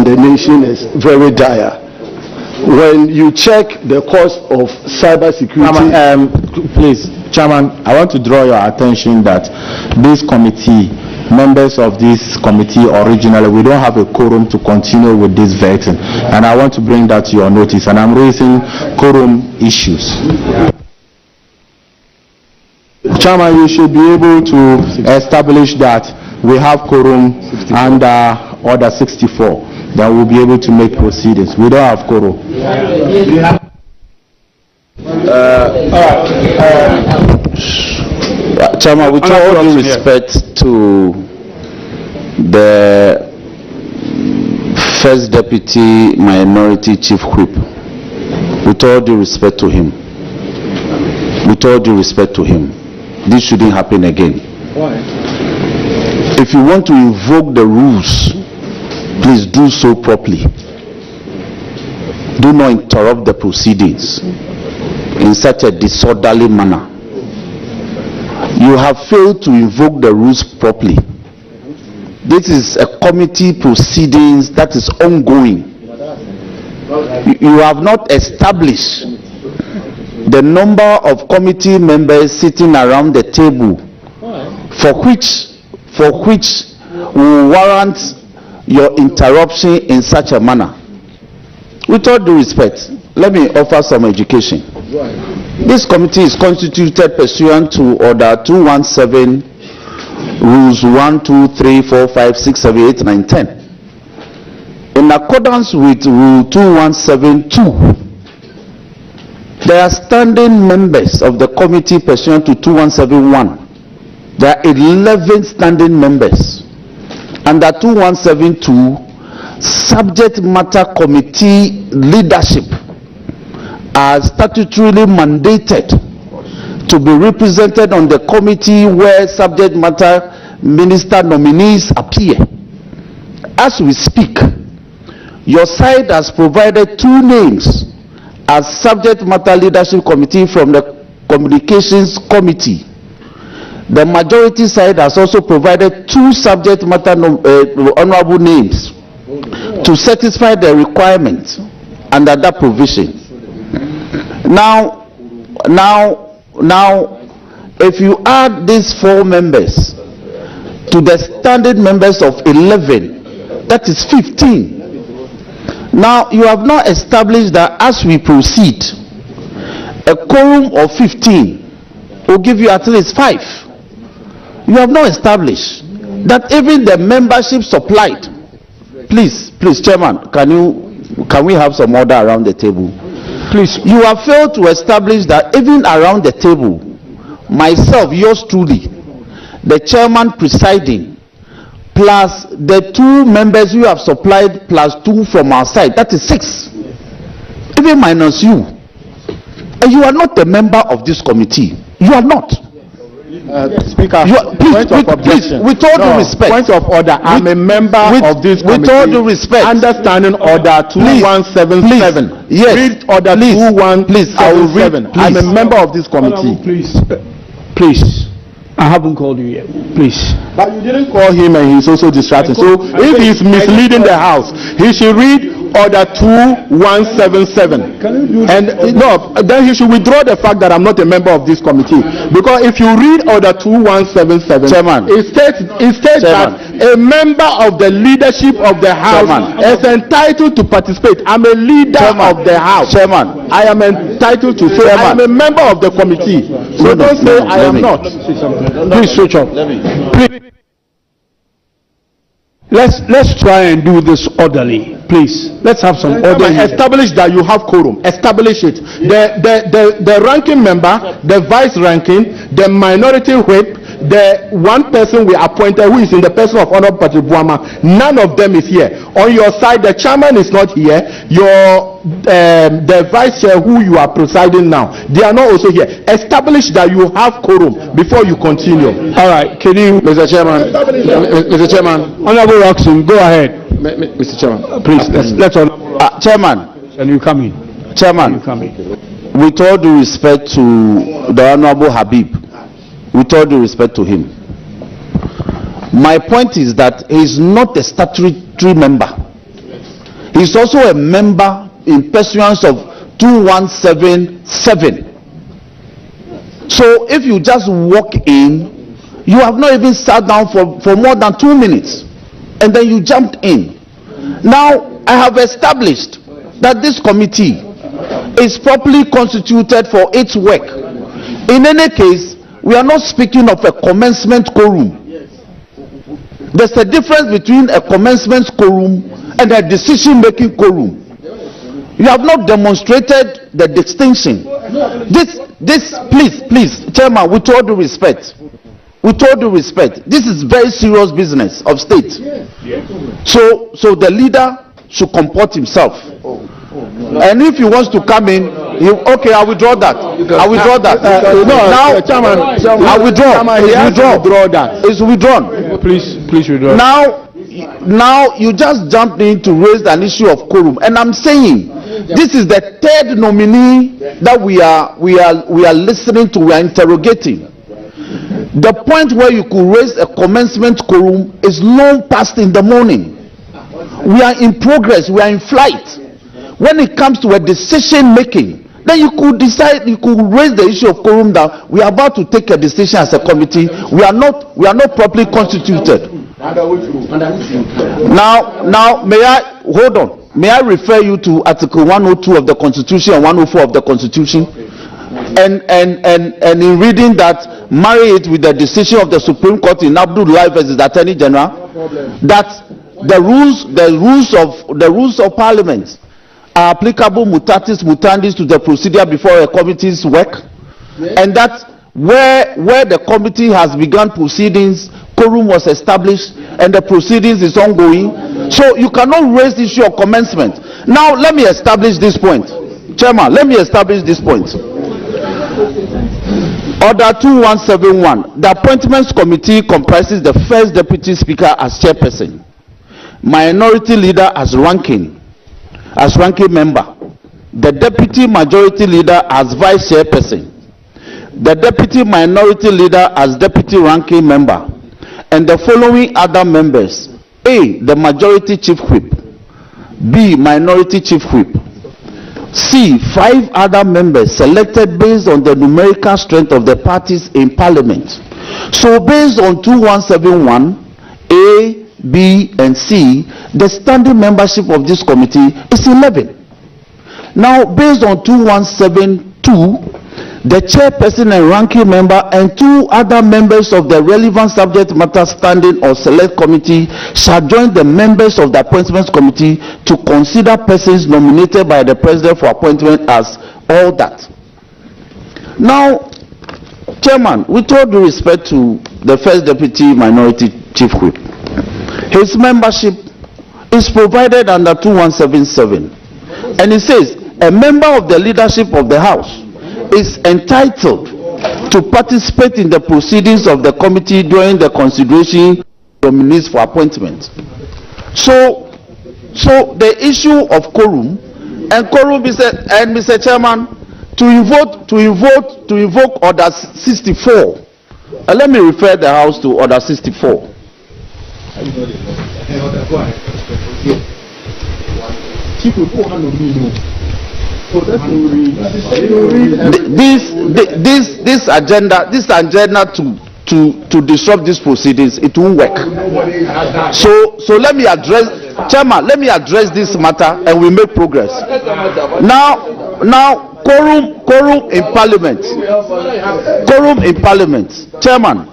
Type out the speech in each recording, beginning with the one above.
the nation is very dire. When you check the cost of cybersecurity, please, Chairman, I want to draw your attention that this committee, members of this committee originally, we don't have a quorum to continue with this vetting, and I want to bring that to your notice, and I'm raising quorum issues. Chairman, you should be able to establish that we have quorum under Order 64. That we'll be able to make proceedings. We don't have quorum. Chairman, with all due respect to the First Deputy Minority Chief Whip, with all due respect to him, this shouldn't happen again. Why? If you want to invoke the rules, please do so properly. Do not interrupt the proceedings in such a disorderly manner. You have failed to invoke the rules properly. This is a committee proceedings that is ongoing. You have not established the number of committee members sitting around the table for which will warrant your interruption in such a manner. With all due respect, let me offer some education. This committee is constituted pursuant to Order 217, Rules 1, 2, 3, 4, 5, 6, 7, 8, 9, 10. In accordance with Rule 217.2, there are standing members of the committee pursuant to 2171. There are 11 standing members. Under 2172, subject matter committee leadership are statutorily mandated to be represented on the committee where subject matter minister nominees appear. As we speak, your side has provided 2 names as subject matter leadership committee from the communications committee. The majority side has also provided 2 subject matter honorable names to satisfy the requirement under that provision. Now, if you add these 4 members to the standing members of 11, that is 15. Now, you have not established that as we proceed, a quorum of 15 will give you at least 5. You have not established that even the membership supplied. Please, Chairman, can we have some order around the table? Please. You have failed to establish that even around the table, myself, yours truly, the chairman presiding, plus the 2 members you have supplied, plus 2 from our side, that is 6. Even minus you. And you are not a member of this committee. You are not. Speaker, please, with all due respect. Point of order. I'm a member of this committee. With all due respect. Understanding Order 2177. Yes. Read Order 2177. I'm a member of this committee. Please. I haven't called you yet. Please. But you didn't call him, and he's also distracted. So if he's misleading the House, he should read Order 2177. And no, then he should withdraw the fact that I'm not a member of this committee. Because if you read Order 2177, Chairman, it states that a member of the leadership of the House is entitled to participate. I'm a leader of the House. Chairman, I am entitled to say I am a member of the committee. So don't say I am not. Please switch off. Please. Let's try and do this orderly, please. Let's have some order. Establish that you have quorum. Establish it. The ranking member, the vice ranking, the minority whip, the one person we appointed who is in the person of Honorable Patrick Buama, none of them is here. On your side, the chairman is not here. The vice chair who you are presiding now, they are not also here. Establish that you have quorum before you continue. All right, can you, Mr. Chairman? Mr. Chairman, Honorable Roxon, go ahead. Mr. Chairman, please. Let's Chairman. And you come in. Chairman, you come in. With all due respect to the Honorable Habib, with all due respect to him, my point is that he is not a statutory member. He's also a member in pursuance of 2177. So if you just walk in, you have not even sat down for more than 2 minutes, and then you jumped in. Now, I have established that this committee is properly constituted for its work. In any case, we are not speaking of a commencement quorum. There's a difference between a commencement quorum and a decision-making quorum. You have not demonstrated the distinction. Please, Chairman, with all due respect, this is very serious business of state. So the leader should comport himself. And if he wants to come in, okay, I withdraw that. Now, Chairman, I withdraw. It's withdrawn. Please withdraw. Now you just jumped in to raise an issue of quorum, and I'm saying this is the third nominee that we are listening to, we are interrogating. The point where you could raise a commencement quorum is long past in the morning. We are in progress, we are in flight. When it comes to a decision making, then you could decide, you could raise the issue of quorum that we are about to take a decision as a committee. We are not properly constituted. Now, may I refer you to Article 102 of the Constitution and 104 of the Constitution, and in reading that, marry it with the decision of the Supreme Court in Abdullah versus the Attorney General, that the rules of Parliament are applicable mutatis mutandis to the procedure before a committee's work, and that where the committee has begun proceedings, quorum was established and the proceedings is ongoing. So you cannot raise the issue of commencement. Now let me establish this point. Chairman, let me establish this point. Order 2171. The Appointments Committee comprises the First Deputy Speaker as chairperson, Minority Leader as ranking member, the Deputy Majority Leader as Vice Chairperson, the Deputy Minority Leader as Deputy Ranking Member, and the following other members: A, the Majority Chief Whip; B, Minority Chief Whip; C, 5 other members selected based on the numerical strength of the parties in Parliament. So based on 2171, A, B, and C, the standing membership of this committee is 11. Now, based on 2172, the chairperson and ranking member and 2 other members of the relevant subject matter standing or select committee shall join the members of the Appointments Committee to consider persons nominated by the President for appointment as all that. Now, Chairman, with all due respect to the First Deputy Minority Chief Whip, his membership is provided under 2177, and it says a member of the leadership of the House is entitled to participate in the proceedings of the committee during the consideration of nominees for appointment. So the issue of quorum, and quorum is and Mr. Chairman, to invoke Order 64. Let me refer the House to Order 64. This agenda to disrupt these proceedings, it won't work. So let me address, Chairman, let me address this matter and we make progress. Now quorum in Parliament, Chairman,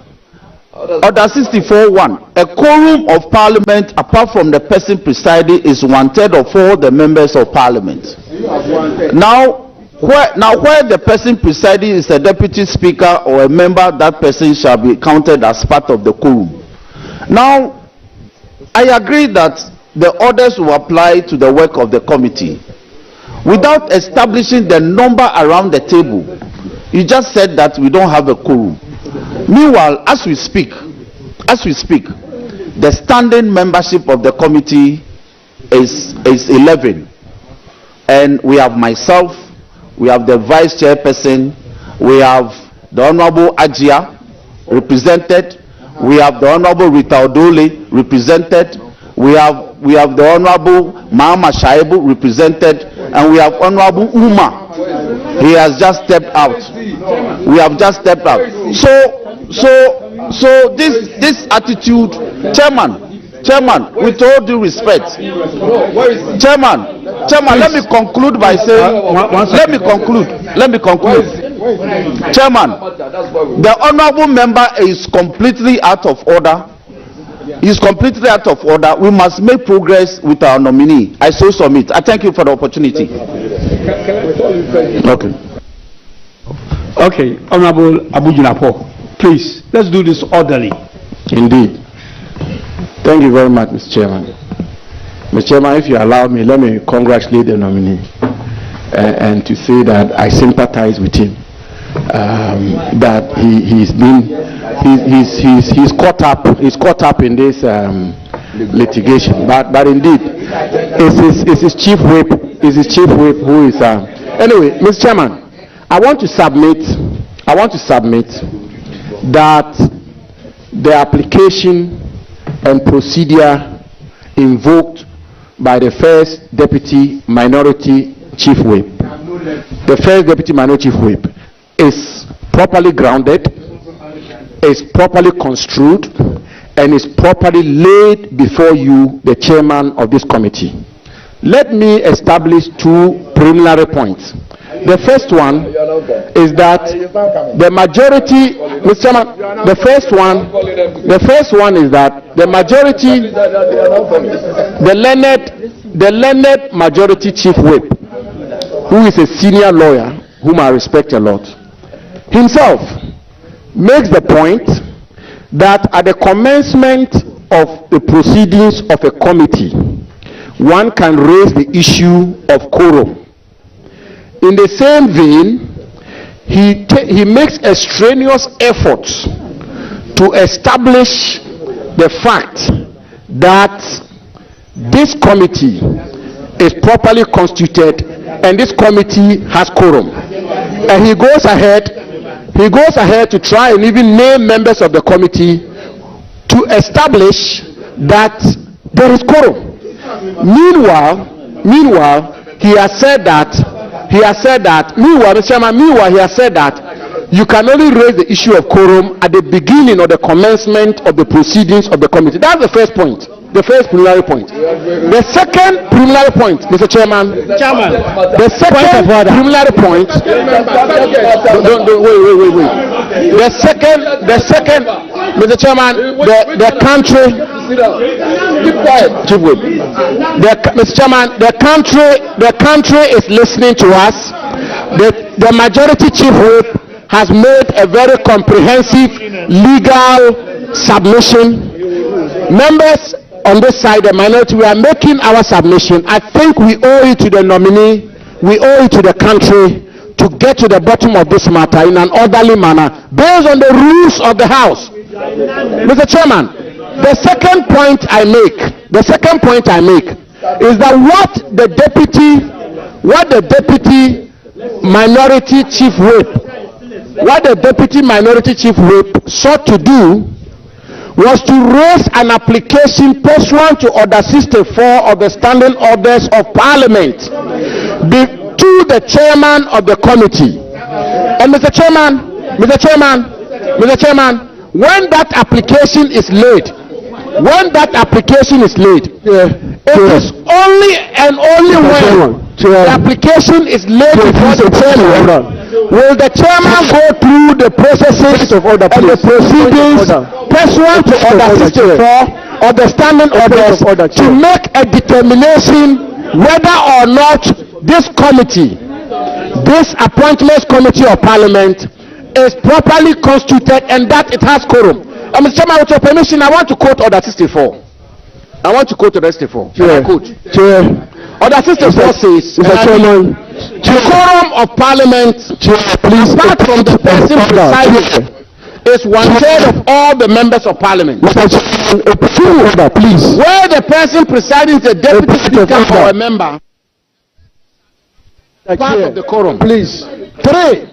Order 64.1. A quorum of Parliament, apart from the person presiding, is 1/3 of all the members of Parliament. Now, where the person presiding is a deputy speaker or a member, that person shall be counted as part of the quorum. Now, I agree that the orders will apply to the work of the committee. Without establishing the number around the table, you just said that we don't have a quorum. Meanwhile, as we speak, the standing membership of the committee is 11, and we have myself, we have the vice chairperson, we have the Honorable Ajia represented, we have the Honorable Rita Odole represented, we have the Honorable Mahama Shaibu represented, and we have Honorable Uma. He has just stepped out. We have just stepped out. So this attitude, Chairman, with all due respect, Chairman, let me conclude by saying, let me conclude. Chairman, the honorable member is completely out of order. He's completely out of order. We must make progress with our nominee. I so submit. I thank you for the opportunity. Okay, Honorable Abujinapo, please, let's do this orderly. Indeed. Thank you very much, Mr. Chairman. Mr. Chairman, if you allow me, let me congratulate the nominee and to say that I sympathize with him. That he's caught up in this litigation. But indeed, it's his chief whip who is anyway, Mr. Chairman, I want to submit that the application and procedure invoked by the first deputy minority chief whip, is properly grounded, is properly construed, and is properly laid before you, the chairman of this committee. Let me establish two preliminary points. The first one is that the majority, Mr. Chairman, the first one is that the majority, the learned majority chief whip, who is a senior lawyer, whom I respect a lot, himself makes the point that at the commencement of the proceedings of a committee, one can raise the issue of quorum. In the same vein, he makes a strenuous effort to establish the fact that this committee is properly constituted and this committee has quorum. And he goes ahead to try and even name members of the committee to establish that there is quorum. Meanwhile, he has said that, Mr. Chairman, he has said that you can only raise the issue of quorum at the beginning or the commencement of the proceedings of the committee. That's the first point, the first preliminary point. The second preliminary point, Mr. Chairman, the second preliminary point, wait. The second, Mr. Chairman, the country, Mr. Chairman, the country is listening to us. The majority chief whip has made a very comprehensive legal submission. Members on this side, the minority, we are making our submission. I think we owe it to the nominee, we owe it to the country to get to the bottom of this matter in an orderly manner based on the rules of the House. Mr. Chairman, the second point I make is that what the deputy minority chief whip sought to do was to raise an application pursuant to Order 64 of the Standing Orders of Parliament to the chairman of the committee. And Mr. Chairman, when that application is laid, it is only and only when the application is laid before the chairman will the chairman go through the processes and the proceedings pursuant to Order 64 of the Standing Orders to make a determination whether or not this committee, this Appointments Committee of Parliament, is properly constituted and that it has quorum. Mr. Chairman, with your permission, I want to quote Order 64. Order 64 says, Mr. Chairman, the quorum of Parliament, please, apart from the person presiding, is 1/3 of all the members of Parliament. Order, please. Where the person presiding is a deputy speaker or a member, part of the quorum. Please. 3.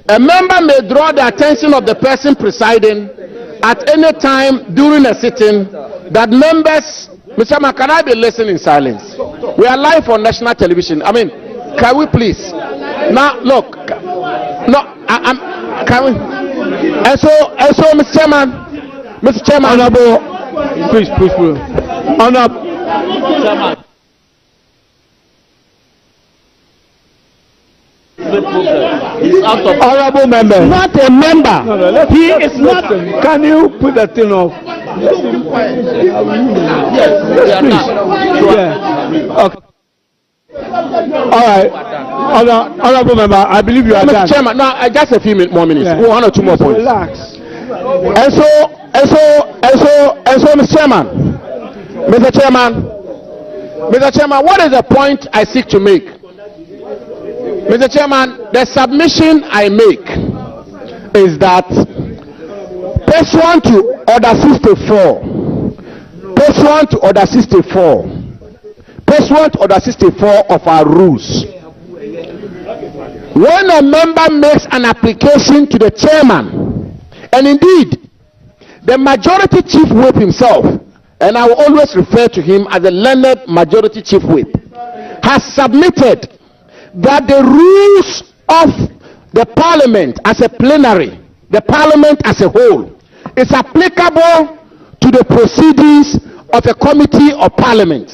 A member may draw the attention of the person presiding at any time during a sitting that members Mr. Chairman, can I be listening in silence? We are live on national television. I mean, can we please? Now, look. No, can we? And so, Mr. Chairman. Honorable, please. Honorable. Chairman. Honorable member. Not a member. No, he is not. Can you put that thing off? Please. Yeah. Okay. All right. Honorable member, I believe you are Mr. done. Chairman, now just a few more minutes. Yeah. 1 or 2 more points. Relax. And so, Mr. Chairman, what is the point I seek to make? Mr. Chairman, the submission I make is that pursuant to Order 64 of our rules, when a member makes an application to the chairman, and indeed the majority chief whip himself, and I will always refer to him as the learned majority chief whip, has submitted that the rules of the parliament as a plenary, the parliament as a whole, is applicable to the proceedings of a committee of parliament,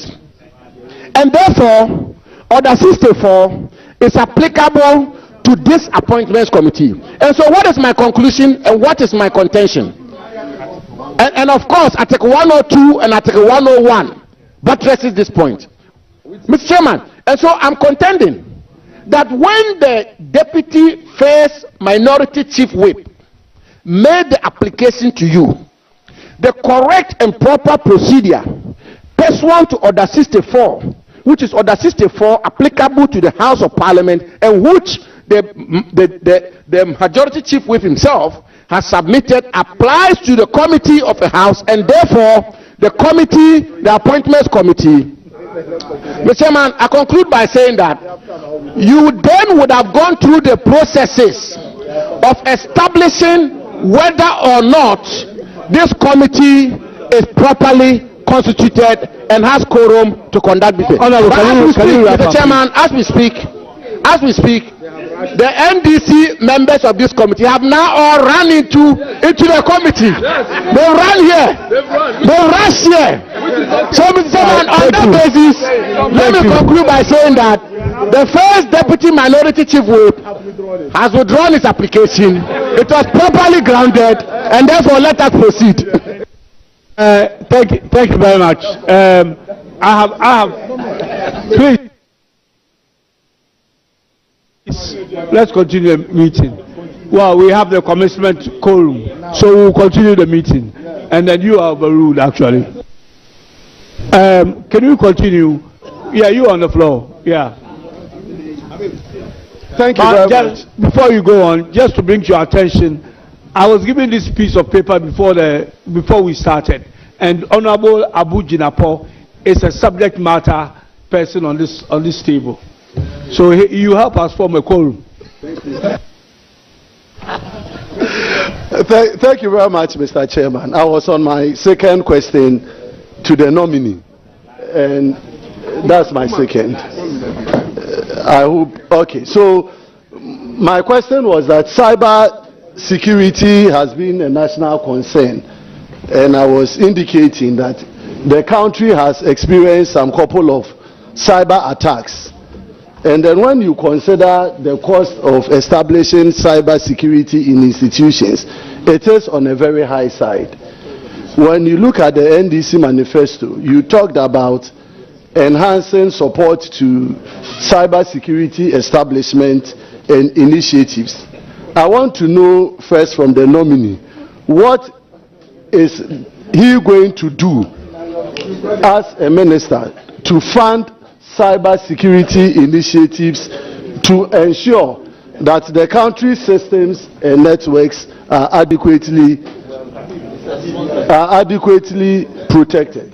and therefore Order 64 is applicable to this appointments committee. And so what is my conclusion and what is my contention? And of course Article 102 and Article 101 buttresses this point, Mr. Chairman. And so I'm contending that when the deputy first minority chief whip made the application to you, the correct and proper procedure pursuant to Order 64, which is Order 64 applicable to the House of Parliament, and which the majority chief whip himself has submitted, applies to the committee of the House, and therefore the committee, the appointments committee. Mr. Chairman, I conclude by saying that you then would have gone through the processes of establishing whether or not this committee is properly constituted and has quorum to conduct business. Mr. Chairman, as we speak, the NDC members of this committee have now all run into the committee. They run here. They rush here. So, Mr. Chairman, on that basis, let me conclude by saying that the first deputy minority chief whip has withdrawn his application. It was properly grounded, and therefore let us proceed. Thank you very much. I have. Please. Let's continue the meeting. Well, we have the commencement quorum, so we'll continue the meeting, and then you are overruled. Actually, can you continue? Yeah, you on the floor. Yeah. Thank you very much. Before you go on, just to bring to your attention, I was given this piece of paper before we started, and Honorable Abu Jinapo is a subject matter person on this table. So you help us form a quorum. Thank you very much, Mr. Chairman. I was on my second question to the nominee, and that's my second. I hope. Okay, so my question was that cyber security has been a national concern, and I was indicating that the country has experienced some couple of cyber attacks. And then when you consider the cost of establishing cyber security in institutions, it is on a very high side. When you look at the NDC manifesto, you talked about enhancing support to cyber security establishment and initiatives. I want to know first from the nominee, what is he going to do as a minister to fund cyber security initiatives to ensure that the country's systems and networks are adequately protected?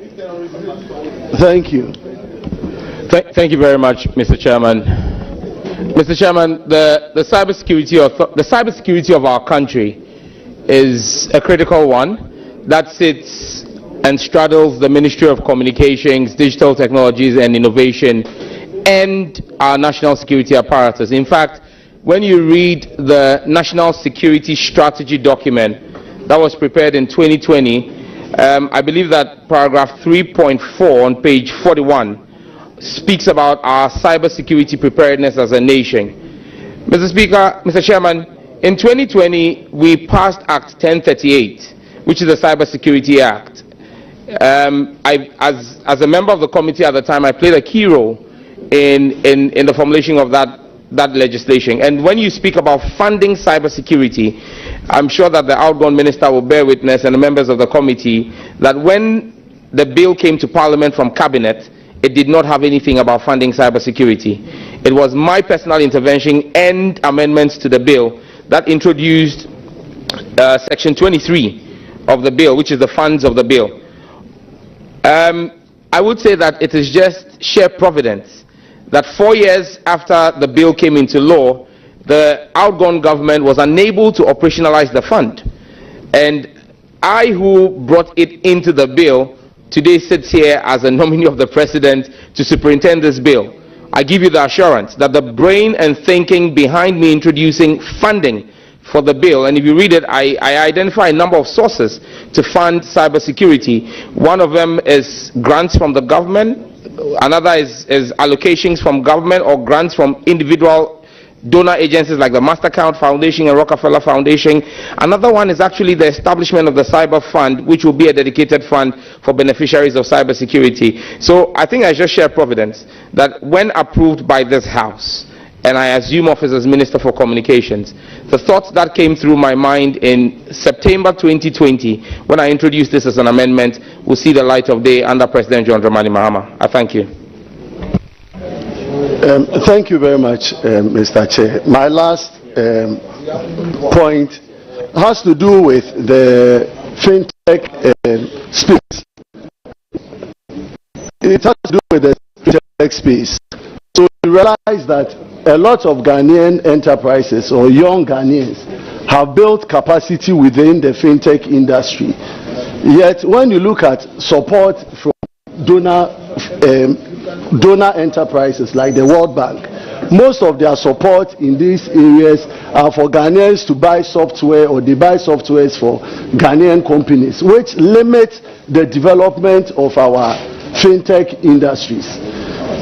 Thank you. Thank you very much, Mr. Chairman. Mr. Chairman, the cybersecurity of our country is a critical one that sits and straddles the Ministry of Communications, Digital Technologies and Innovation and our national security apparatus. In fact, when you read the National Security Strategy document that was prepared in 2020, I believe that paragraph 3.4 on page 41 speaks about our cybersecurity preparedness as a nation. Mr. Speaker, Mr. Chairman, in 2020, we passed Act 1038, which is the Cybersecurity Act. As a member of the committee at the time, I played a key role in the formulation of that legislation. And when you speak about funding cybersecurity, I'm sure that the outgoing minister will bear witness, and the members of the committee, that when the bill came to Parliament from Cabinet, it did not have anything about funding cybersecurity. It was my personal intervention and amendments to the bill that introduced Section 23 of the bill, which is the funds of the bill. I would say that it is just sheer providence that 4 years after the bill came into law, the outgone government was unable to operationalize the fund. And I, who brought it into the bill, today sits here as a nominee of the president to superintend this bill. I give you the assurance that the brain and thinking behind me introducing funding for the bill, and if you read it, I identify a number of sources to fund cybersecurity. One of them is grants from the government, another is allocations from government or grants from individual donor agencies like the Mastercard Foundation and Rockefeller Foundation. Another one is actually the establishment of the Cyber Fund, which will be a dedicated fund for beneficiaries of cybersecurity. So I think I just share providence that when approved by this House, and I assume office as Minister for Communications, the thoughts that came through my mind in September 2020, when I introduced this as an amendment, will see the light of day under President John Dramani Mahama. I thank you. Thank you very much, Mr. Chair. My last point has to do with the fintech space. It has to do with the fintech space. So you realize that a lot of Ghanaian enterprises or young Ghanaians have built capacity within the fintech industry. Yet when you look at support from donor enterprises like the World Bank, most of their support in these areas are for Ghanaians to buy software, or they buy softwares for Ghanaian companies, which limits the development of our fintech industries.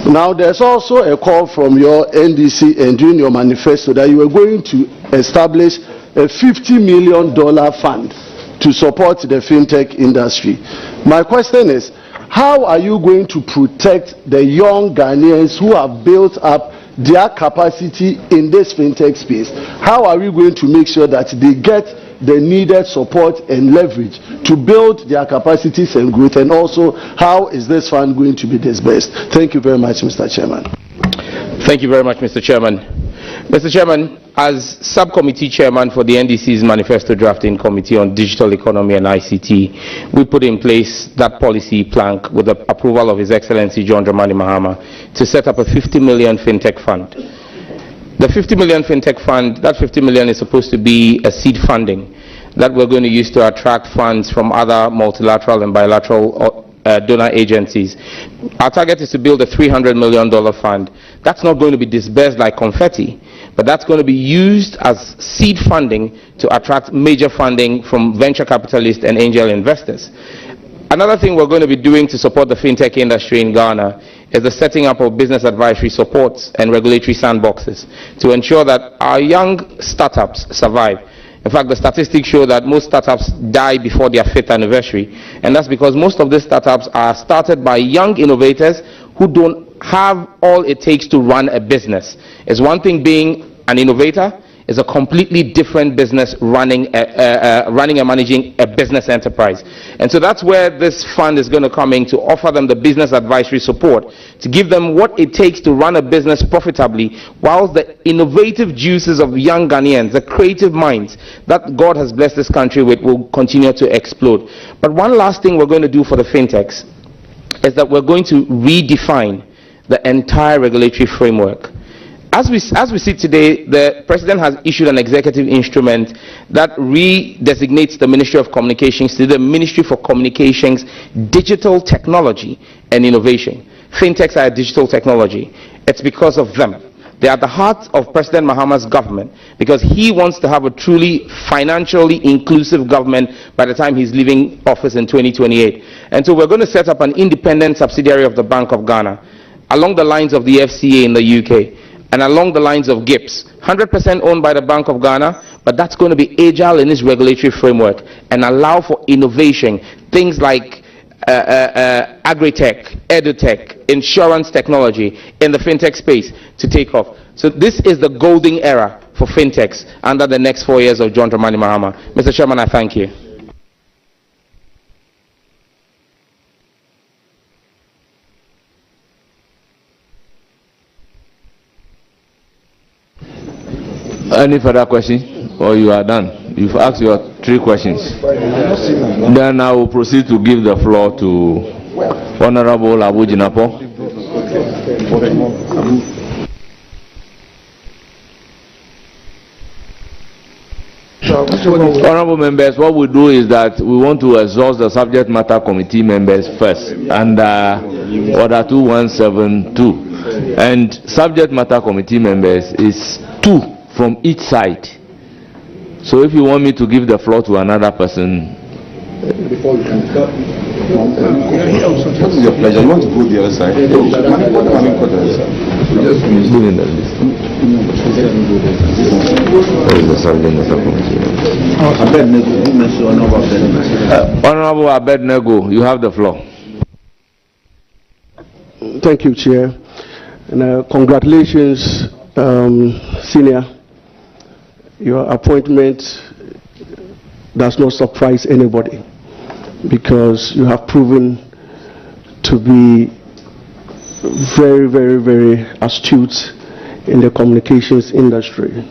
Now, there's also a call from your NDC and during your manifesto that you are going to establish a $50 million fund to support the fintech industry. My question is, how are you going to protect the young Ghanaians who have built up their capacity in this fintech space? How are we going to make sure that they get the needed support and leverage to build their capacities and growth? And also, how is this fund going to be disbursed? Thank you very much, Mr. Chairman. Thank you very much, Mr. Chairman. Mr. Chairman, as subcommittee chairman for the NDC's Manifesto Drafting Committee on Digital Economy and ICT, we put in place that policy plank with the approval of His Excellency John Dramani Mahama to set up a 50 million fintech fund. The 50 million fintech fund, that 50 million is supposed to be a seed funding that we're going to use to attract funds from other multilateral and bilateral donor agencies. Our target is to build a $300 million fund. That's not going to be disbursed like confetti, but that's going to be used as seed funding to attract major funding from venture capitalists and angel investors. Another thing we're going to be doing to support the fintech industry in Ghana is the setting up of business advisory supports and regulatory sandboxes to ensure that our young startups survive. In fact, the statistics show that most startups die before their 5th anniversary, and that's because most of these startups are started by young innovators who don't have all it takes to run a business. It's one thing being an innovator, is a completely different business running and managing a business enterprise. And so that's where this fund is going to come in, to offer them the business advisory support, to give them what it takes to run a business profitably, whilst the innovative juices of young Ghanaians, the creative minds that God has blessed this country with, will continue to explode. But one last thing we're going to do for the fintechs is that we're going to redefine the entire regulatory framework. As we see today, the president has issued an executive instrument that redesignates the Ministry of Communications to the Ministry for Communications, Digital Technology and Innovation. Fintechs are digital technology. It's because of them. They are at the heart of President Mahama's government, because he wants to have a truly financially inclusive government by the time he's leaving office in 2028. And so we're going to set up an independent subsidiary of the Bank of Ghana, along the lines of the FCA in the UK, and along the lines of GIPS, 100% owned by the Bank of Ghana, but that's going to be agile in its regulatory framework and allow for innovation, things like agri-tech, edu-tech, insurance technology in the fintech space to take off. So this is the golden era for fintechs under the next 4 years of John Dramani Mahama. Mr. Chairman, I thank you. Any further question? Or you are done? You've asked your 3 questions. Then I will proceed to give the floor to Honorable Abu Jinapo. Honorable members, what we do is that we want to exhaust the subject matter committee members first under Order 2172. And subject matter committee members is 2 from each side. So if you want me to give the floor to another person, before you can cut. What is your pleasure? You want to go the other side? Give in the list. What is the subject matter committee? Honorable Abednego, you have the floor. Thank you, Chair. And congratulations, Senior. Your appointment does not surprise anybody, because you have proven to be very, very, very astute in the communications industry.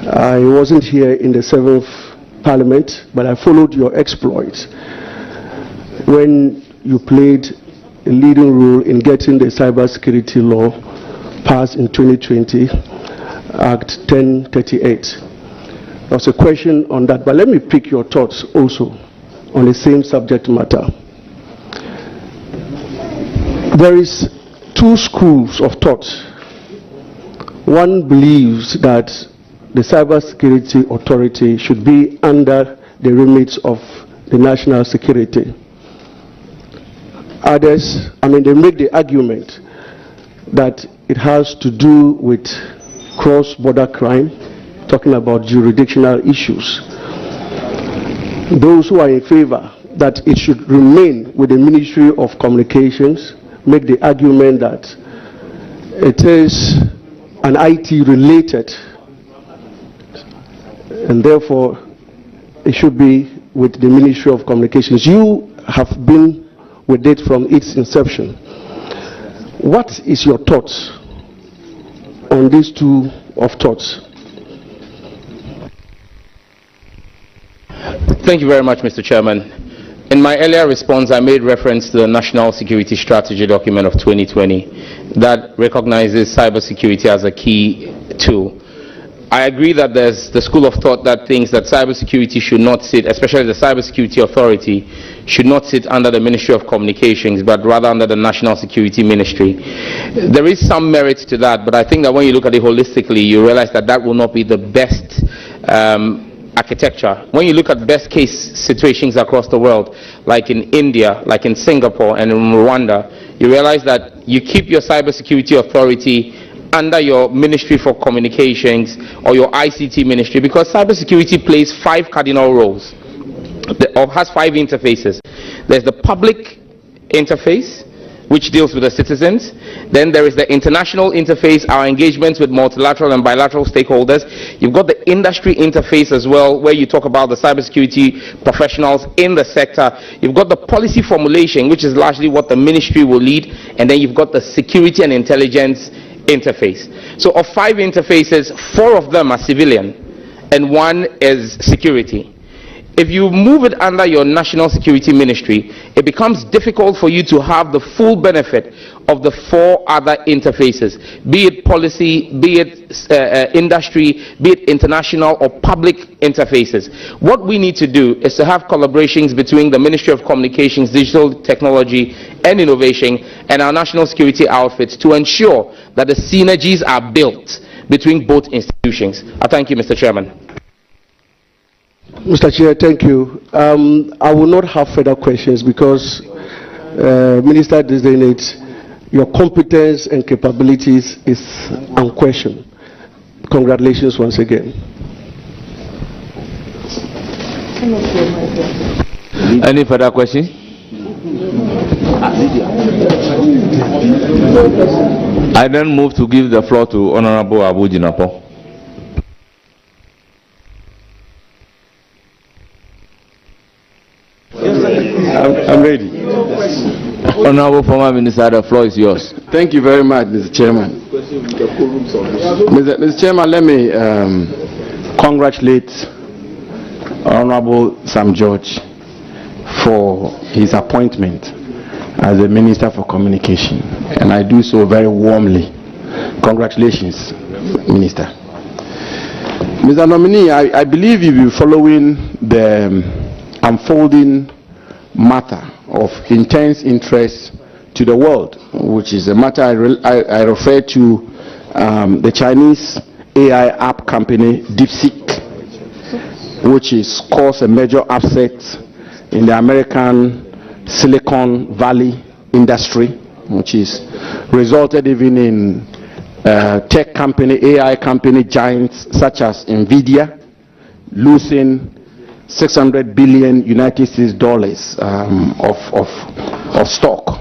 I wasn't here in the 7th Parliament, but I followed your exploits when you played a leading role in getting the cybersecurity law passed in 2020, Act 1038. There was a question on that, but let me pick your thoughts also on the same subject matter. There is 2 schools of thought. One believes that the Cybersecurity Authority should be under the remit of the national security. Others, they make the argument that it has to do with cross-border crime, talking about jurisdictional issues. Those who are in favor that it should remain with the Ministry of Communications make the argument that it is an IT-related, and therefore it should be with the Ministry of Communications. You have been with it from its inception. What is your thoughts on these 2 of thoughts? Thank you very much, Mr. Chairman. In my earlier response, I made reference to the National Security Strategy document of 2020 that recognizes cybersecurity as a key tool. I agree that there's the school of thought that thinks that cybersecurity should not sit, especially the Cybersecurity Authority, should not sit under the Ministry of Communications, but rather under the National Security Ministry. There is some merit to that, but I think that when you look at it holistically, you realize that that will not be the best architecture. When you look at best case situations across the world, like in India, like in Singapore and in Rwanda, you realize that you keep your Cybersecurity Authority under your Ministry for Communications or your ICT ministry, because cybersecurity plays 5 cardinal roles, or has 5 interfaces. There's the public interface, which deals with the citizens. Then there is the international interface, our engagements with multilateral and bilateral stakeholders. You've got the industry interface as well, where you talk about the cybersecurity professionals in the sector. You've got the policy formulation, which is largely what the ministry will lead. And then you've got the security and intelligence interface. So of 5 interfaces, 4 of them are civilian and 1 is security. If you move it under your national security ministry, it becomes difficult for you to have the full benefit of the 4 other interfaces, be it policy, be it industry, be it international or public interfaces. What we need to do is to have collaborations between the Ministry of Communications, Digital Technology and Innovation and our national security outfits to ensure that the synergies are built between both institutions. I thank you, Mr. Chairman. Mr. Chair, thank you. I will not have further questions because Minister Designate, your competence and capabilities is unquestioned. Congratulations once again. Any further questions? I then move to give the floor to Honorable Abu Jinapo. I'm ready. Honorable former Minister, the floor is yours. Thank you very much, Mr. Chairman. Mr. Chairman, let me congratulate Honorable Sam George for his appointment as the Minister for Communication, and I do so very warmly. Congratulations, Minister. Mr. Nominee, I believe you'll be following the unfolding matter of intense interest to the world, which is a matter I refer to the Chinese AI app company DeepSeek, which has caused a major upset in the American Silicon Valley industry, which is resulted even in tech company, AI company giants such as NVIDIA losing $600 billion United States dollars of stock.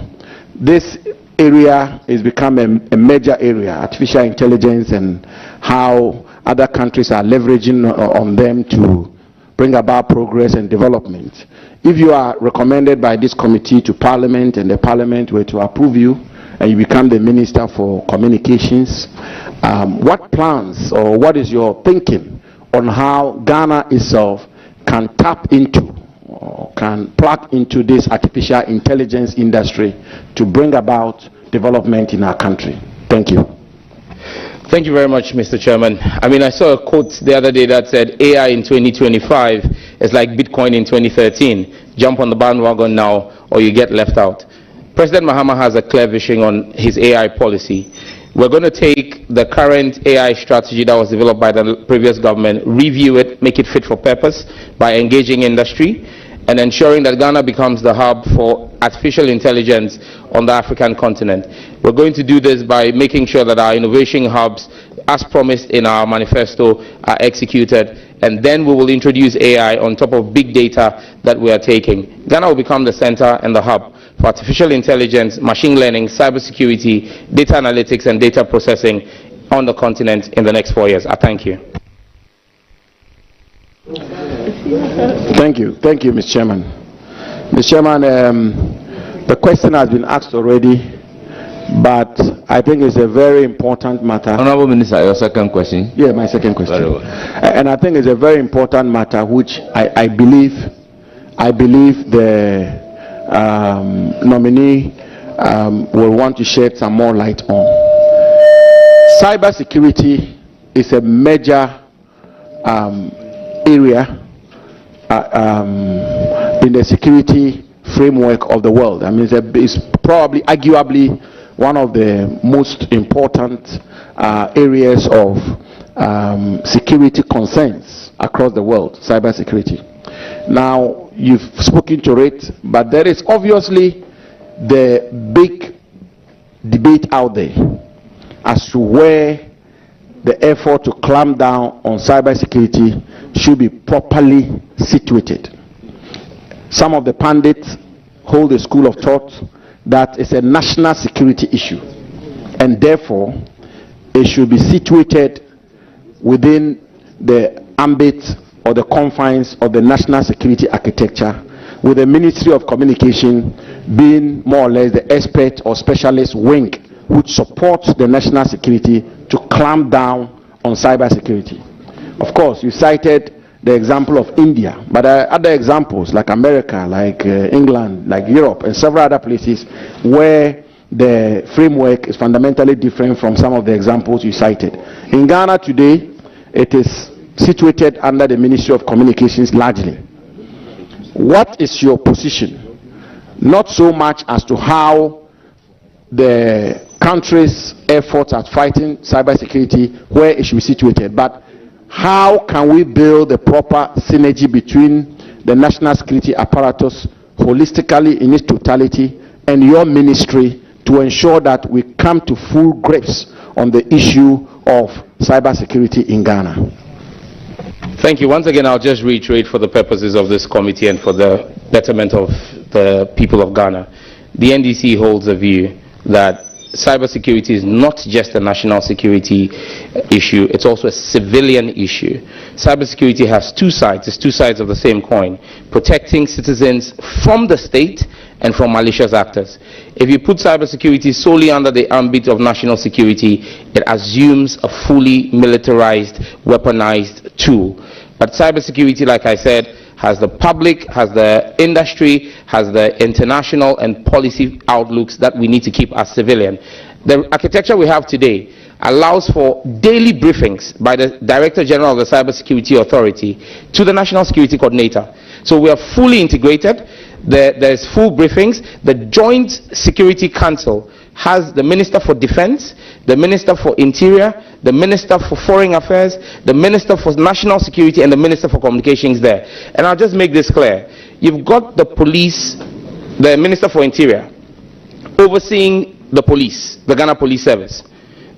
This area has become a major area, artificial intelligence, and how other countries are leveraging on them to bring about progress and development. If you are recommended by this committee to Parliament and the Parliament were to approve you and you become the Minister for Communications, what plans or what is your thinking on how Ghana itself can tap into or can plug into this artificial intelligence industry to bring about development in our country? Thank you. Thank you very much, Mr. Chairman. I saw a quote the other day that said AI in 2025 is like Bitcoin in 2013. Jump on the bandwagon now or you get left out. President Mahama has a clear vision on his AI policy. We're going to take the current AI strategy that was developed by the previous government, review it, make it fit for purpose by engaging industry and ensuring that Ghana becomes the hub for artificial intelligence on the African continent. We're going to do this by making sure that our innovation hubs, as promised in our manifesto, are executed, and then we will introduce AI on top of big data that we are taking. Ghana will become the center and the hub for artificial intelligence, machine learning, cybersecurity, data analytics, and data processing on the continent in the next 4 years. I thank you. Thank you, Mr. Chairman. Mr. Chairman, the question has been asked already, but I think it's a very important matter. Honorable Minister, your second question. Yeah, my second question. Very well. And I think it's a very important matter which I believe the nominee will want to shed some more light on. Cybersecurity is a major area in the security framework of the world. It's probably, arguably, one of the most important areas of security concerns across the world, cybersecurity. Now, you've spoken to it, but there is obviously the big debate out there as to where the effort to clamp down on cybersecurity should be properly situated. Some of the pundits hold a school of thought that it's a national security issue, and therefore it should be situated within the ambit or the confines of the national security architecture, with the Ministry of Communication being more or less the expert or specialist wing which supports the national security to clamp down on cybersecurity. Of course, you cited the example of India, but there are other examples like America, like England, like Europe, and several other places where the framework is fundamentally different from some of the examples you cited. In Ghana today, it is situated under the Ministry of Communications largely. What is your position? Not so much as to how the country's efforts at fighting cybersecurity, where it should be situated, but how can we build a proper synergy between the national security apparatus holistically in its totality and your ministry to ensure that we come to full grips on the issue of cybersecurity in Ghana? Thank you. Once again, I'll just reiterate for the purposes of this committee and for the betterment of the people of Ghana. The NDC holds a view that cybersecurity is not just a national security issue, it's also a civilian issue. Cybersecurity has two sides, it's two sides of the same coin, protecting citizens from the state and from malicious actors. If you put cybersecurity solely under the ambit of national security, it assumes a fully militarized, weaponized tool. But cybersecurity, like I said, has the public, has the industry, has the international and policy outlooks that we need to keep as civilian. The architecture we have today allows for daily briefings by the Director General of the Cybersecurity Authority to the National Security Coordinator. So we are fully integrated. There's full briefings. The Joint Security Council has the Minister for Defense, the Minister for Interior, the Minister for Foreign Affairs, the Minister for National Security, and the Minister for Communications there. And I'll just make this clear. You've got the police, the Minister for Interior, overseeing the police, the Ghana Police Service.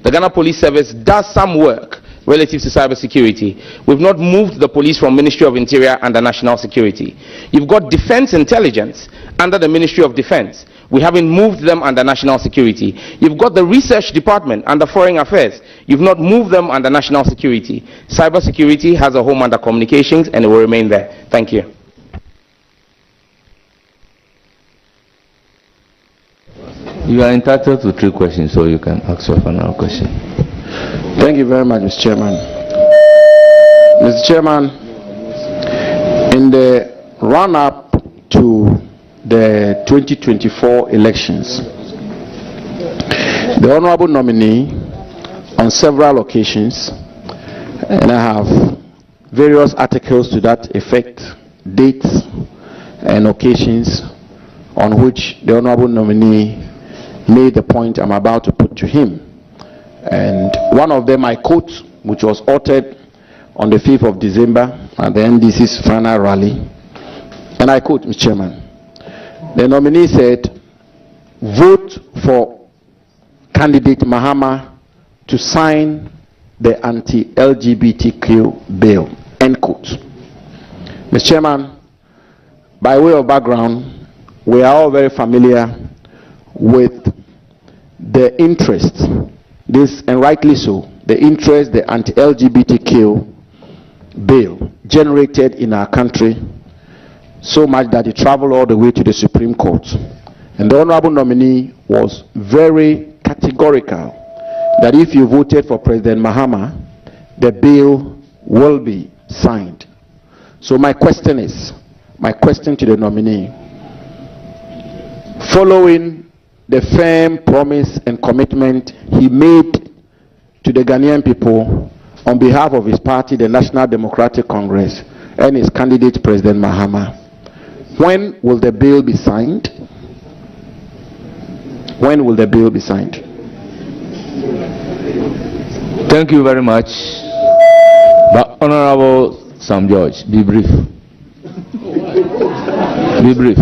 The Ghana Police Service does some work relative to cybersecurity. We've not moved the police from Ministry of Interior under National Security. You've got Defense Intelligence under the Ministry of Defense. We haven't moved them under National Security. You've got the Research Department under Foreign Affairs. You've not moved them under National Security. Cybersecurity has a home under Communications and it will remain there. Thank you. You are entitled to 3 questions, so you can ask your final question. Thank you very much, Mr. Chairman. Mr. Chairman, in the run-up to the 2024 elections, the honorable nominee on several occasions, and I have various articles to that effect, dates and occasions on which the honorable nominee made the point I'm about to put to him. And one of them I quote, which was uttered on the 5th of December at the NDC's final rally. And I quote, Mr. Chairman, the nominee said, vote for candidate Mahama to sign the anti-LGBTQ bill, end quote. Mr. Chairman, by way of background, we are all very familiar with the interest, this, and rightly so, the interest the anti-LGBTQ bill generated in our country, so much that it traveled all the way to the Supreme Court. And the honorable nominee was very categorical that if you voted for President Mahama, the bill will be signed. So my question to the nominee, following the firm promise and commitment he made to the Ghanaian people on behalf of his party, the National Democratic Congress, and his candidate, President Mahama, when will the bill be signed? When will the bill be signed? Thank you very much. But Honorable Sam George, be brief. Be brief.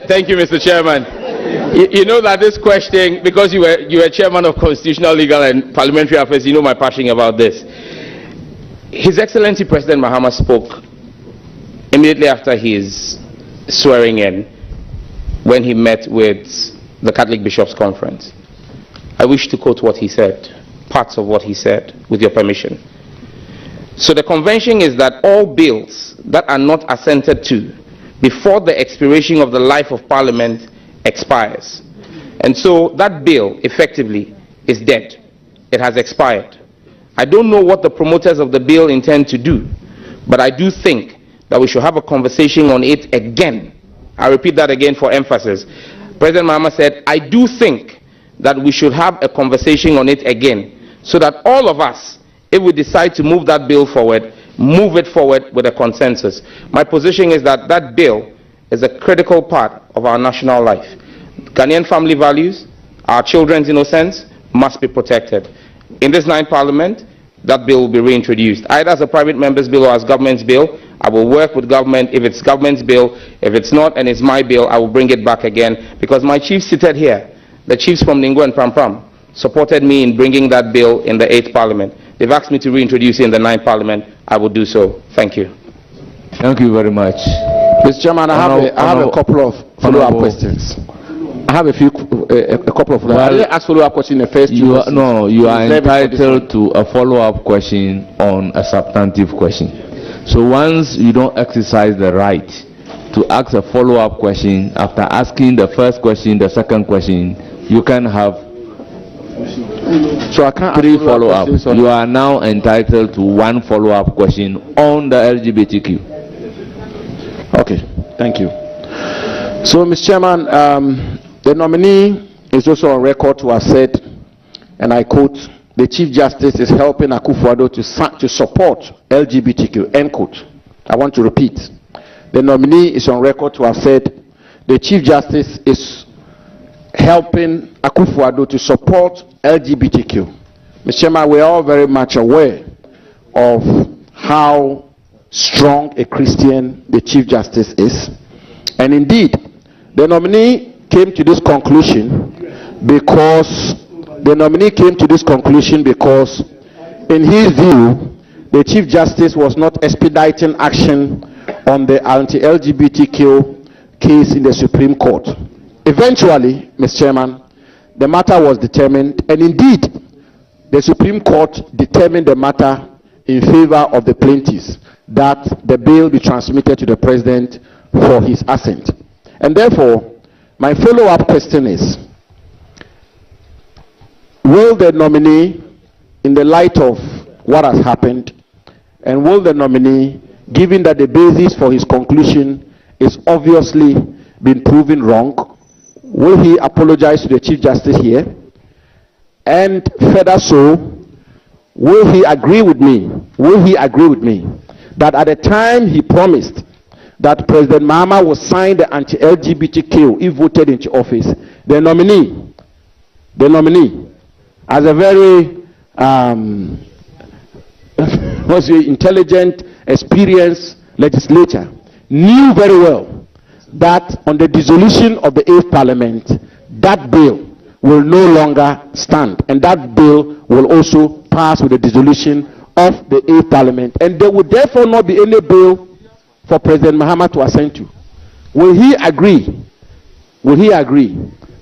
Thank you, Mr. Chairman. You know that this question, because you were chairman of Constitutional, Legal and Parliamentary Affairs, you know my passion about this. His Excellency President Mahama spoke immediately after his swearing in when he met with the Catholic Bishops' Conference. I wish to quote what he said, parts of what he said, with your permission. So the convention is that all bills that are not assented to before the expiration of the life of Parliament expires. And so that bill effectively is dead. It has expired. I don't know what the promoters of the bill intend to do, but I do think that we should have a conversation on it again. I repeat that again for emphasis. President Mahama said, I do think that we should have a conversation on it again, so that all of us, if we decide to move that bill forward, move it forward with a consensus. My position is that that bill is a critical part of our national life. Ghanaian family values, our children's innocence must be protected. In this 9th Parliament, that bill will be reintroduced, either as a private member's bill or as government's bill. I will work with government. If it's government's bill, if it's not and it's my bill, I will bring it back again, because my chiefs seated here, the chiefs from Ningo and Pram, supported me in bringing that bill in the 8th Parliament. They've asked me to reintroduce it in the 9th Parliament. I will do so. Thank you. Thank you very much. Mr. Chairman, I have a couple of follow-up questions. I have a couple of follow-up. I didn't ask follow-up questions in the first you are entitled to a follow-up question on a substantive question. So once you don't exercise the right to ask a follow-up question after asking the first question, the second question, you can have so I can't 3 follow-ups. You are now entitled to 1 follow-up question on the LGBTQ. Okay, thank you. So, Mr. Chairman, the nominee is also on record to have said, and I quote, the Chief Justice is helping Akufo-Addo to support LGBTQ, end quote. I want to repeat. The nominee is on record to have said, the Chief Justice is helping Akufo-Addo to support LGBTQ. Mr. Chairman, we are all very much aware of how strong a Christian the Chief Justice is. And indeed, the nominee came to this conclusion because in his view, the Chief Justice was not expediting action on the anti-LGBTQ case in the Supreme Court. Eventually, Mr. Chairman, the matter was determined, and indeed, the Supreme Court determined the matter in favor of the plaintiffs, that the bill be transmitted to the President for his assent. And therefore, my follow-up question is, will the nominee, in the light of what has happened, and will the nominee, given that the basis for his conclusion is obviously been proven wrong, will he apologize to the Chief Justice here? And further so, will he agree with me that at the time he promised that President Mahama would sign the anti-LGBTQ if voted into office, the nominee, as a very intelligent, experienced legislator, knew very well that on the dissolution of the 8th Parliament, that bill will no longer stand, and that bill will also pass with the dissolution of the 8th Parliament, and there would therefore not be any bill for President Mahama to assent to. Will he agree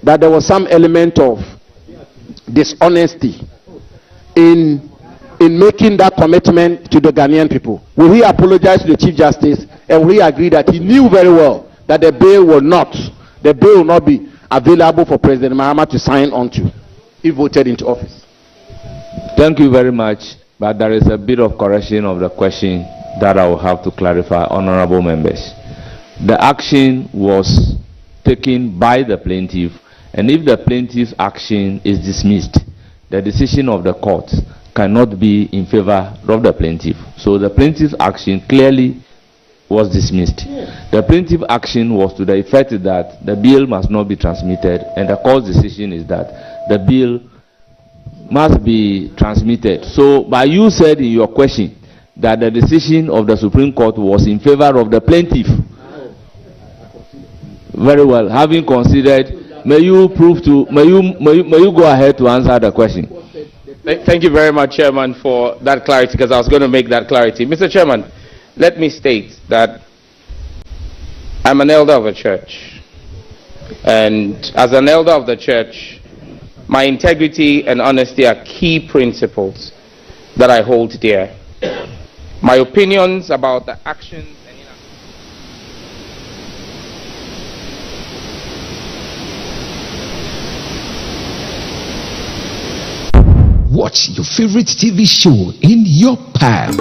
that there was some element of dishonesty in making that commitment to the Ghanaian people? Will he apologize to the Chief Justice, and will he agree that he knew very well that the bill will not be available for President Mahama to sign onto if voted into office? Thank you very much, but there is a bit of correction of the question that I will have to clarify, honorable members. The action was taken by the plaintiff, and if the plaintiff's action is dismissed, the decision of the court cannot be in favor of the plaintiff. So the plaintiff's action clearly was dismissed. The plaintiff action was to the effect that the bill must not be transmitted, and the court's decision is that the bill must be transmitted. So, but you said in your question that the decision of the Supreme Court was in favor of the plaintiff. Very well. Having considered, may you go ahead to answer the question. Thank you very much, Chairman, for that clarity, because I was going to make that clarity. Mr. Chairman, let me state that I'm an elder of a church, and as an elder of the church, my integrity and honesty are key principles that I hold dear. My opinions about the actions and watch your favorite TV show in your palm.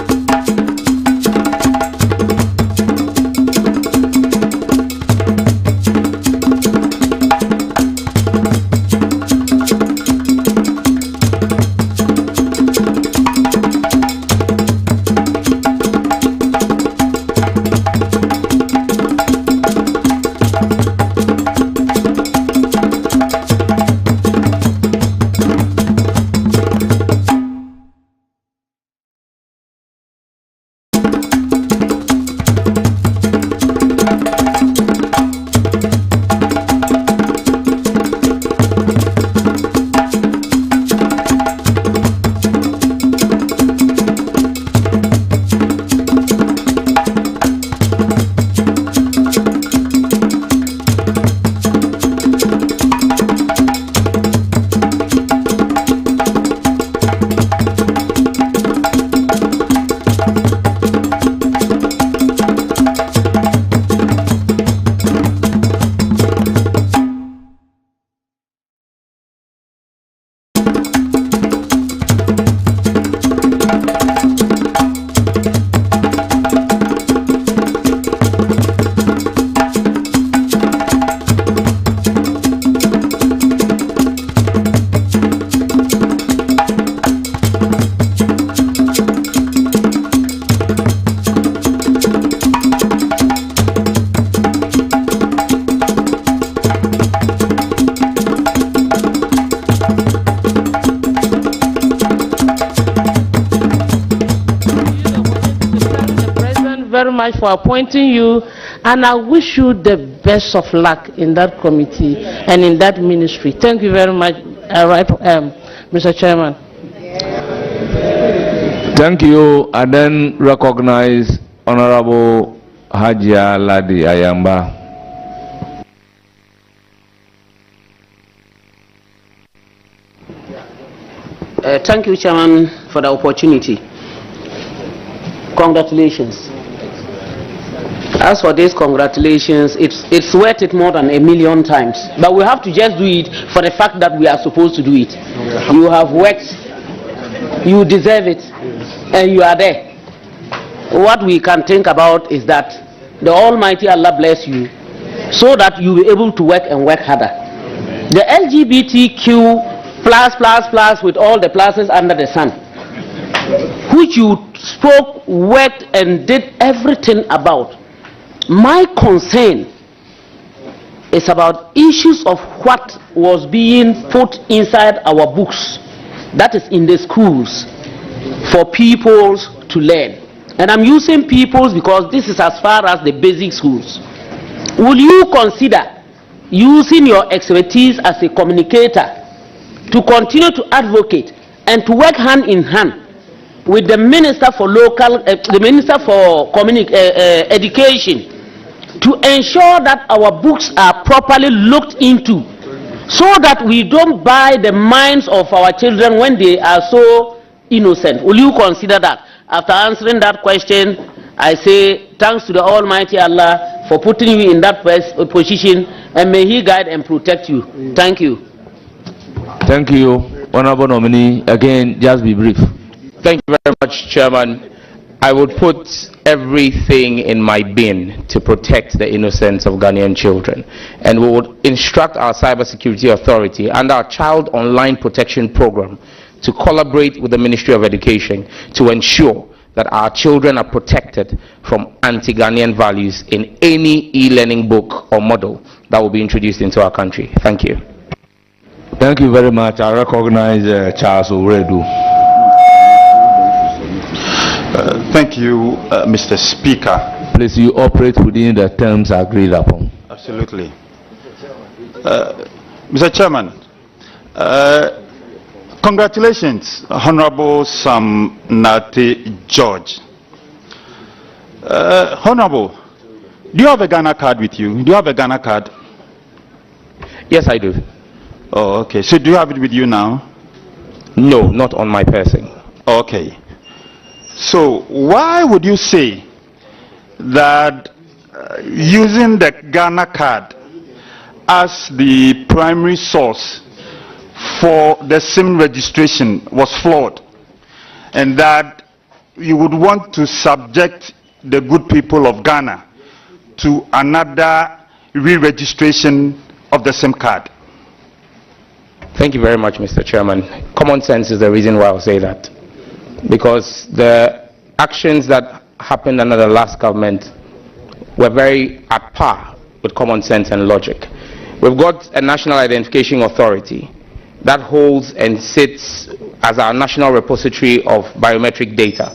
For appointing you, and I wish you the best of luck in that committee and in that ministry. Thank you very much, Mr. Chairman. Thank you. I then recognize Honorable Hajia Ladi Ayamba. Thank you, Chairman, for the opportunity. Congratulations. As for this, congratulations, it's worth it more than 1,000,000 times. But we have to just do it for the fact that we are supposed to do it. You have worked, you deserve it, and you are there. What we can think about is that the Almighty Allah bless you so that you will be able to work and work harder. The LGBTQ plus with all the pluses under the sun, which you spoke, worked, and did everything about. My concern is about issues of what was being put inside our books, that is in the schools, for peoples to learn. And I'm using peoples because this is as far as the basic schools. Will you consider using your expertise as a communicator to continue to advocate and to work hand in hand with the Minister for the Minister for Education, to ensure that our books are properly looked into, so that we don't buy the minds of our children when they are so innocent? Will you consider that? After answering that question, I say thanks to the Almighty Allah for putting you in that position, and may He guide and protect you. Thank you. Thank you, Honorable Nominee. Again, just be brief. Thank you very much, Chairman. I would put everything in my bin to protect the innocence of Ghanaian children, and we would instruct our cybersecurity authority and our child online protection program to collaborate with the Ministry of Education to ensure that our children are protected from anti-Ghanaian values in any e-learning book or model that will be introduced into our country. Thank you. Thank you very much. I recognize Charles Oredu. Thank you, Mr. Speaker. Please, you operate within the terms agreed upon. Absolutely. Mr. Chairman, congratulations, Honorable Sam Nate George. Honorable, do you have a Ghana card with you? Do you have a Ghana card? Yes, I do. Oh, okay. So do you have it with you now? No, not on my person. Okay. So why would you say that using the Ghana card as the primary source for the SIM registration was flawed, and that you would want to subject the good people of Ghana to another re-registration of the SIM card. Thank you very much, Mr. Chairman. Common sense is the reason why I'll say that. Because the actions that happened under the last government were very at par with common sense and logic. We've got a national identification authority that holds and sits as our national repository of biometric data.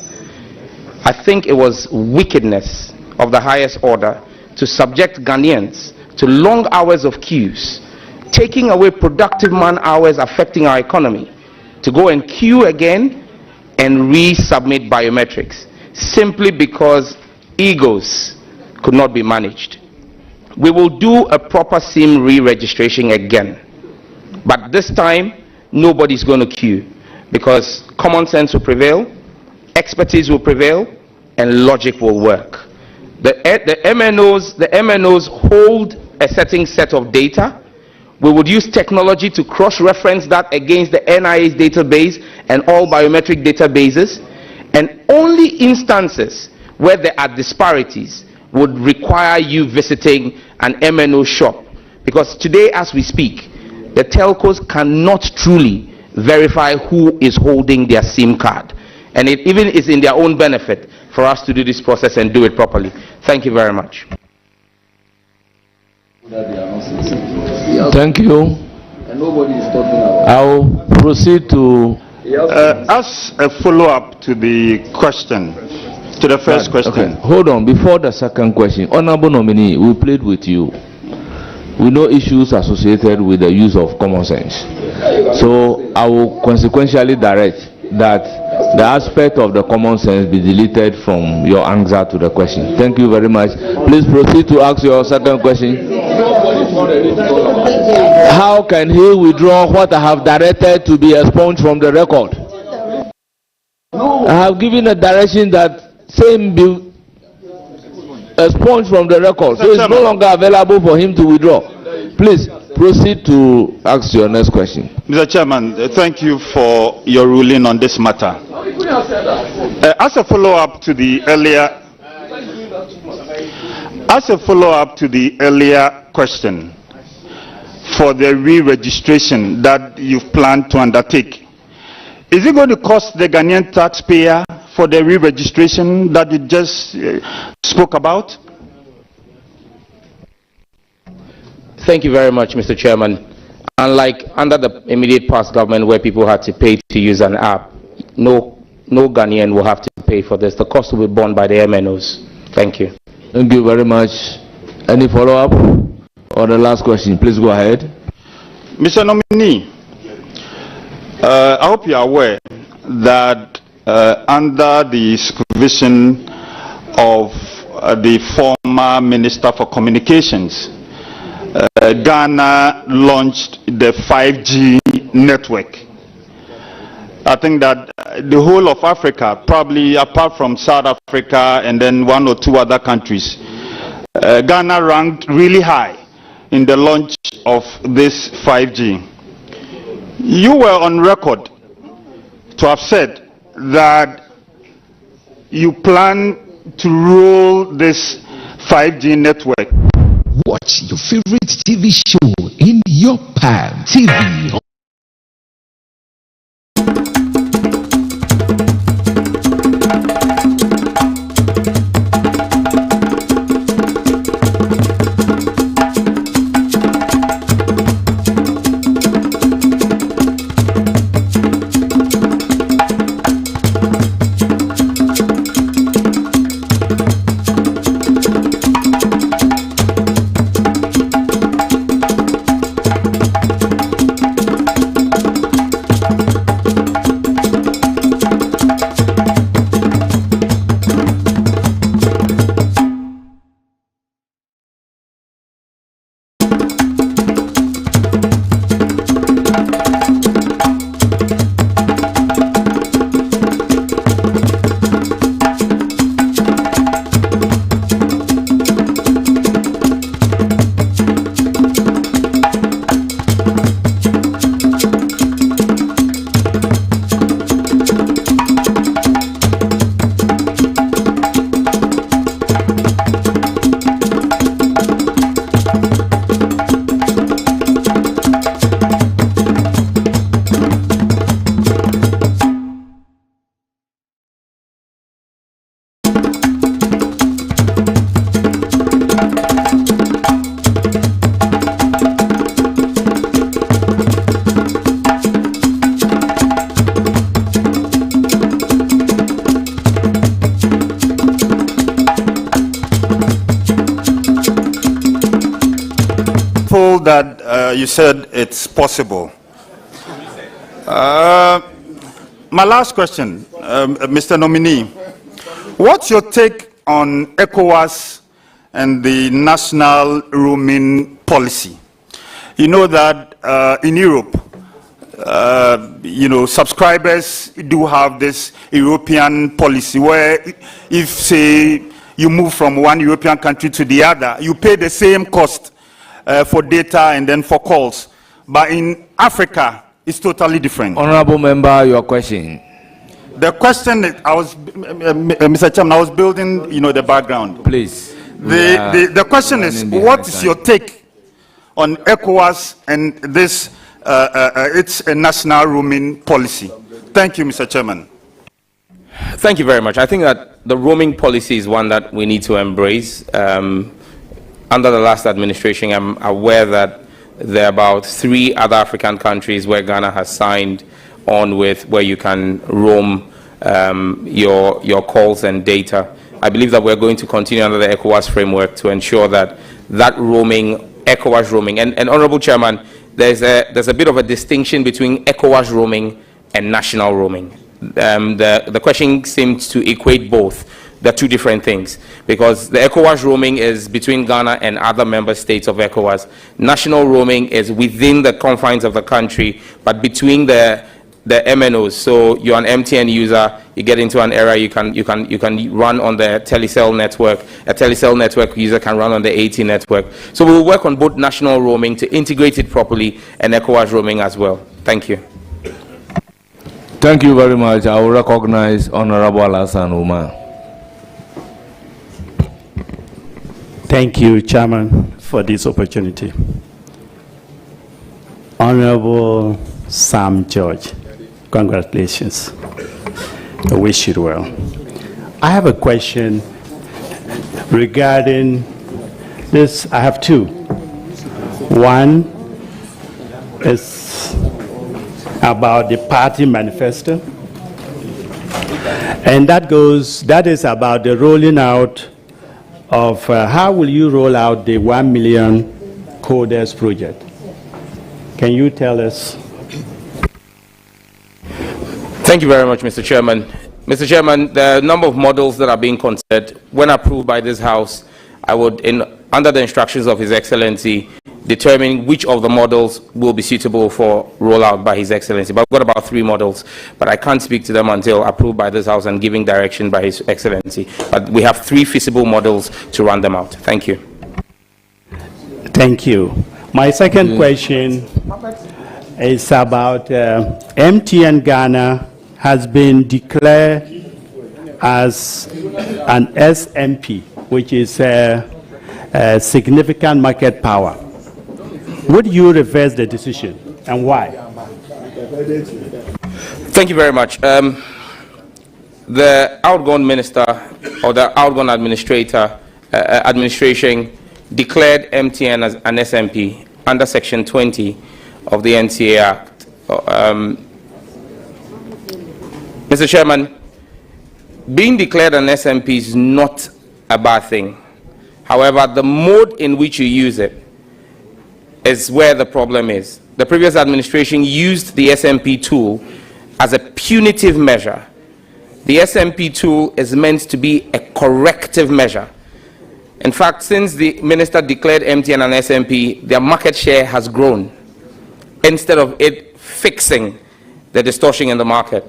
I think it was wickedness of the highest order to subject Ghanaians to long hours of queues, taking away productive man hours affecting our economy, to go and queue again and resubmit biometrics, simply because egos could not be managed. We will do a proper SIM re-registration again, but this time nobody's going to queue, because common sense will prevail, expertise will prevail, and logic will work. The MNOs hold a certain set of data. We would use technology to cross-reference that against the NIA's database and all biometric databases, and only instances where there are disparities would require you visiting an MNO shop, because today as we speak, the telcos cannot truly verify who is holding their SIM card, and it even is in their own benefit for us to do this process and do it properly. Thank you very much. Thank you. I'll proceed to... As a follow-up to the question, to the first question. Okay. Hold on, before the second question. Honorable nominee, we played with you. We know issues associated with the use of common sense. So I will consequentially direct that the aspect of the common sense be deleted from your answer to the question. Thank you very much. Please proceed to ask your second question. How can he withdraw what I have directed to be expunged from the record? I have given a direction that same be expunged from the record, so it's no longer available for him to withdraw. Please proceed to ask your next question. Mr. Chairman, thank you for your ruling on this matter. As a follow-up to the earlier question for the re-registration that you've planned to undertake, is it going to cost the Ghanaian taxpayer for the re-registration that you just spoke about? Thank you very much, Mr. Chairman. Unlike under the immediate past government where people had to pay to use an app, no Ghanaian will have to pay for this. The cost will be borne by the MNOs. Thank you. Thank you very much. Any follow-up or the last question? Please go ahead. Mr. Nominee, I hope you are aware that under the supervision of the former Minister for Communications, Ghana launched the 5G network. I think that the whole of Africa, probably apart from South Africa and then one or two other countries, Ghana ranked really high in the launch of this 5G. You were on record to have said that you plan to roll this 5G network. Watch your favorite TV show in your palm. TV. you said it's possible. My last question, Mr. Nominee, what's your take on ECOWAS and the national roaming policy? You know that in Europe, subscribers do have this European policy where if, say, you move from one European country to the other, you pay the same cost for data and then for calls. But in Africa, it's totally different. Honorable member, your question. The question that I was, Mr. Chairman, I was building, the background. Please. The question is, what is your take on ECOWAS and this, its a national roaming policy? Thank you, Mr. Chairman. Thank you very much. I think that the roaming policy is one that we need to embrace. Under the last administration, I'm aware that there are about 3 other African countries where Ghana has signed on with, where you can roam your calls and data. I believe that we're going to continue under the ECOWAS framework to ensure that roaming, ECOWAS roaming, and Honorable Chairman, there's a bit of a distinction between ECOWAS roaming and national roaming. The question seems to equate both. They're two different things, because the ECOWAS roaming is between Ghana and other member states of ECOWAS. National roaming is within the confines of the country, but between the MNOs. So you're an MTN user, you get into an area, you can run on the telecell network. A telecell network user can run on the AT network. So we'll work on both national roaming to integrate it properly and ECOWAS roaming as well. Thank you. Thank you very much. I will recognize Honorable Alassane Umar. Thank you, Chairman, for this opportunity. Honorable Sam George, congratulations. I wish you well. I have a question regarding this. I have 2. One is about the party manifesto, and that is about the rolling out of how will you roll out the 1 million coders project? Can you tell us? Thank you very much, Mr. Chairman. Mr. Chairman, the number of models that are being considered, when approved by this House, I would, under the instructions of His Excellency, determine which of the models will be suitable for rollout by His Excellency. But we've got about 3 models, but I can't speak to them until approved by this House and giving direction by His Excellency. But we have 3 feasible models to run them out. Thank you. Thank you. My second question is about MTN Ghana has been declared as an SMP, which is a significant market power. Would you reverse the decision, and why? Thank you very much. The outgone minister or the outgone administration declared MTN as an SMP under Section 20 of the NCA Act. Mr. Chairman, being declared an SMP is not a bad thing. However, the mode in which you use it is where the problem is. The previous administration used the SMP tool as a punitive measure. The SMP tool is meant to be a corrective measure. In fact, since the minister declared MTN an SMP, their market share has grown instead of it fixing the distortion in the market.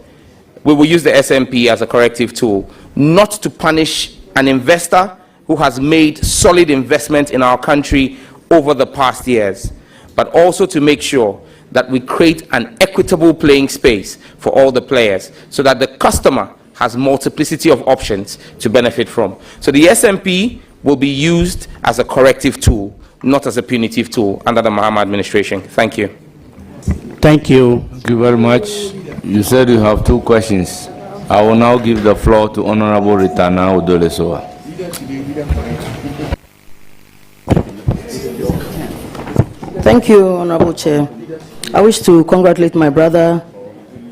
We will use the SMP as a corrective tool, not to punish an investor who has made solid investment in our country over the past years, but also to make sure that we create an equitable playing space for all the players so that the customer has multiplicity of options to benefit from. So the SMP will be used as a corrective tool, not as a punitive tool under the Mahama administration. Thank you. Thank you. Thank you very much. You said you have 2 questions. I will now give the floor to Honorable Ritana Odolesoa. Thank you, Honorable Chair. I wish to congratulate my brother,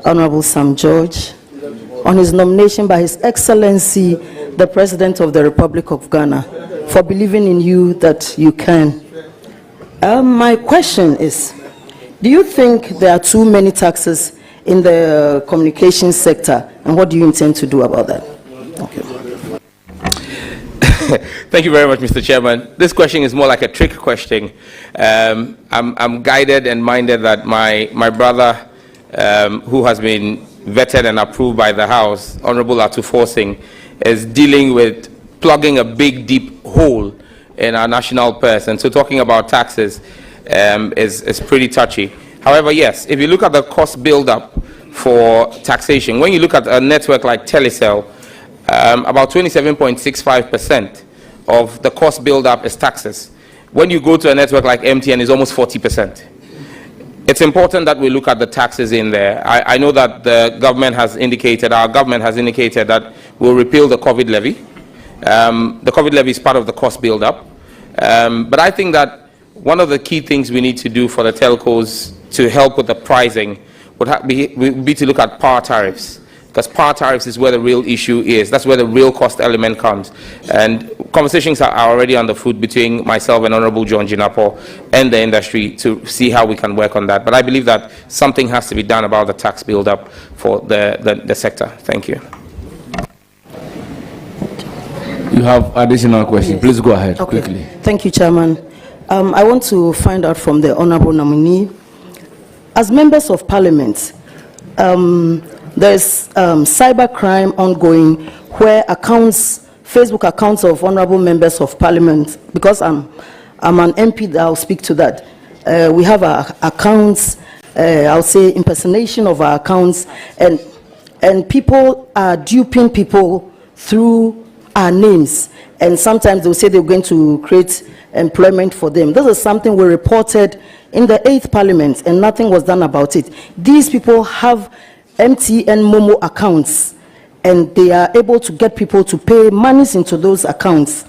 Honorable Sam George, on his nomination by His Excellency, the President of the Republic of Ghana, for believing in you that you can. My question is, do you think there are too many taxes in the communications sector, and what do you intend to do about that? Thank you. Thank you very much, Mr. Chairman. This question is more like a trick question. I'm guided and minded that my brother, who has been vetted and approved by the House, Honorable Atuforsing, is dealing with plugging a big, deep hole in our national purse. And so talking about taxes is pretty touchy. However, yes, if you look at the cost build-up for taxation, when you look at a network like Telecel, about 27.65% of the cost build-up is taxes. When you go to a network like MTN, it's almost 40%. It's important that we look at the taxes in there. I know that the government has indicated, our government has indicated that we'll repeal the COVID levy. The COVID levy is part of the cost build-up. But I think that one of the key things we need to do for the telcos to help with the pricing would be to look at power tariffs, because power tariffs is where the real issue is. That's where the real cost element comes. And conversations are already on the foot between myself and Honorable John Jinapo and the industry to see how we can work on that. But I believe that something has to be done about the tax build-up for the sector. Thank you. You have additional questions. Yes. Please go ahead quickly. Thank you, Chairman. I want to find out from the Honorable nominee, as members of Parliament, there's cybercrime ongoing where Facebook accounts of honorable members of Parliament, because I'm an MP, I'll speak to that. We have our accounts, I'll say impersonation of our accounts, and people are duping people through our names, and sometimes they'll say they're going to create employment for them. This is something we reported in the 8th Parliament, and nothing was done about it. These people have MTN Momo accounts, and they are able to get people to pay monies into those accounts,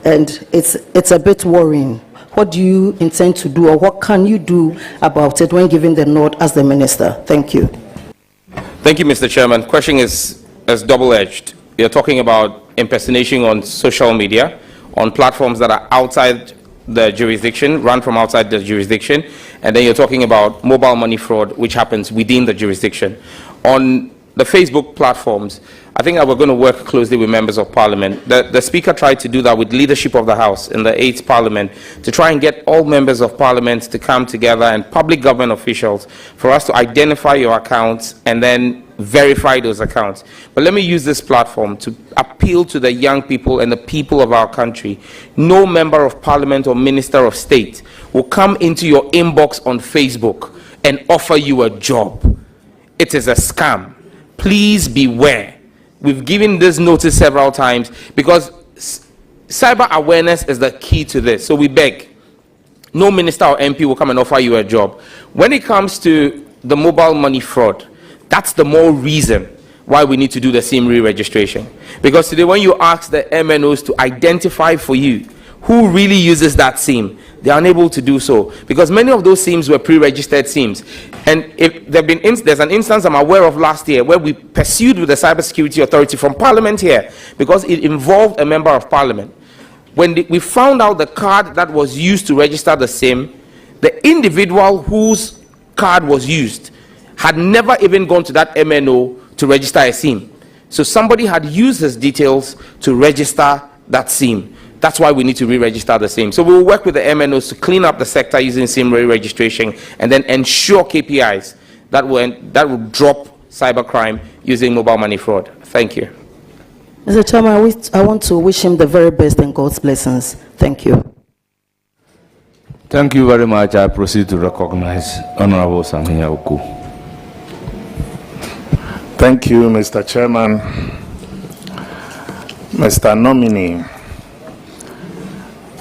and it's a bit worrying. What do you intend to do, or what can you do about it when giving the nod as the minister? Thank you. Thank you, Mr. Chairman. Question is double-edged. You're talking about impersonation on social media, on platforms that are outside the jurisdiction, run from outside the jurisdiction, and then you're talking about mobile money fraud, which happens within the jurisdiction. On the Facebook platforms, I think that we're going to work closely with members of Parliament. The Speaker tried to do that with leadership of the House in the 8th Parliament to try and get all members of Parliament to come together and public government officials for us to identify your accounts and then verify those accounts. But let me use this platform to appeal to the young people and the people of our country. No member of Parliament or Minister of State will come into your inbox on Facebook and offer you a job. It is a scam. Please beware. We've given this notice several times because cyber awareness is the key to this. So we beg, no minister or MP will come and offer you a job. When it comes to the mobile money fraud, that's the more reason why we need to do the SIM re-registration. Because today when you ask the MNOs to identify for you who really uses that SIM, they are unable to do so because many of those SIMs were pre-registered SIMs. And if there's an instance I'm aware of last year where we pursued with the Cybersecurity Authority from Parliament here because it involved a member of Parliament. When we found out the card that was used to register the SIM, the individual whose card was used had never even gone to that MNO to register a SIM. So somebody had used his details to register that SIM. That's why we need to re-register the SIM. So we will work with the MNOs to clean up the sector using SIM re-registration and then ensure KPIs that will drop cybercrime using mobile money fraud. Thank you. Mr. Chairman, I want to wish him the very best and God's blessings. Thank you. Thank you very much. I proceed to recognize Honorable Samiya Oku. Thank you, Mr. Chairman. Mr. Nominee,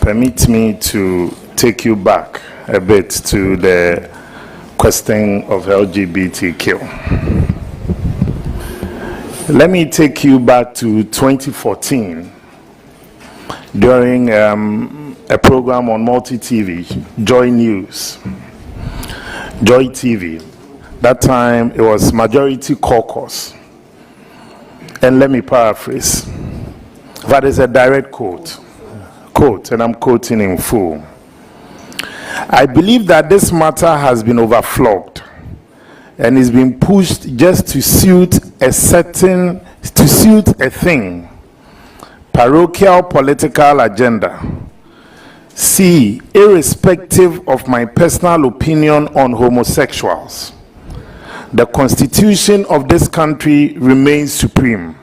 permit me to take you back a bit to the question of LGBTQ. Let me take you back to 2014 during a program on multi-TV, Joy News, Joy TV. That time it was Majority Caucus. And let me paraphrase. That is a direct quote, and I'm quoting in full. I believe that this matter has been overflogged and is being pushed just to suit a thing, parochial political agenda. C, irrespective of my personal opinion on homosexuals, the Constitution of this country remains supreme,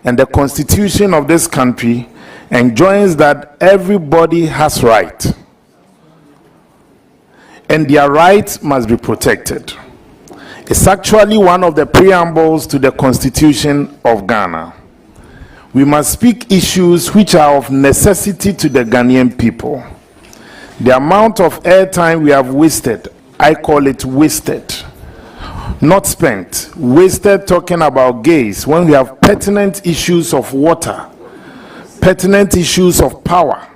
and the Constitution of this country enjoins that everybody has right, and their rights must be protected. It's actually one of the preambles to the Constitution of Ghana. We must speak issues which are of necessity to the Ghanaian people. The amount of airtime we have wasted, I call it wasted, not spent, wasted talking about gays when we have pertinent issues of water, pertinent issues of power,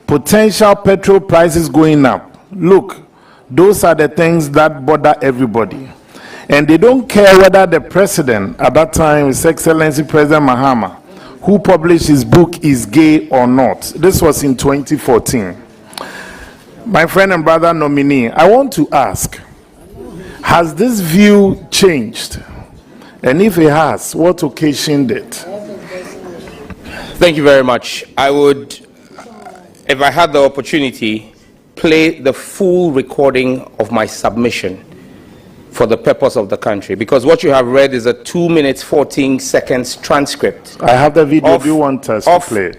potential petrol prices going up. Look, those are the things that bother everybody. And they don't care whether the president at that time, His Excellency President Mahama, who published his book, is gay or not. This was in 2014. My friend and brother nominee, I want to ask, has this view changed? And if it has, what occasioned it? Thank you very much. I would, if I had the opportunity, play the full recording of my submission for the purpose of the country, because what you have read is a 2 minutes 14 seconds transcript. I have the video. Do you want us to play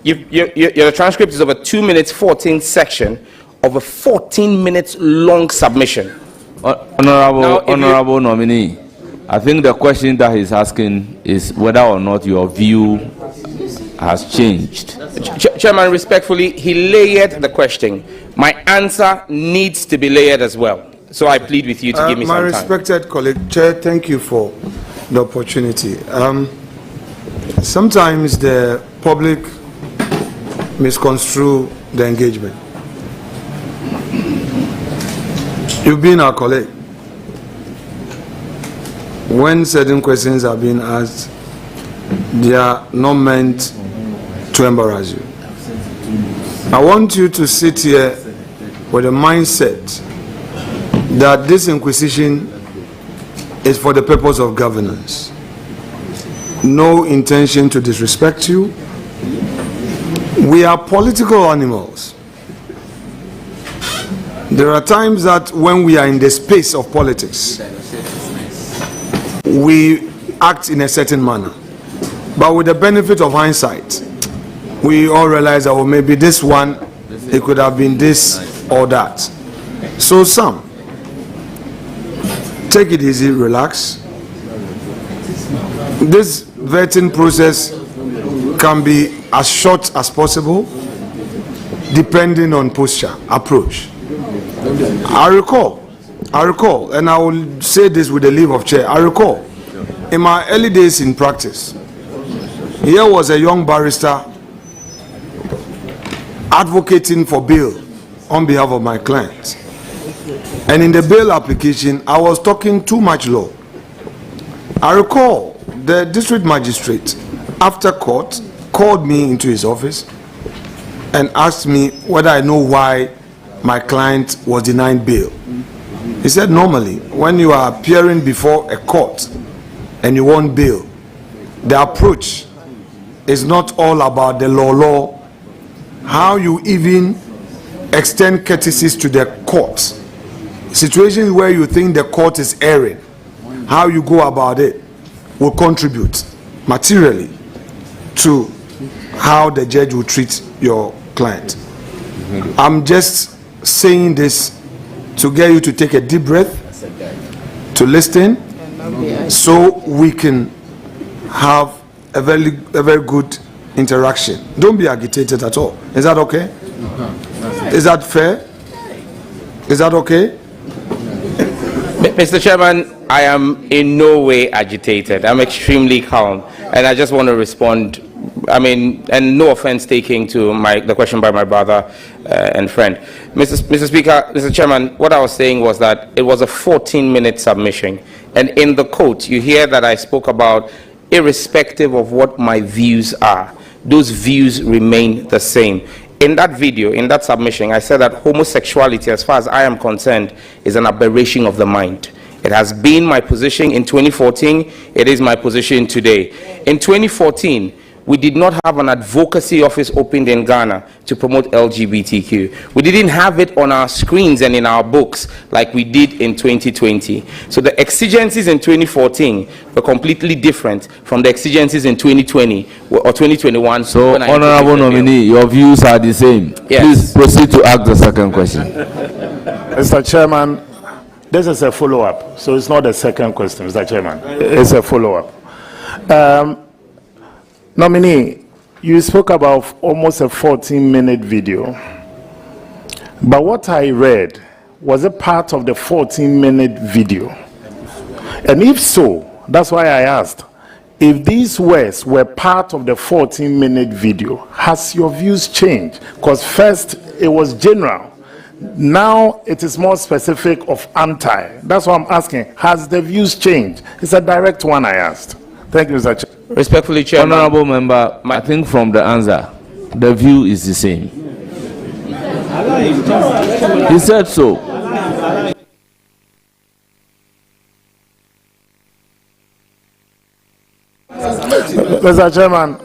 it? Your transcript is of a 2 minutes 14 section of a 14 minutes long submission. Honorable nominee, I think the question that he's asking is whether or not your view has changed. Chairman, respectfully, he layered the question. My answer needs to be layered as well. So I plead with you to give me some time. My respected colleague, Chair, thank you for the opportunity. Sometimes the public misconstrue the engagement. You've been our colleague. When certain questions are being asked, they are not meant to embarrass you. I want you to sit here with a mindset that this inquisition is for the purpose of governance. No intention to disrespect you. We are political animals. There are times that when we are in the space of politics, we act in a certain manner. But with the benefit of hindsight, we all realize that, well, maybe this one, it could have been this or that. So some, take it easy, relax. This vetting process can be as short as possible, depending on posture, approach. I recall, and I will say this with the leave of chair, I recall, in my early days in practice, here was a young barrister advocating for bail on behalf of my client. And in the bail application, I was talking too much law. I recall the district magistrate, after court, called me into his office and asked me whether I know why my client was denied bail. He said, normally, when you are appearing before a court and you want bail, the approach is not all about the law, how you even extend courtesies to the court. Situations where you think the court is erring, how you go about it will contribute materially to how the judge will treat your client. I'm just saying this to get you to take a deep breath, to listen, so we can have a very good interaction. Don't be agitated at all. Is that okay? Is that fair? Is that okay? Mr. Chairman, I am in no way agitated. I'm extremely calm, and I just want to respond. I mean, and no offense taking to the question by my brother and friend. Mr. Speaker, Mr. Chairman, what I was saying was that it was a 14-minute submission, and in the quote, you hear that I spoke about irrespective of what my views are, those views remain the same. In that video, in that submission, I said that homosexuality, as far as I am concerned, is an aberration of the mind. It has been my position in 2014. It is my position today. In 2014, we did not have an advocacy office opened in Ghana to promote LGBTQ. We didn't have it on our screens and in our books like we did in 2020. So the exigencies in 2014 were completely different from the exigencies in 2020 or 2021. So, Honorable Nominee, your views are the same. Yes. Please proceed to ask the second question. Mr. Chairman, this is a follow-up, so it's not a second question, Mr. Chairman. It's a follow-up. Nominee, you spoke about almost a 14-minute video. But what I read, was it part of the 14-minute video? And if so, that's why I asked, if these words were part of the 14-minute video, has your views changed? Because first, it was general. Now, it is more specific of anti. That's what I'm asking. Has the views changed? It's a direct one I asked. Thank you, Mr. Chair. Respectfully, Chairman. Honorable Member, I think from the answer, the view is the same. He said so. Mr. Chairman,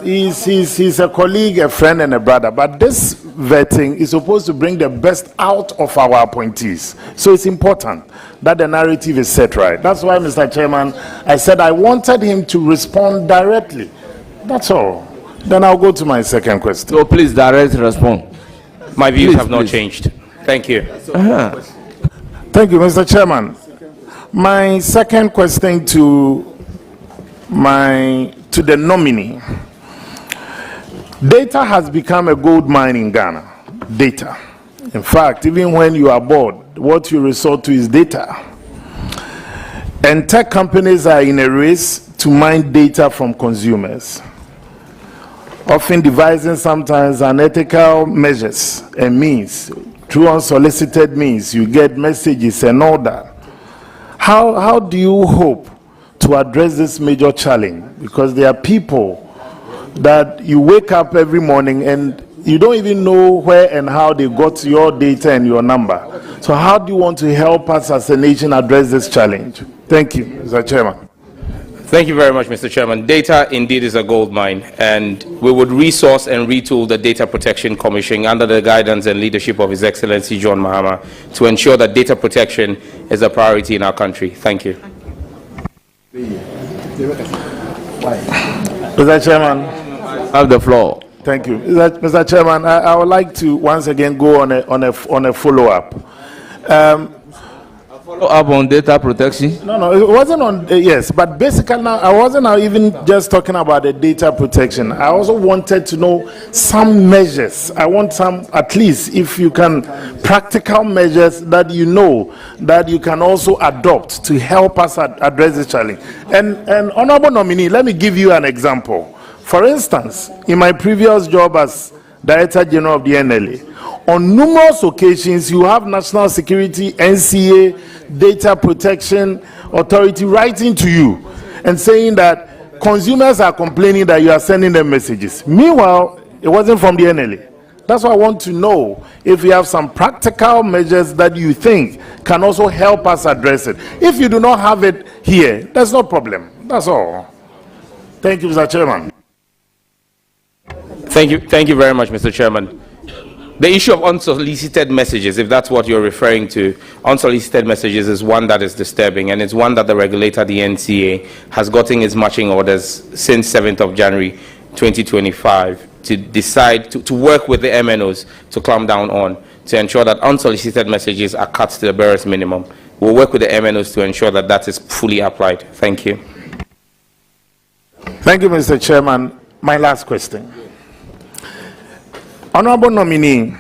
he's a colleague, a friend, and a brother. But this vetting is supposed to bring the best out of our appointees. So it's important that the narrative is set right. That's why, Mr. Chairman, I said I wanted him to respond directly. That's all. Then I'll go to my second question. So please, direct respond. My views have not changed. Thank you. Thank you, Mr. Chairman. My second question to the nominee. Data has become a gold mine in Ghana. Data. In fact, even when you are bored, what you resort to is data. And tech companies are in a race to mine data from consumers, often devising sometimes unethical measures and means. Through unsolicited means, you get messages and all that. How do you hope to address this major challenge? Because there are people that you wake up every morning and you don't even know where and how they got your data and your number. So how do you want to help us as a nation address this challenge? Thank you, Mr. Chairman. Thank you very much, Mr. Chairman. Data indeed is a gold mine, and we would resource and retool the Data Protection Commission under the guidance and leadership of His Excellency John Mahama to ensure that data protection is a priority in our country. Thank you. Mr. Chairman, have the floor. Thank you, Mr. Chairman. I would like to once again go on a follow-up. Follow-up on data protection? No, it wasn't on. Yes, but basically now I wasn't now even just talking about the data protection. I also wanted to know some measures. I want some, at least, if you can, practical measures that you know that you can also adopt to help us address this challenge. And honorable nominee, let me give you an example. For instance, in my previous job as Director General of the NLA, on numerous occasions you have National Security, NCA, Data Protection Authority writing to you and saying that consumers are complaining that you are sending them messages. Meanwhile, it wasn't from the NLA. That's why I want to know if you have some practical measures that you think can also help us address it. If you do not have it here, there's no problem. That's all. Thank you, Mr. Chairman. Thank you very much, Mr. Chairman. The issue of unsolicited messages, if that's what you're referring to, unsolicited messages is one that is disturbing, and it's one that the regulator, the NCA, has gotten its marching orders since 7th of January 2025 to decide to work with the MNOs to clamp down on, to ensure that unsolicited messages are cut to the barest minimum. We'll work with the MNOs to ensure that that is fully applied. Thank you. Thank you, Mr. Chairman. My last question. Honorable nominee,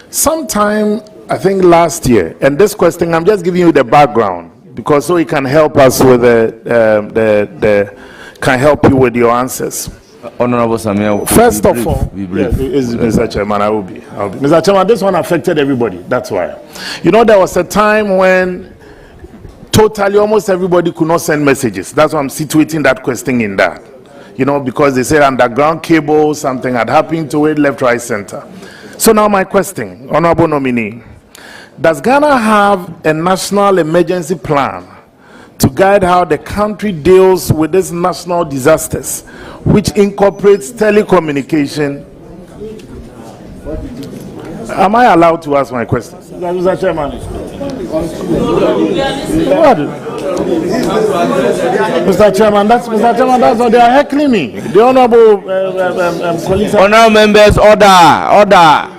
sometime, I think last year, and this question, I'm just giving you the background, because so it can help us with can help you with your answers. Honorable Samuel, first of all, yes, Mr. Chairman, I will be. Mr. Chairman, this one affected everybody, that's why. You know, there was a time when totally almost everybody could not send messages. That's why I'm situating that question in that. you know, because they said underground cable, something had happened to it, left, right, center. So now my question, Honorable Nominee, does Ghana have a national emergency plan to guide how the country deals with these national disasters, which incorporates telecommunication? Am I allowed to ask my question? Mr. Chairman. Mr. Chairman, that's what they are heckling me. The honorable colleagues. Honorable members, order.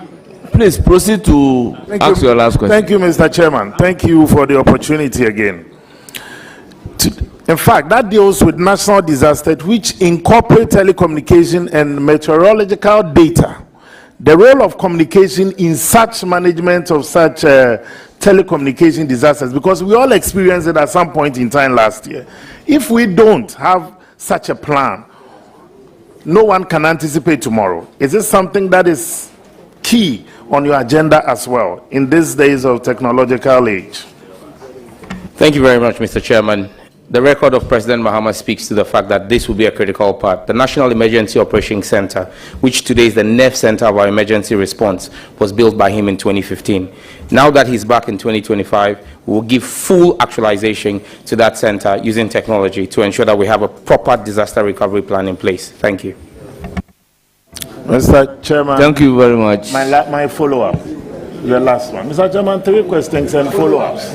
Please proceed to ask your last question. Thank you, Mr. Chairman. Thank you for the opportunity again. In fact, that deals with national disaster, which incorporate telecommunication and meteorological data. The role of communication in such management of such telecommunication disasters, because we all experienced it at some point in time last year. If we don't have such a plan, no one can anticipate tomorrow. Is this something that is key on your agenda as well in these days of technological age? Thank you very much, Mr. Chairman. The record of President Mahama speaks to the fact that this will be a critical part. The National Emergency Operations Center, which today is the nerve center of our emergency response, was built by him in 2015. Now that he's back in 2025, we will give full actualization to that center using technology to ensure that we have a proper disaster recovery plan in place. Thank you. Mr. Chairman. Thank you very much. My follow-up. The last one. Mr. Chairman, 3 questions and follow-ups.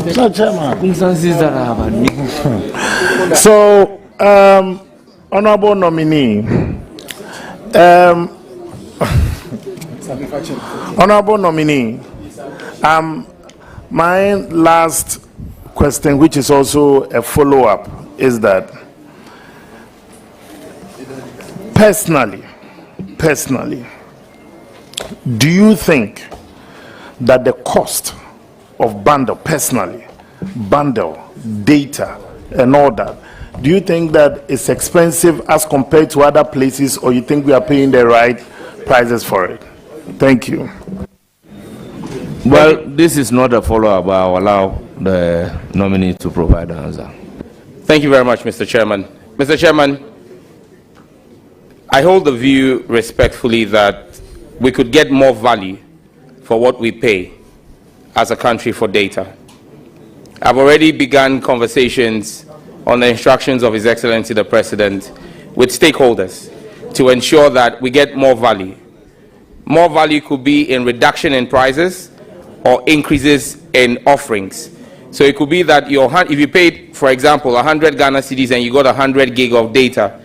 Mr. Chairman. So, Honorable Nominee, Honorable Nominee, my last question, which is also a follow-up, is that personally, do you think that the cost of bundle data and all that, do you think that it's expensive as compared to other places, or you think we are paying the right prices for it? Thank you. Well, this is not a follow-up, but I'll allow the nominee to provide the answer. Thank you very much, Mr. Chairman. Mr. Chairman, I hold the view respectfully that we could get more value for what we pay as a country for data. I've already begun conversations on the instructions of His Excellency the President with stakeholders to ensure that we get more value. More value could be in reduction in prices or increases in offerings. So it could be that if you paid, for example, 100 Ghana cedis and you got 100 gig of data,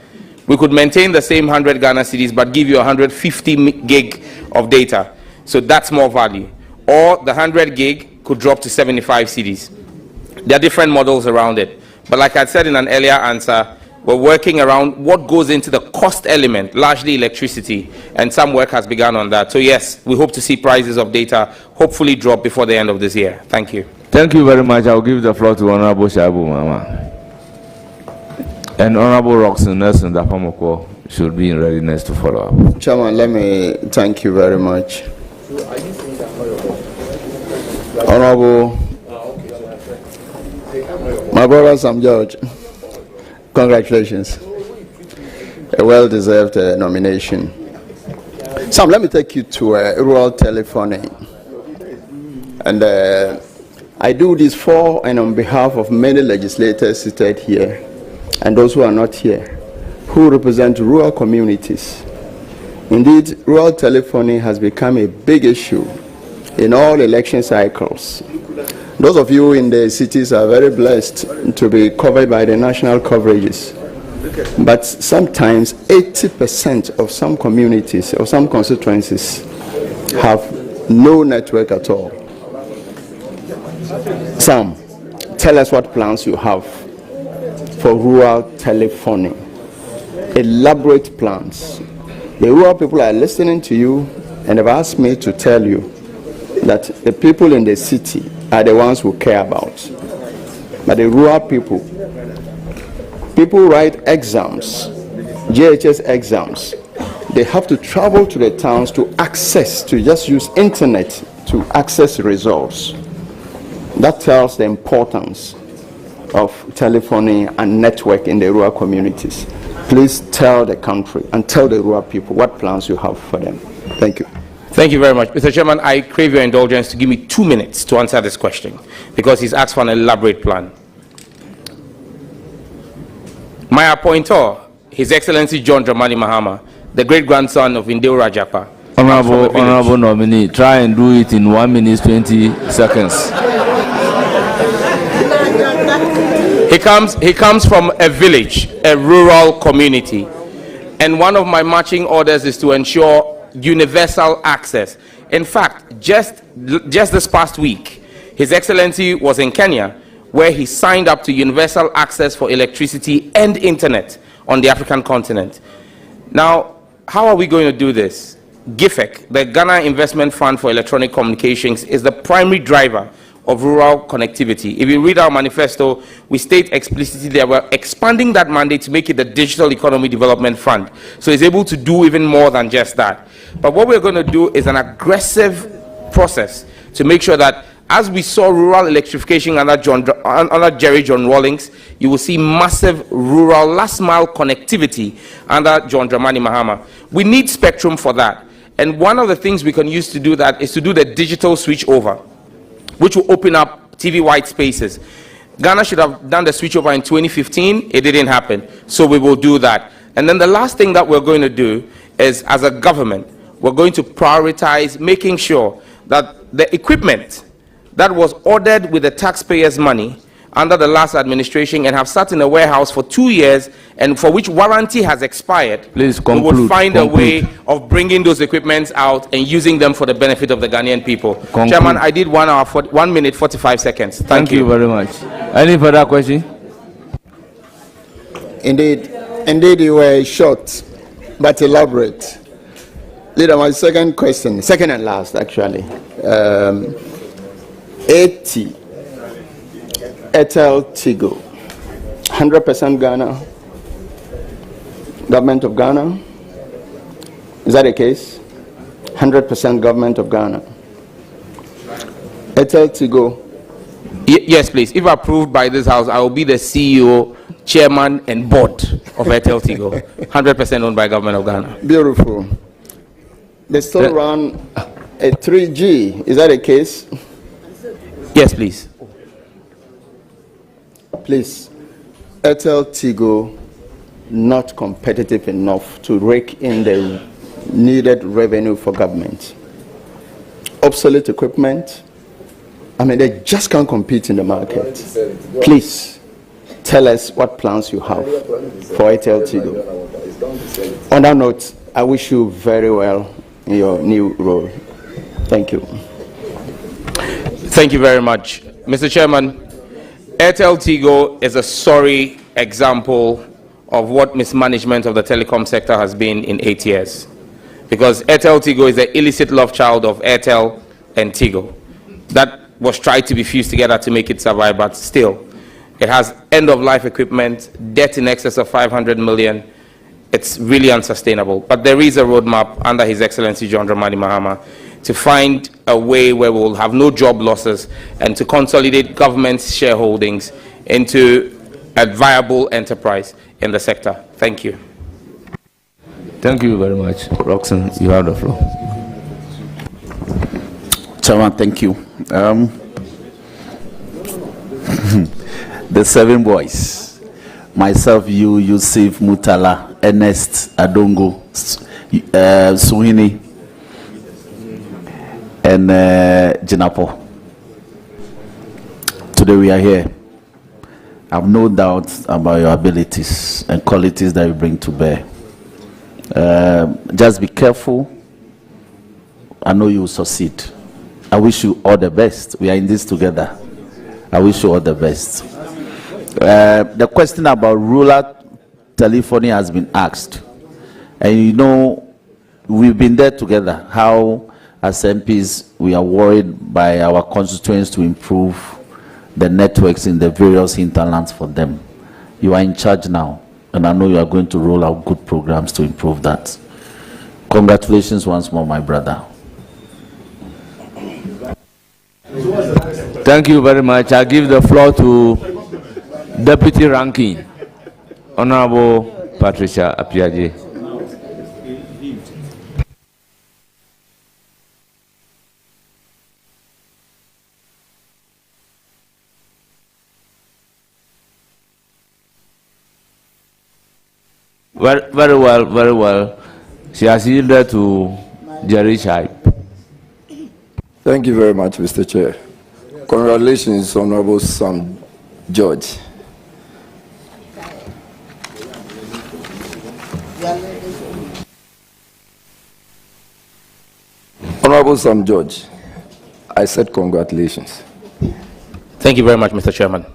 we could maintain the same 100 Ghana cedis but give you 150 gig of data. So that's more value. Or the 100 gig could drop to 75 cedis. There are different models around it. But like I said in an earlier answer, we're working around what goes into the cost element, largely electricity, and some work has begun on that. So yes, we hope to see prices of data hopefully drop before the end of this year. Thank you. Thank you very much. I'll give the floor to Honorable Shabu Mama. And Honorable Roxanne Nelson Dapamoko should be in readiness to follow up. Chairman, let me thank you very much. Honorable, my brother Sam George, congratulations. A well-deserved nomination. Sam, let me take you to rural telephony. And I do this for and on behalf of many legislators seated here and those who are not here, who represent rural communities. Indeed, rural telephony has become a big issue in all election cycles. Those of you in the cities are very blessed to be covered by the national coverages. But sometimes 80% of some communities or some constituencies have no network at all. Sam, tell us what plans you have for rural telephony. Elaborate plans. The rural people are listening to you and have asked me to tell you that the people in the city are the ones who care about. But the rural people write exams, JHS exams. They have to travel to the towns to just use internet to access results. That tells the importance of telephony and network in the rural communities. please tell the country and tell the rural people what plans you have for them. Thank you. Thank you very much. Mr. Chairman, I crave your indulgence to give me 2 minutes to answer this question because he's asked for an elaborate plan. My appointer, His Excellency John Dramani Mahama, the great-grandson of Indeo Rajappa. Honorable nominee, try and do it in 1 minute 20 seconds. He comes from a village, a rural community, and one of my marching orders is to ensure universal access. In fact, just this past week, His Excellency was in Kenya, where he signed up to universal access for electricity and internet on the African continent. Now, how are we going to do this? GIFEC, the Ghana Investment Fund for Electronic Communications, is the primary driver of rural connectivity. If you read our manifesto, we state explicitly that we're expanding that mandate to make it the Digital Economy Development Fund. So it's able to do even more than just that. But what we're going to do is an aggressive process to make sure that as we saw rural electrification under Jerry John Rawlings, you will see massive rural last mile connectivity under John Dramani Mahama. We need spectrum for that. And one of the things we can use to do that is to do the digital switch over, which will open up TV white spaces. Ghana should have done the switchover in 2015. It didn't happen. So we will do that. And then the last thing that we're going to do is, as a government, we're going to prioritize making sure that the equipment that was ordered with the taxpayers' money under the last administration and have sat in a warehouse for 2 years and for which warranty has expired, please conclude, we will find a way of bringing those equipments out and using them for the benefit of the Ghanaian people. Conclude. Chairman, I did 1 minute 45 seconds. Thank you very much. Any further question? Indeed, you were short but elaborate. Leader, my second question, second and last actually. 80 Airtel Tigo, 100% Ghana, government of Ghana. Is that the case? 100% government of Ghana. Airtel Tigo. Yes, please. If approved by this House, I will be the CEO, chairman, and board of Airtel Tigo. 100% owned by government of Ghana. Beautiful. They still run a 3G. Is that the case? Yes, please. Please, Airtel Tigo not competitive enough to rake in the needed revenue for government. Obsolete equipment. I mean, they just can't compete in the market. Please, tell us what plans you have for Airtel Tigo. On that note, I wish you very well in your new role. Thank you. Thank you very much. Mr. Chairman, Airtel Tigo is a sorry example of what mismanagement of the telecom sector has been in 8 years. Because Airtel Tigo is the illicit love child of Airtel and Tigo. That was tried to be fused together to make it survive, but still, it has end-of-life equipment, debt in excess of 500 million. It's really unsustainable. But there is a roadmap under His Excellency John Dramani Mahama to find a way where we will have no job losses and to consolidate government's shareholdings into a viable enterprise in the sector. Thank you. Thank you very much. Roxanne, you have the floor. Chairman, thank you. The 7 boys, myself, you, Yusuf, Mutala, Ernest, Adongo, Suhini, and Jinapo. Today we are here. I have no doubt about your abilities and qualities that you bring to bear. Just be careful. I know you will succeed. I wish you all the best. We are in this together. I wish you all the best. The question about rural telephony has been asked. And you know, we've been there together. How, as MPs, we are worried by our constituents to improve the networks in the various hinterlands for them. You are in charge now, and I know you are going to roll out good programs to improve that. Congratulations once more, my brother. Thank you very much. I give the floor to Deputy Ranking, Honorable Patricia Apiaje. Very well, very well. She has yielded to Judicial. Thank you very much, Mr. Chair. Congratulations, Honorable Sam George. Honorable Sam George, I said congratulations. Thank you very much, Mr. Chairman.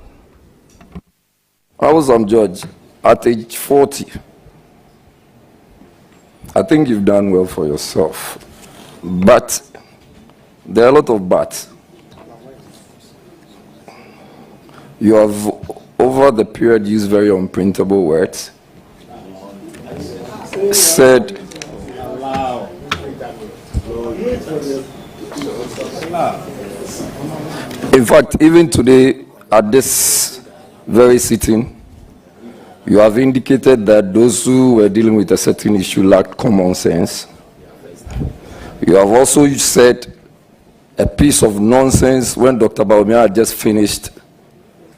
Honorable Sam George, at age 40, I think you've done well for yourself. But there are a lot of buts. You have, over the period, used very unprintable words. Said, in fact, even today, at this very sitting, you have indicated that those who were dealing with a certain issue lacked common sense. You have also said a piece of nonsense when Dr. Baumia had just finished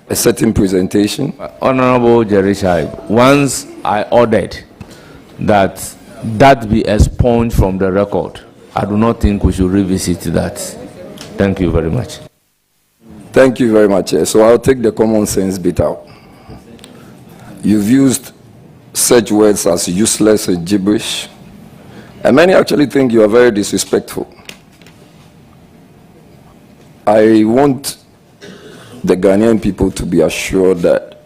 a certain presentation. Honorable Judicial, once I ordered that be expunged from the record, I do not think we should revisit that. Thank you very much. Thank you very much. So I'll take the common sense bit out. You've used such words as useless and gibberish, and many actually think you are very disrespectful. I want the Ghanaian people to be assured that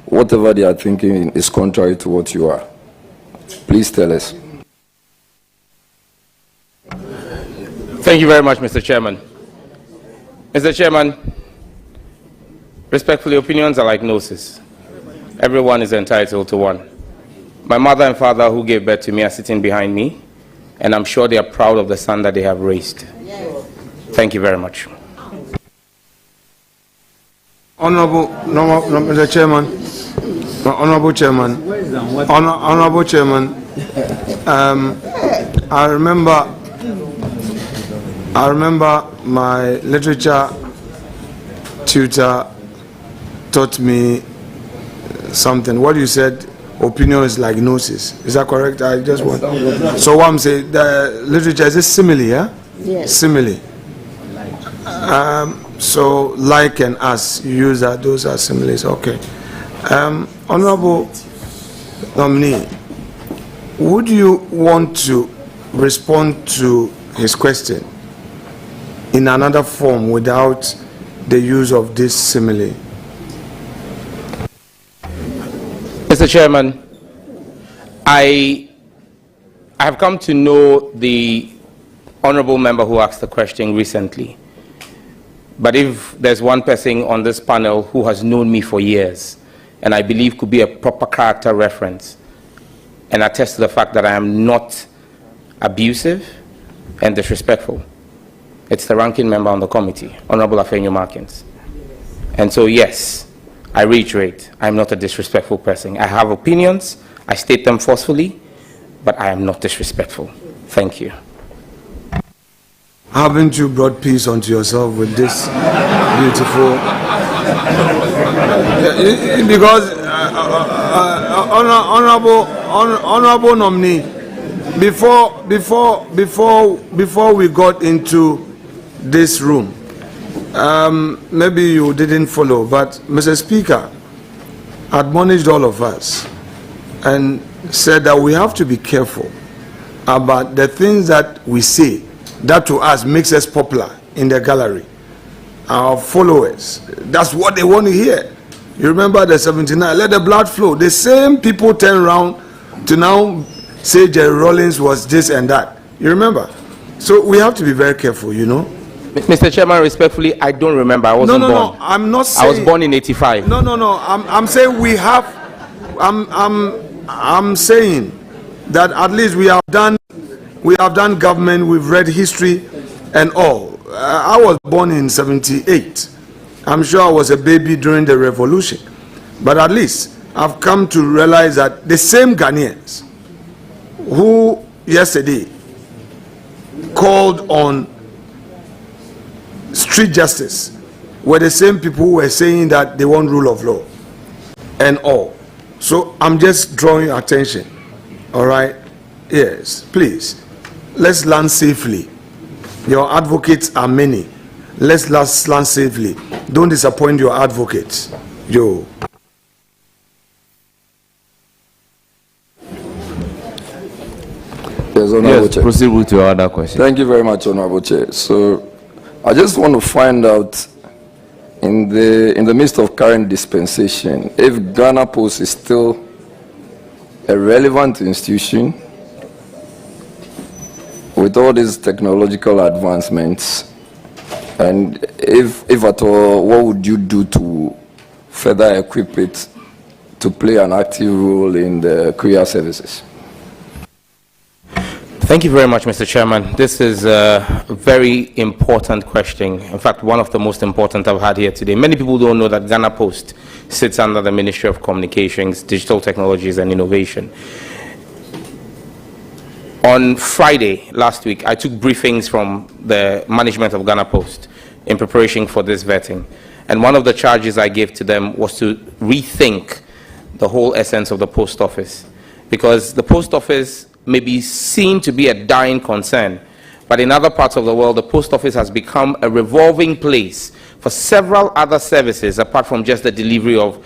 whatever they are thinking is contrary to what you are. Please tell us. Thank you very much, Mr. Chairman. Mr. Chairman, respectfully, opinions are like noses. Everyone is entitled to one. My mother and father who gave birth to me are sitting behind me, and I'm sure they are proud of the son that they have raised. Thank you very much. Mr. Chairman, Honorable Chairman, Honorable Chairman, I remember my literature tutor taught me something. What you said, opinion is like gnosis. Is that correct? I just want. So what I'm saying, the literature is a simile, yeah? Yes. Simile. So like and as, you use that, those are similes. Okay. Honorable nominee, would you want to respond to his question in another form without the use of this simile? Mr. Chairman, I have come to know the honorable member who asked the question recently. But if there's one person on this panel who has known me for years, and I believe could be a proper character reference, and attest to the fact that I am not abusive and disrespectful, it's the ranking member on the committee, Honorable Afenyo Markins. And so, yes, I reiterate, I'm not a disrespectful person. I have opinions, I state them forcefully, but I am not disrespectful. Thank you. Haven't you brought peace unto yourself with this beautiful? Because honorable nominee, before we got into this room, maybe you didn't follow, but Mr. Speaker admonished all of us and said that we have to be careful about the things that we say that to us makes us popular in the gallery. Our followers, that's what they want to hear. You remember the 79, let the blood flow. The same people turn around to now say Jerry Rawlings was this and that. You remember? So we have to be very careful, you know. Mr. Chairman, respectfully, I don't remember. I wasn't born. No, I'm not saying. I was born in 85. No. I'm saying we have. I'm saying that at least we have done government. We've read history and all. I was born in 78. I'm sure I was a baby during the revolution, but at least I've come to realize that the same Ghanaians who yesterday called on street justice were the same people who were saying that they want rule of law and all. So I'm just drawing your attention. All right? Yes, please. Let's land safely. Your advocates are many. Let's land safely. Don't disappoint your advocates. Yo. Yes, Honorable Chair. Proceed with your other question. Thank you very much, Honorable Chair. So, I just want to find out, in the midst of current dispensation, if Ghana Post is still a relevant institution with all these technological advancements, and if at all, what would you do to further equip it to play an active role in the courier services? Thank you very much, Mr. Chairman. This is a very important question. In fact, one of the most important I've had here today. Many people don't know that Ghana Post sits under the Ministry of Communications, Digital Technologies and Innovation. On Friday last week, I took briefings from the management of Ghana Post in preparation for this vetting. And one of the charges I gave to them was to rethink the whole essence of the post office. Because the post office may be seen to be a dying concern, but in other parts of the world, the post office has become a revolving place for several other services apart from just the delivery of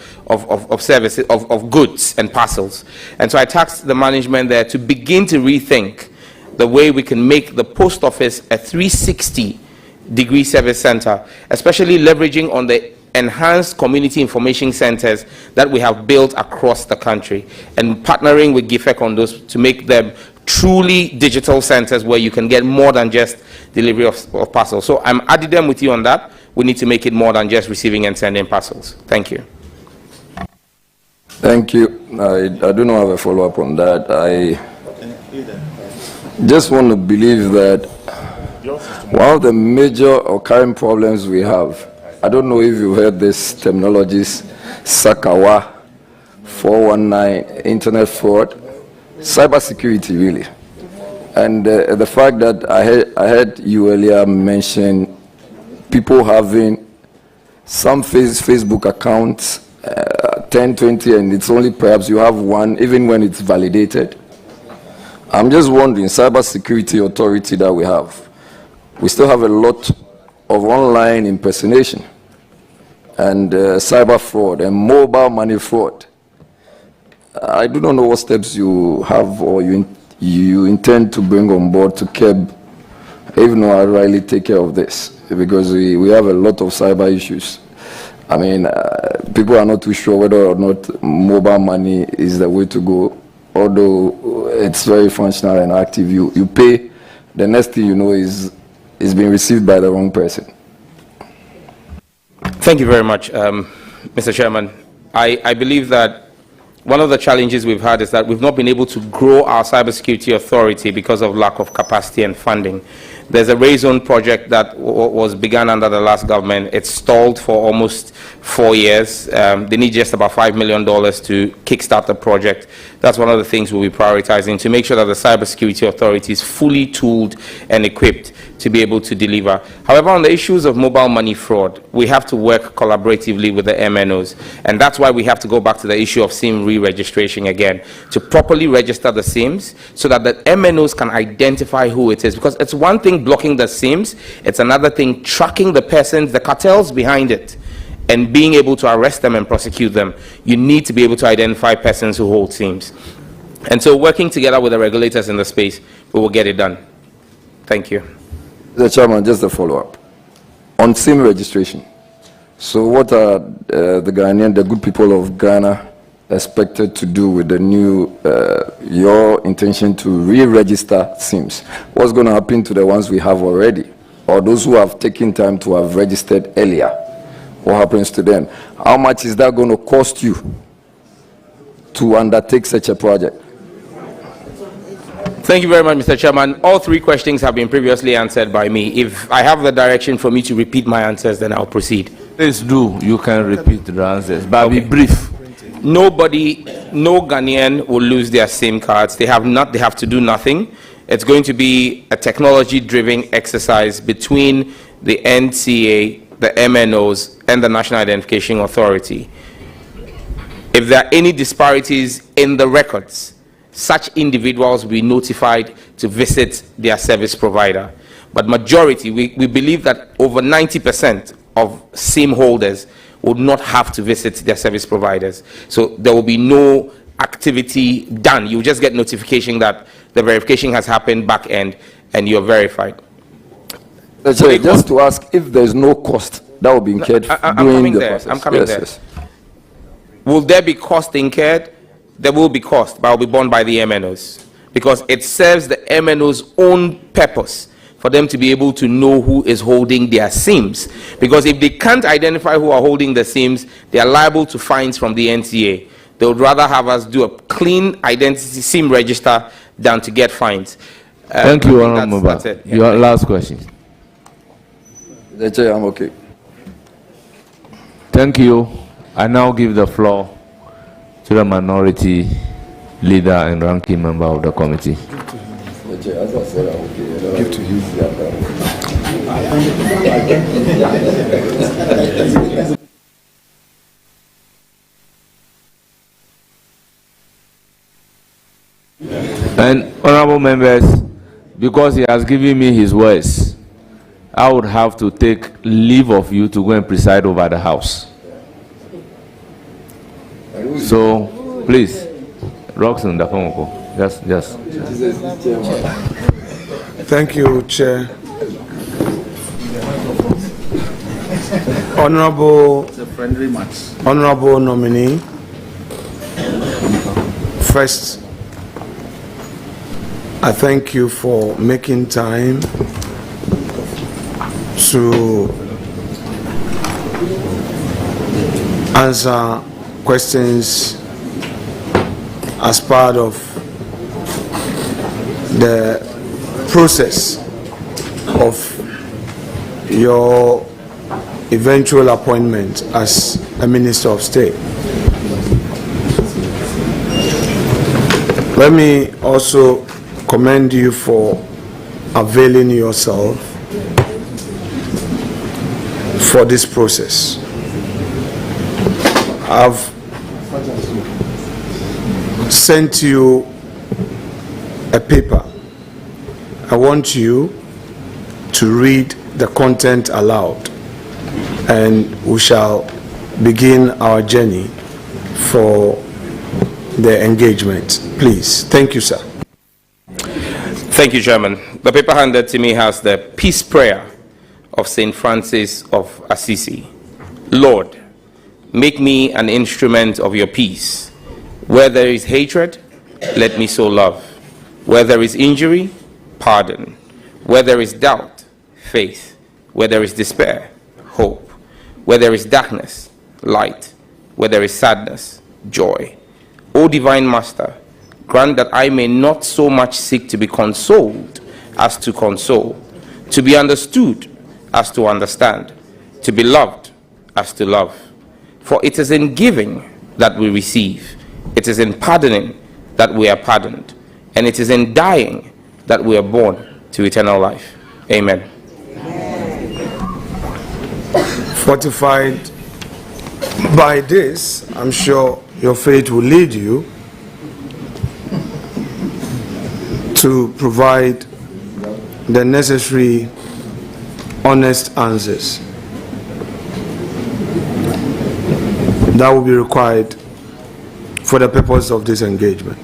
services, of goods and parcels. And so I tasked the management there to begin to rethink the way we can make the post office a 360-degree service center, especially leveraging on the enhanced community information centers that we have built across the country, and partnering with GIFEC on those to make them truly digital centers where you can get more than just delivery of parcels. So I'm adding them with you on that. We need to make it more than just receiving and sending parcels. Thank you. Thank you. I do not have a follow-up on that. I just want to believe that one of the major or current problems we have, I don't know if you heard this terminologies, Sakawa, 419, internet fraud, cybersecurity really. And the fact that I heard you earlier mention people having some Facebook accounts, 10, 20, and it's only perhaps you have one, even when it's validated. I'm just wondering, cybersecurity authority that we have, we still have a lot of online impersonation and cyber fraud and mobile money fraud. I do not know what steps you have or you intend to bring on board to curb, if not outrightly take care of this, because we have a lot of cyber issues. I mean, people are not too sure whether or not mobile money is the way to go, although it's very functional and active. You pay, the next thing you know is being received by the wrong person. Thank you very much, Mr. Chairman. I believe that one of the challenges we've had is that we've not been able to grow our cybersecurity authority because of lack of capacity and funding. There's a RAISON project that was begun under the last government. It's stalled for almost 4 years. They need just about $5 million to kickstart the project. That's one of the things we'll be prioritizing, to make sure that the cybersecurity authority is fully tooled and equipped to be able to deliver. However, on the issues of mobile money fraud, we have to work collaboratively with the MNOs. And that's why we have to go back to the issue of SIM re-registration again, to properly register the SIMs so that the MNOs can identify who it is. Because it's one thing blocking the SIMs, it's another thing tracking the persons, the cartels behind it, and being able to arrest them and prosecute them. You need to be able to identify persons who hold SIMs. And so working together with the regulators in the space, we will get it done. Thank you. The Chairman, just a follow-up. On SIM registration, so what are the good people of Ghana expected to do with the new, your intention to re-register SIMs? What's going to happen to the ones we have already? Or those who have taken time to have registered earlier? What happens to them? How much is that going to cost you to undertake such a project? Thank you very much, Mr. Chairman. All three questions have been previously answered by me. If I have the direction for me to repeat my answers, then I'll proceed. Please do. You can repeat the answers, but be brief. Nobody, no Ghanaian will lose their SIM cards. They have to do nothing. It's going to be a technology-driven exercise between the NCA, the MNOs, and the National Identification Authority. If there are any disparities in the records, such individuals will be notified to visit their service provider. But majority, we believe that over 90% of SIM holders would not have to visit their service providers. So there will be no activity done. You just get notification that the verification has happened back end and you're verified. So just to ask, if there's no cost that will be incurred during the process. I'm coming there. Yes. Will there be cost incurred? There will be cost, but will be borne by the MNOs, because it serves the MNOs' own purpose for them to be able to know who is holding their SIMs. Because if they can't identify who are holding the SIMs, they are liable to fines from the NCA. They would rather have us do a clean identity SIM register than to get fines. Thank you, Honorable. That's it. Yeah, your last question. I'm okay. Thank you. I now give the floor to the minority leader and ranking member of the committee. Give to you. And honorable members, because he has given me his words, I would have to take leave of you to go and preside over the house. So, please, Roxanne, just. Thank you, Chair. Honorable nominee, first, I thank you for making time to answer questions as part of the process of your eventual appointment as a Minister of State. Let me also commend you for availing yourself for this process. I've sent you a paper. I want you to read the content aloud, and we shall begin our journey for the engagement. Please. Thank you, sir. Thank you, Chairman. The paper handed to me has the peace prayer of St. Francis of Assisi. Lord, make me an instrument of your peace. Where there is hatred, let me sow love. Where there is injury, pardon. Where there is doubt, faith. Where there is despair, hope. Where there is darkness, light. Where there is sadness, joy. O Divine Master, grant that I may not so much seek to be consoled as to console, to be understood as to understand, to be loved as to love. For it is in giving that we receive, it is in pardoning that we are pardoned, and it is in dying that we are born to eternal life. Amen. Fortified by this, I'm sure your faith will lead you to provide the necessary honest answers that will be required for the purpose of this engagement.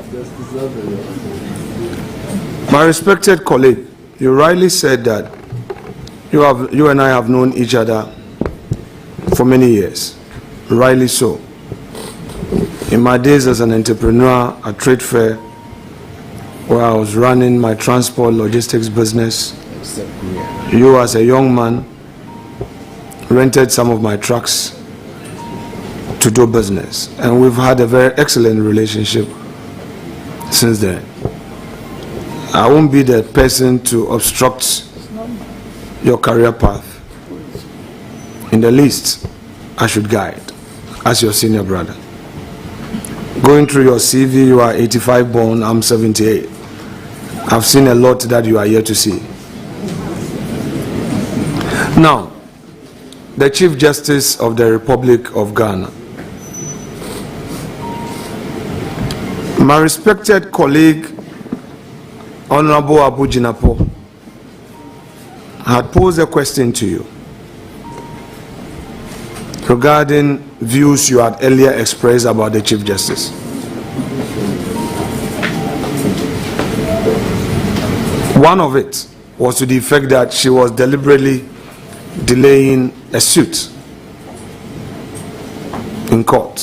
My respected colleague, you rightly said that you and I have known each other for many years. Rightly so. In my days as an entrepreneur at trade fair, where I was running my transport logistics business, you as a young man rented some of my trucks to do business, and we've had a very excellent relationship since then. I won't be the person to obstruct your career path. In the least, I should guide as your senior brother. Going through your CV, you are 85 born, I'm 78. I've seen a lot that you are yet to see. Now, the Chief Justice of the Republic of Ghana. My respected colleague, Honorable Abu Jinapo, had posed a question to you regarding views you had earlier expressed about the Chief Justice. One of it was to the effect that she was deliberately delaying a suit in court,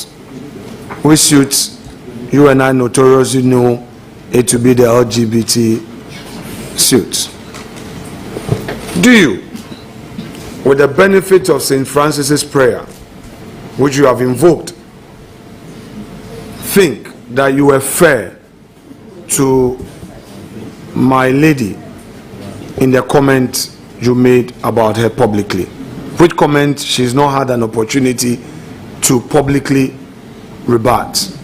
which suits you and I notoriously know it to be the LGBT suit. Do you, with the benefit of St. Francis's prayer, which you have invoked, think that you were fair to my lady in the comment you made about her publicly? Which comment she's not had an opportunity to publicly rebut.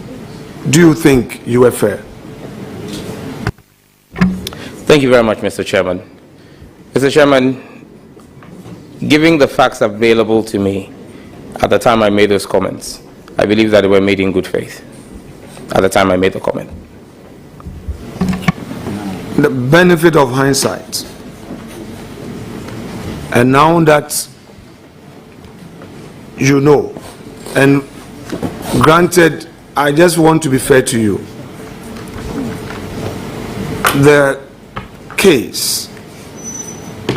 Do you think you were fair? Thank you very much, Mr. Chairman. Mr. Chairman, given the facts available to me at the time I made those comments, I believe that they were made in good faith at the time I made the comment. The benefit of hindsight, and now that you know, and granted, I just want to be fair to you, the case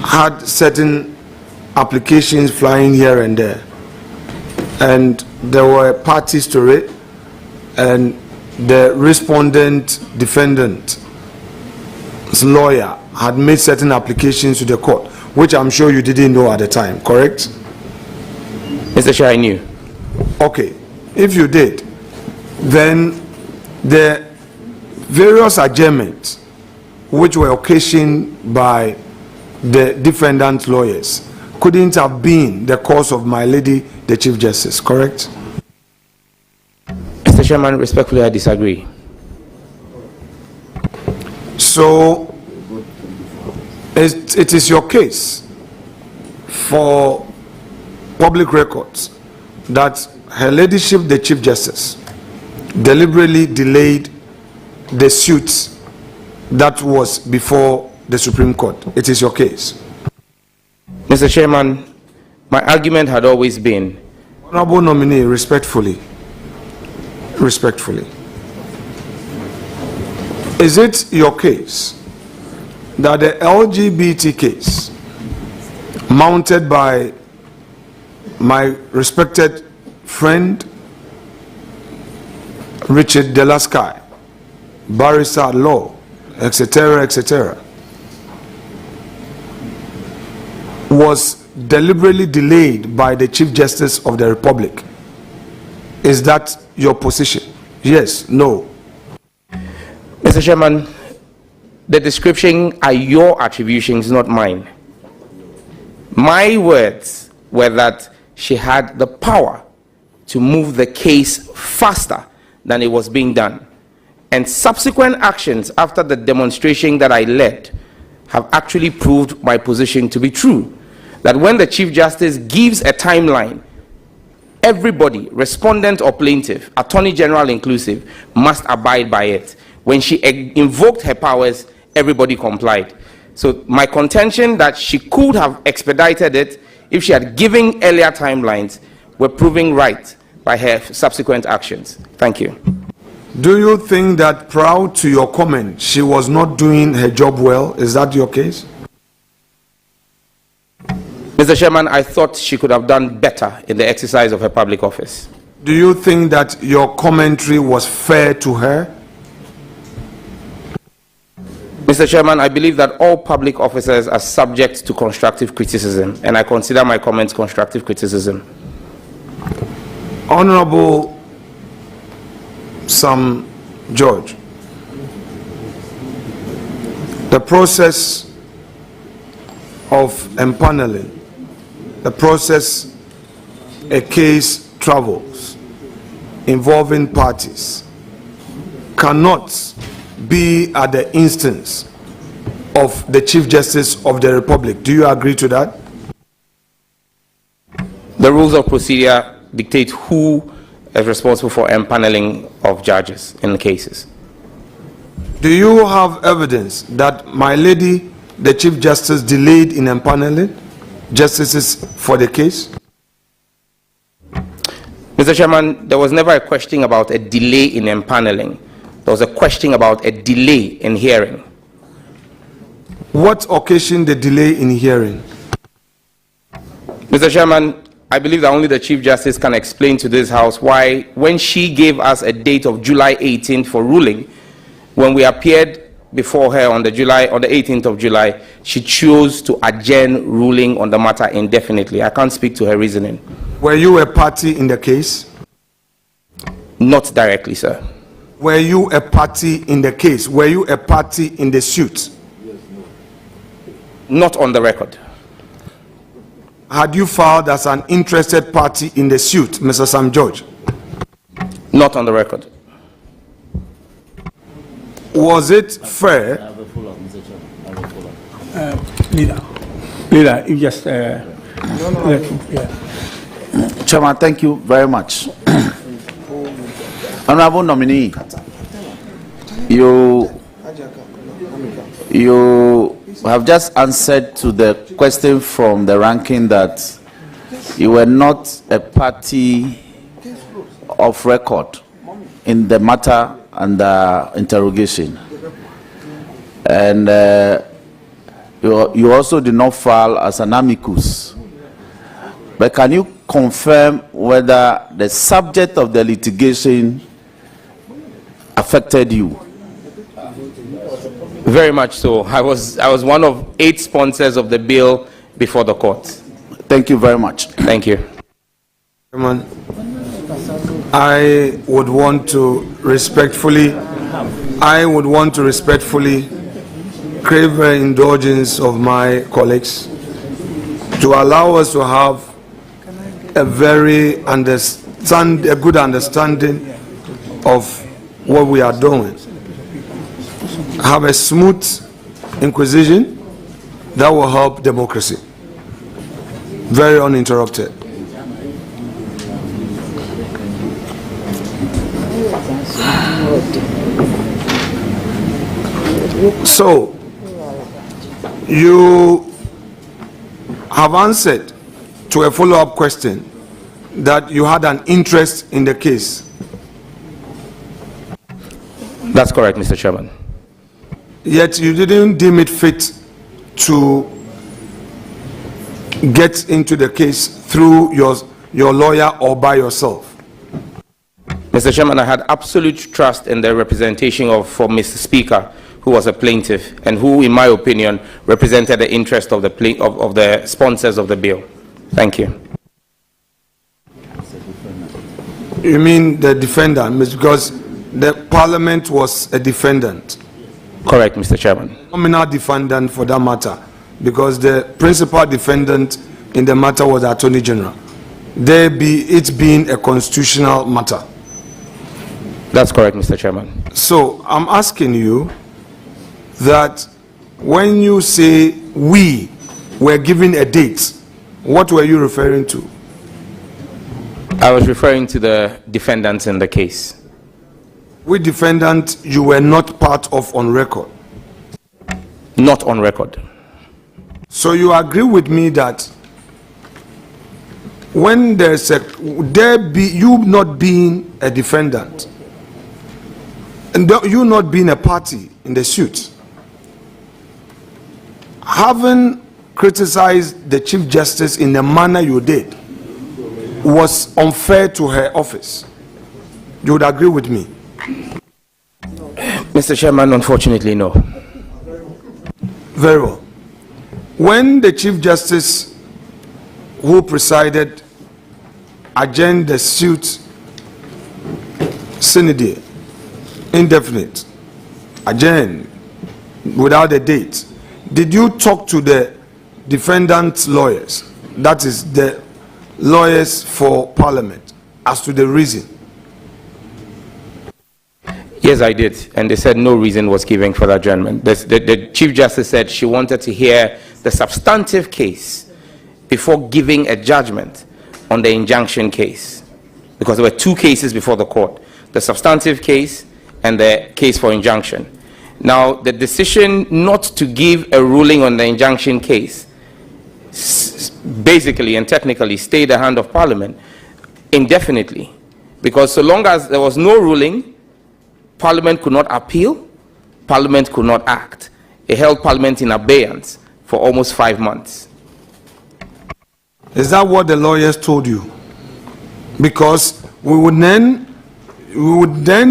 had certain applications flying here and there, and there were parties to it, and the respondent defendant's lawyer had made certain applications to the court, which I'm sure you didn't know at the time, correct? Mr. Chair, I knew. Okay, if you did, then the various adjournments which were occasioned by the defendant's lawyers couldn't have been the cause of my lady, the Chief Justice, correct? Mr. Chairman, respectfully, I disagree. So, it is your case for public records that Her Ladyship, the Chief Justice, deliberately delayed the suit that was before the Supreme Court. It is your case. Mr. Chairman, my argument had always been... Honorable nominee, respectfully, is it your case that the LGBT case mounted by my respected friend Richard Delasky, barrister at law, etc., was deliberately delayed by the Chief Justice of the Republic? Is that your position? Yes, no? Mr. Chairman, the description are your attributions, not mine. My words were that she had the power to move the case faster than it was being done. And subsequent actions after the demonstration that I led have actually proved my position to be true. That when the Chief Justice gives a timeline, everybody, respondent or plaintiff, Attorney General inclusive, must abide by it. When she invoked her powers, everybody complied. So my contention that she could have expedited it if she had given earlier timelines were proving right by her subsequent actions. Thank you. Do you think that prior to your comment, she was not doing her job well? Is that your case? Mr. Chairman, I thought she could have done better in the exercise of her public office. Do you think that your commentary was fair to her? Mr. Chairman, I believe that all public officers are subject to constructive criticism, and I consider my comments constructive criticism. Honorable Sam George, the process of empaneling, the process a case travels involving parties cannot be at the instance of the Chief Justice of the Republic. Do you agree to that? The rules of procedure dictate who is responsible for empaneling of judges in cases. Do you have evidence that my lady, the Chief Justice, delayed in empaneling justices for the case? Mr. Chairman, there was never a question about a delay in empaneling. There was a question about a delay in hearing. What occasioned the delay in hearing? Mr. Chairman, I believe that only the Chief Justice can explain to this House why, when she gave us a date of July 18th for ruling, when we appeared before her on the 18th of July, she chose to adjourn ruling on the matter indefinitely. I can't speak to her reasoning. Were you a party in the case? Not directly, sir. Were you a party in the case? Were you a party in the suit? Not on the record. Had you filed as an interested party in the suit, Mr. Sam George? Not on the record. Was it fair? Leader, you just... Chairman, thank you very much. Honorable nominee, you have just answered to the question from the ranking that you were not a party of record in the matter under interrogation, and you also did not file as an amicus. But can you confirm whether the subject of the litigation affected you? Very much so. I was one of 8 sponsors of the bill before the court. Thank you very much. Thank you. Chairman, I would want to respectfully crave the indulgence of my colleagues to allow us to have a good understanding of what we are doing. Have a smooth inquisition that will help democracy. Very uninterrupted. So, you have answered to a follow-up question that you had an interest in the case. That's correct, Mr. Chairman. Yet you didn't deem it fit to get into the case through your lawyer or by yourself. Mr. Chairman, I had absolute trust in the representation for Mr. Speaker, who was a plaintiff and who, in my opinion, represented the interest of the sponsors of the bill. Thank you. You mean the defendant, because the Parliament was a defendant? Correct, Mr. Chairman. Nominal defendant for that matter, because the principal defendant in the matter was the Attorney General. It being a constitutional matter. That's correct, Mr. Chairman. So I'm asking you that when you say we were given a date, what were you referring to? I was referring to the defendants in the case. Which defendant you were not part of on record? Not on record. So you agree with me that when you not being a defendant and you not being a party in the suit, having criticized the Chief Justice in the manner you did was unfair to her office. You would agree with me? Mr. Chairman, unfortunately, no. Very well. When the Chief Justice who presided adjourned the suit sine die, indefinite, adjourned without a date, did you talk to the defendant's lawyers, that is the lawyers for Parliament, as to the reason? Yes, I did. And they said no reason was given for the adjournment. The Chief Justice said she wanted to hear the substantive case before giving a judgment on the injunction case. Because there were two cases before the court, the substantive case and the case for injunction. Now, the decision not to give a ruling on the injunction case basically and technically stayed the hand of Parliament indefinitely. Because so long as there was no ruling, Parliament could not appeal, Parliament could not act. It held Parliament in abeyance for almost 5 months. Is that what the lawyers told you? Because we would then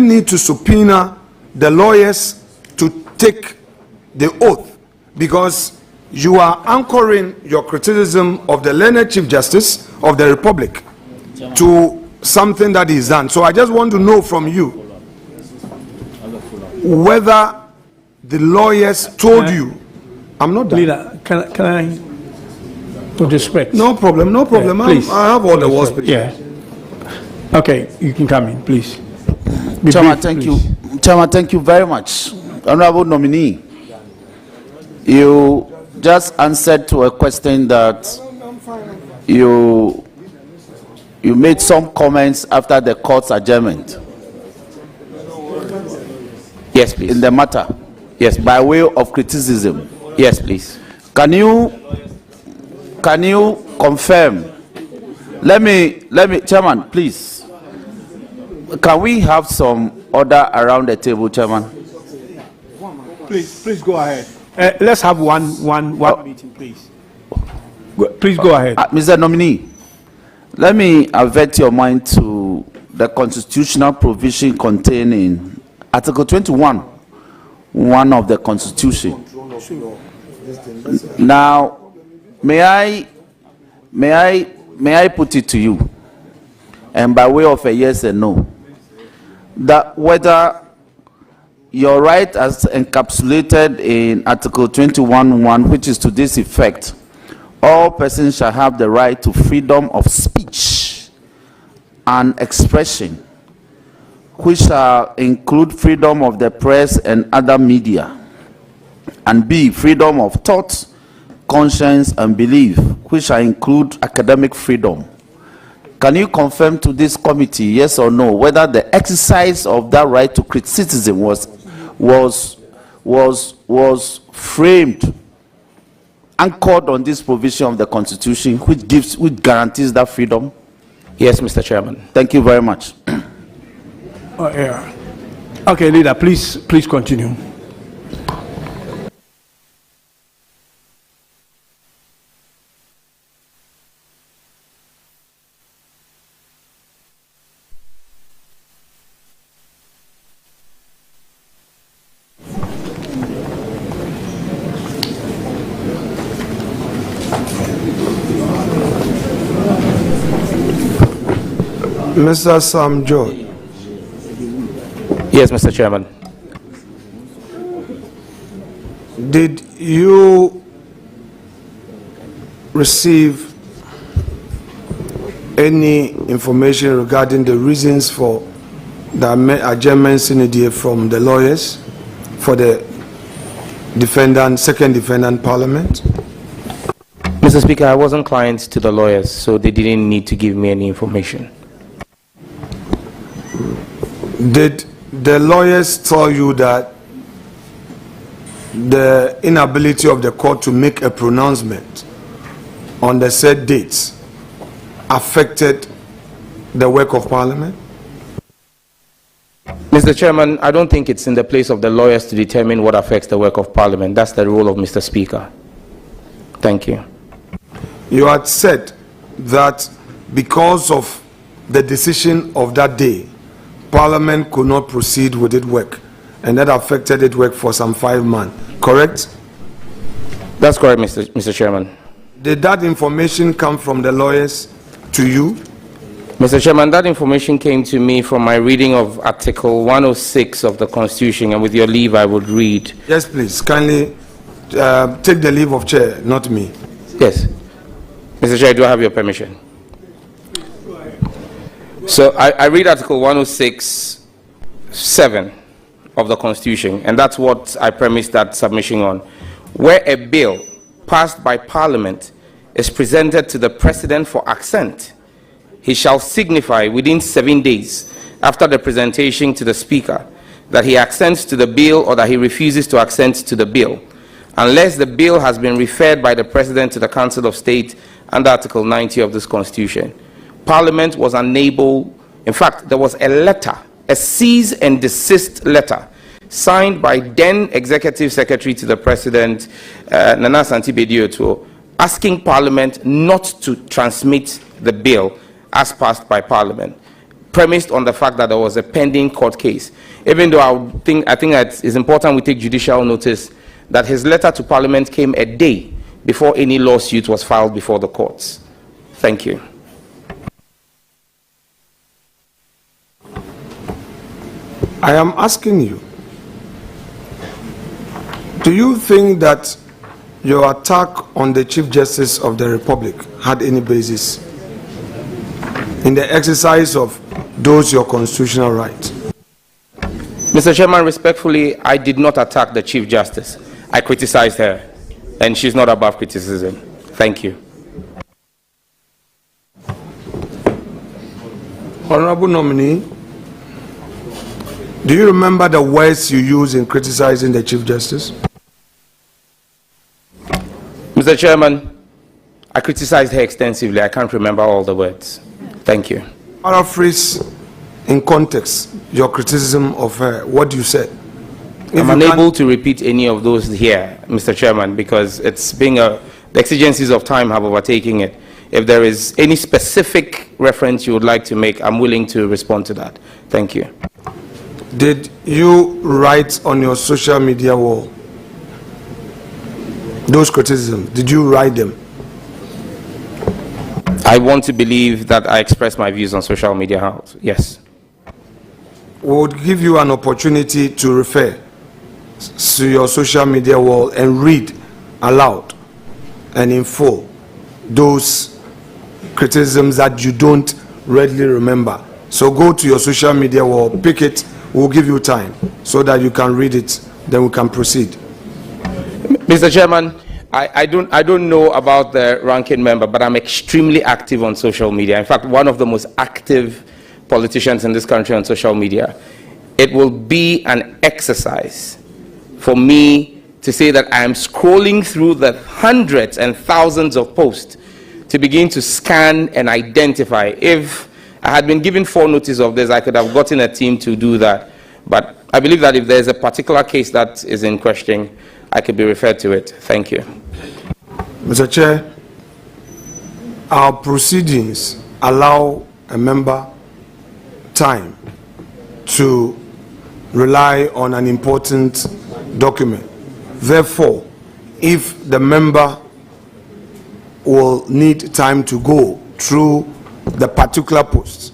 need to subpoena the lawyers to take the oath, because you are anchoring your criticism of the learned Chief Justice of the Republic to something that is done. So I just want to know from you whether the lawyers told you. I'm not done. Leader, can I, with respect? No problem, no problem. Yeah, please. I have all the words. Yeah. Okay, you can come in, please. Chairman, thank you. Chairman, thank you very much. Honorable nominee, you just answered to a question that you made some comments after the court's adjournment. Yes, please. In the matter. Yes, by way of criticism. Yes, please. Can you confirm? Let me, Chairman, please. Can we have some order around the table, Chairman? Please go ahead. Let's have one meeting, please. Please go ahead. Mr. Nominee, let me avert your mind to the constitutional provision contained in Article 21, one of the Constitution. Now, may I put it to you, and by way of a yes and no, that whether your right as encapsulated in Article 21(1), which is to this effect, all persons shall have the right to freedom of speech and expression, which shall include freedom of the press and other media, and B, freedom of thought, conscience, and belief, which shall include academic freedom. Can you confirm to this committee, yes or no, whether the exercise of that right to criticism was framed, anchored on this provision of the Constitution, which guarantees that freedom? Yes, Mr. Chairman. Thank you very much. Yeah. Okay, Leader, please continue. Mr. Sam George. Yes, Mr. Chairman. Did you receive any information regarding the reasons for the adjournment sine die from the lawyers for the second defendant Parliament? Mr. Speaker, I wasn't client to the lawyers, so they didn't need to give me any information. Did the lawyers tell you that the inability of the court to make a pronouncement on the said dates affected the work of Parliament? Mr. Chairman, I don't think it's in the place of the lawyers to determine what affects the work of Parliament. That's the role of Mr. Speaker. Thank you. You had said that because of the decision of that day, Parliament could not proceed with its work, and that affected its work for some 5 months, correct? That's correct, Mr. Chairman. Did that information come from the lawyers to you? Mr. Chairman, that information came to me from my reading of Article 106 of the Constitution, and with your leave, I would read. Yes, please. Kindly take the leave of chair, not me. Yes. Mr. Chair, do I have your permission? So I read Article 106(7), of the Constitution, and that's what I premised that submission on. Where a bill passed by Parliament is presented to the President for assent, he shall signify within 7 days after the presentation to the Speaker that he assents to the bill or that he refuses to assent to the bill, unless the bill has been referred by the President to the Council of State under Article 90 of this Constitution. Parliament was unable, in fact, there was a letter, a cease and desist letter, signed by then Executive Secretary to the President, Nana Asante Bediotwo, asking Parliament not to transmit the bill as passed by Parliament, premised on the fact that there was a pending court case. Even though I think that it's important we take judicial notice that his letter to Parliament came a day before any lawsuit was filed before the courts. Thank you. I am asking you, do you think that your attack on the Chief Justice of the Republic had any basis in the exercise of those your constitutional rights? Mr. Chairman, respectfully, I did not attack the Chief Justice. I criticized her, and she's not above criticism. Thank you. Honorable nominee, do you remember the words you used in criticizing the Chief Justice? Mr. Chairman, I criticized her extensively. I can't remember all the words. Thank you. Paraphrase in context your criticism of her, what you said. I'm unable to repeat any of those here, Mr. Chairman, because it's being the exigencies of time have overtaken it. If there is any specific reference you would like to make, I'm willing to respond to that. Thank you. Did you write on your social media wall those criticisms? Did you write them? I want to believe that I express my views on social media house. Yes. We would give you an opportunity to refer to your social media wall and read aloud and in full those criticisms that you don't readily remember. So go to your social media wall, pick it, we'll give you time so that you can read it, then we can proceed. Mr. Chairman, I don't know about the ranking member, but I'm extremely active on social media. In fact, one of the most active politicians in this country on social media. It will be an exercise for me to say that I am scrolling through the hundreds and thousands of posts to begin to scan and identify. If I had been given foreknotice of this, I could have gotten a team to do that. But I believe that if there's a particular case that is in question, I could be referred to it. Thank you. Mr. Chair, our proceedings allow a member time to rely on an important document. Therefore, if the member will need time to go through the particular post,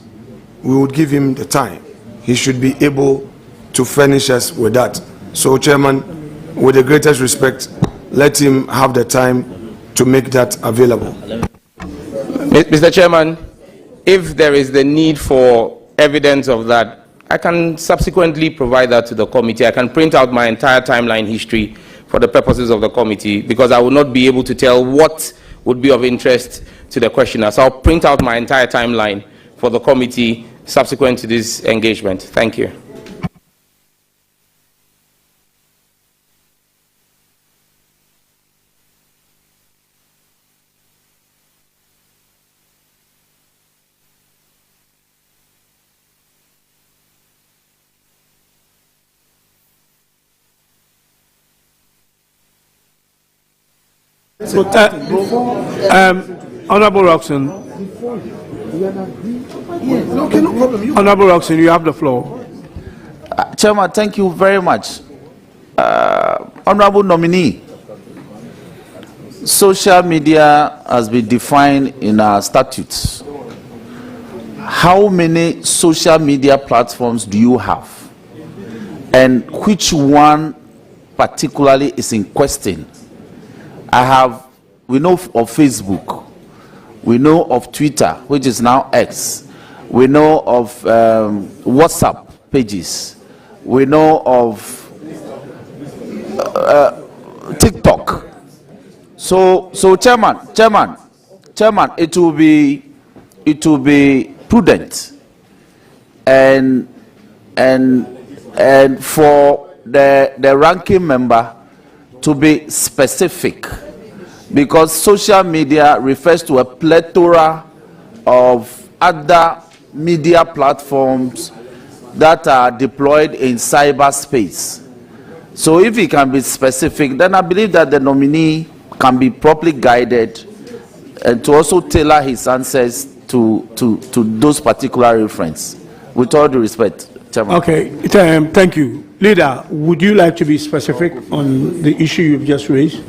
we would give him the time. He should be able to furnish us with that. So, Chairman, with the greatest respect, let him have the time to make that available. Mr. Chairman, if there is the need for evidence of that, I can subsequently provide that to the committee. I can print out my entire timeline history for the purposes of the committee, because I will not be able to tell what would be of interest to the questioner. So I'll print out my entire timeline for the committee subsequent to this engagement. Thank you. Honorable Roxon. Honorable Roxon, you have the floor. Chairman, thank you very much. Honorable nominee, social media has been defined in our statutes. How many social media platforms do you have? And which one particularly is in question? We know of Facebook, we know of Twitter, which is now X, we know of WhatsApp pages, we know of TikTok. So Chairman, it will be prudent and for the ranking member to be specific, because social media refers to a plethora of other media platforms that are deployed in cyberspace. So if he can be specific, then I believe that the nominee can be properly guided and to also tailor his answers to those particular references. With all due respect, Chairman. Okay, thank you. Leader, would you like to be specific on the issue you've just raised?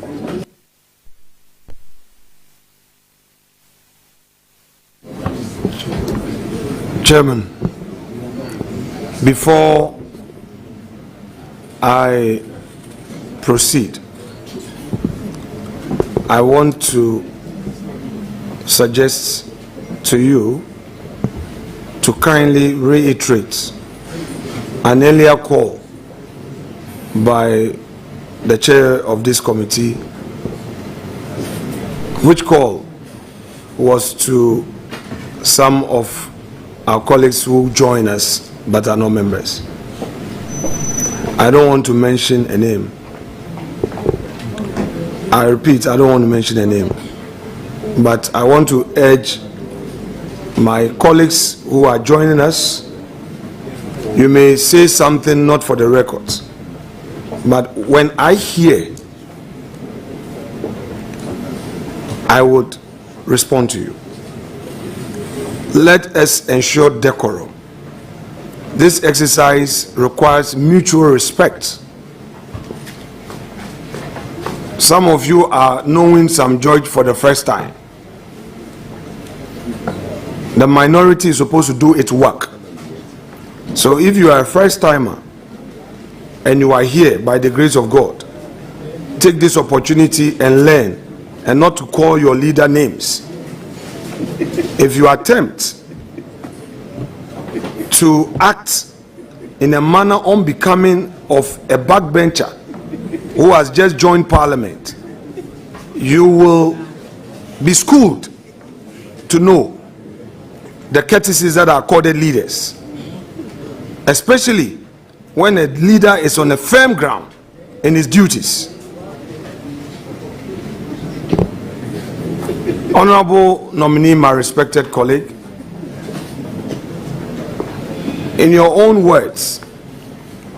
Chairman, before I proceed, I want to suggest to you to kindly reiterate an earlier call by the chair of this committee, which call was to some of our colleagues who join us but are not members. I don't want to mention a name. I repeat, I don't want to mention a name. But I want to urge my colleagues who are joining us, you may say something not for the records, but when I hear, I would respond to you. Let us ensure decorum. This exercise requires mutual respect. Some of you are knowing Sam George for the first time. The minority is supposed to do its work. So if you are a first timer and you are here by the grace of God, take this opportunity and learn, and not to call your leader names. If you attempt to act in a manner unbecoming of a backbencher who has just joined parliament, you will be schooled to know the courtesies that are accorded leaders, especially when a leader is on a firm ground in his duties. Honorable nominee, my respected colleague, in your own words,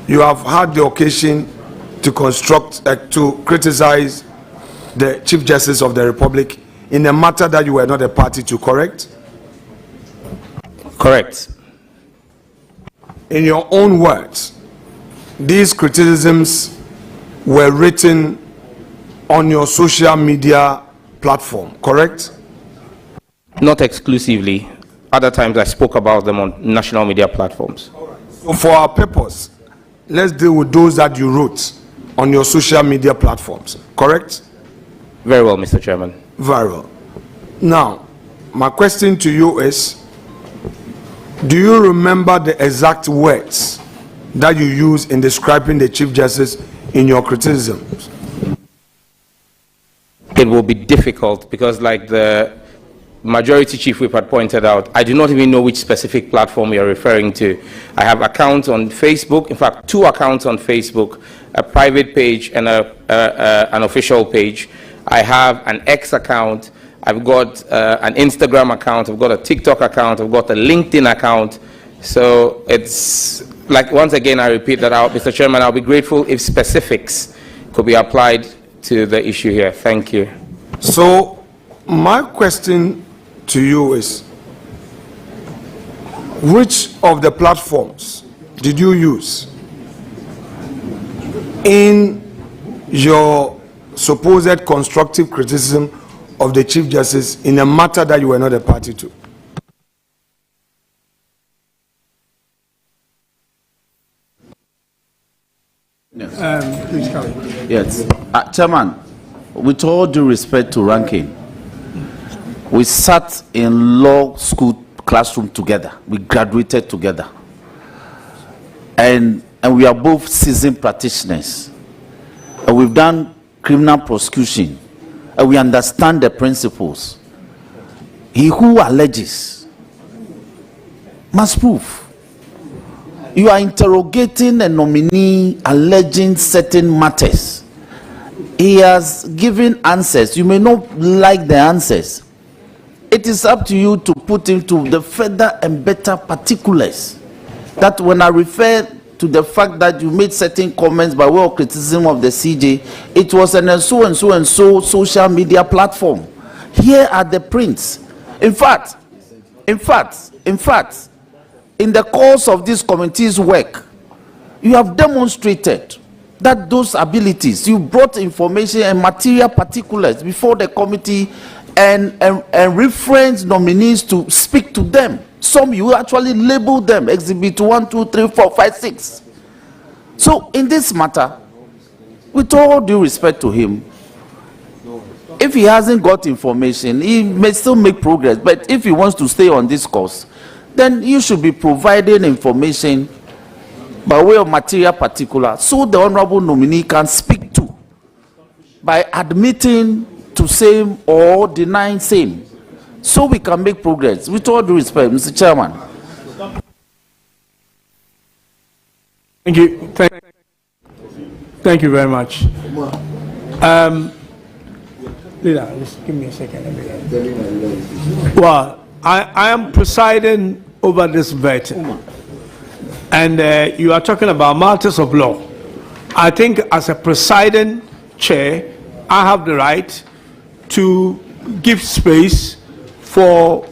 you have had the occasion to criticize the Chief Justice of the Republic in a matter that you were not a party to, correct? Correct. In your own words, these criticisms were written on your social media platform, correct? Not exclusively. Other times I spoke about them on national media platforms. So for our purpose, let's deal with those that you wrote on your social media platforms, correct? Very well, Mr. Chairman. Very well. Now, my question to you is, do you remember the exact words that you used in describing the Chief Justice in your criticisms? It will be difficult because, like the Majority Chief Whip had pointed out, I do not even know which specific platform you're referring to. I have accounts on Facebook, in fact, 2 accounts on Facebook, a private page and an official page. I have an X account, I've got an Instagram account, I've got a TikTok account, I've got a LinkedIn account. So it's like, once again, I repeat that out, Mr. Chairman, I'll be grateful if specifics could be applied to the issue here. Thank you. So my question to you is, which of the platforms did you use in your supposed constructive criticism of the Chief Justice in a matter that you were not a party to? Yes. Please carry. Yes. Chairman, with all due respect to ranking, we sat in law school classroom together. We graduated together. And and we are both seasoned practitioners, and we've done criminal prosecution, and we understand the principles. He who alleges must prove. You are interrogating a nominee alleging certain matters. He has given answers. You may not like the answers. It is up to you to put into the further and better particulars. That when I refer to the fact that you made certain comments by way of criticism of the CJ, it was on a so and so and so social media platform. Here are the prints. In fact, in the course of this committee's work, you have demonstrated that those abilities, you brought information and material particulars before the committee and reference nominees to speak to them. Some you actually labeled them, exhibit 1, 2, 3, 4, 5, 6. So in this matter, with all due respect to him, if he hasn't got information, he may still make progress. But if he wants to stay on this course, then you should be providing information by way of material particular so the honorable nominee can speak to by admitting to same or denying same, so we can make progress. With all due respect, Mr. Chairman. Thank you. Thank you very much. Leader, just give me a second. Well, I am presiding over this vetting, and you are talking about matters of law. I think as a presiding chair, I have the right to give space for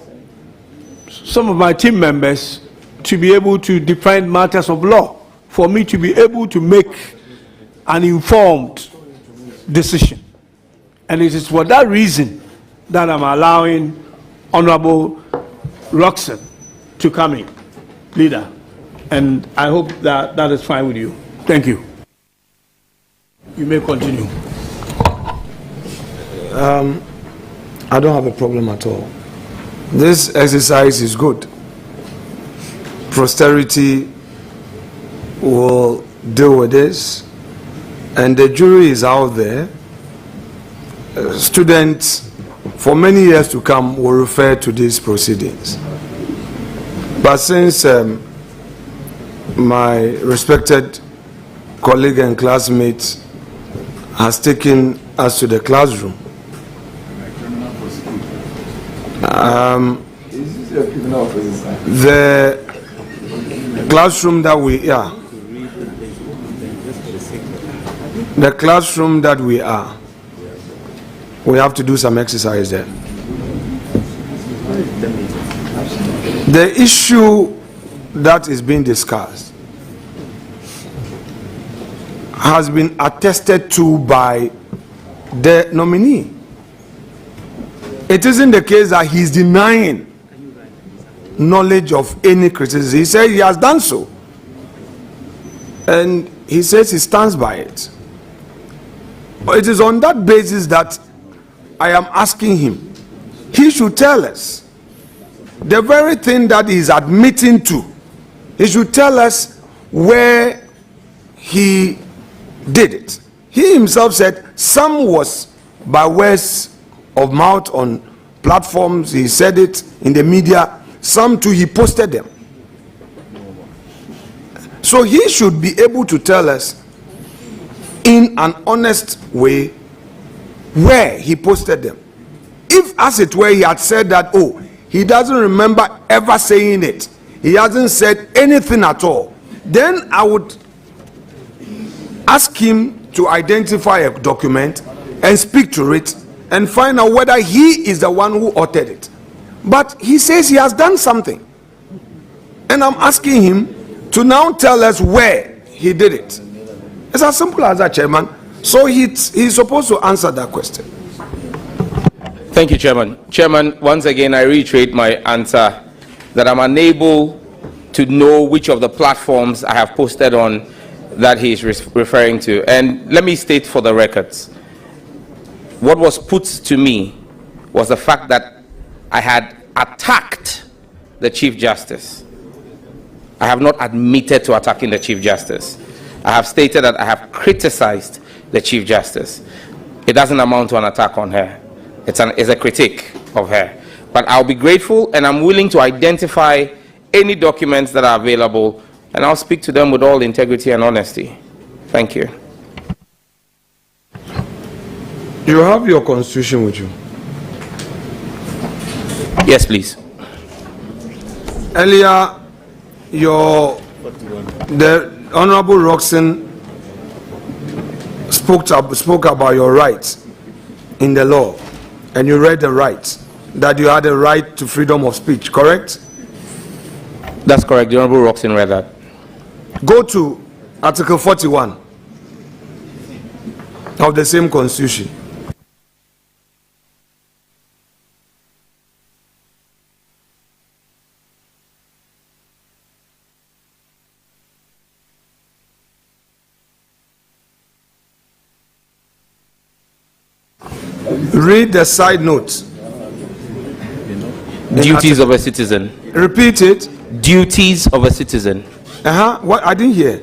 some of my team members to be able to defend matters of law, for me to be able to make an informed decision. And it is for that reason that I'm allowing Honorable Roxanne to come in, leader. And I hope that that is fine with you. Thank you. You may continue. I don't have a problem at all. This exercise is good. Posterity will deal with this, and the jury is out there. Students for many years to come will refer to these proceedings. But since my respected colleague and classmate has taken us to the classroom, the classroom that we are, we have to do some exercise there. The issue that is being discussed has been attested to by the nominee. It isn't the case that he's denying knowledge of any criticism. He said he has done so, and he says he stands by it. But it is on that basis that I am asking him. He should tell us the very thing that he is admitting to. He should tell us where he did it. He himself said some was by words of mouth on platforms. He said it in the media. Some too he posted them. So he should be able to tell us in an honest way where he posted them. If as it were he had said that, oh, he doesn't remember ever saying it, he hasn't said anything at all, then I would ask him to identify a document and speak to it and find out whether he is the one who authored it. But he says he has done something, and I'm asking him to now tell us where he did it. It's as simple as that, Chairman. So he's supposed to answer that question. Thank you, Chairman. Chairman, once again, I reiterate my answer that I'm unable to know which of the platforms I have posted on that he is referring to. And let me state for the records, what was put to me was the fact that I had attacked the Chief Justice. I have not admitted to attacking the Chief Justice. I have stated that I have criticized the Chief Justice. It doesn't amount to an attack on her. It's a critique of her. But I'll be grateful, and I'm willing to identify any documents that are available, and I'll speak to them with all integrity and honesty. Thank you. You have your constitution with you? Yes, please. Earlier, the Honorable Roxanne spoke about your rights in the law, and you read the rights, that you had a right to freedom of speech, correct? That's correct. The Honorable Roxanne read that. Go to Article 41 of the same Constitution. Read the side notes. Duties of a citizen. Repeat it. Duties of a citizen. What? I didn't hear.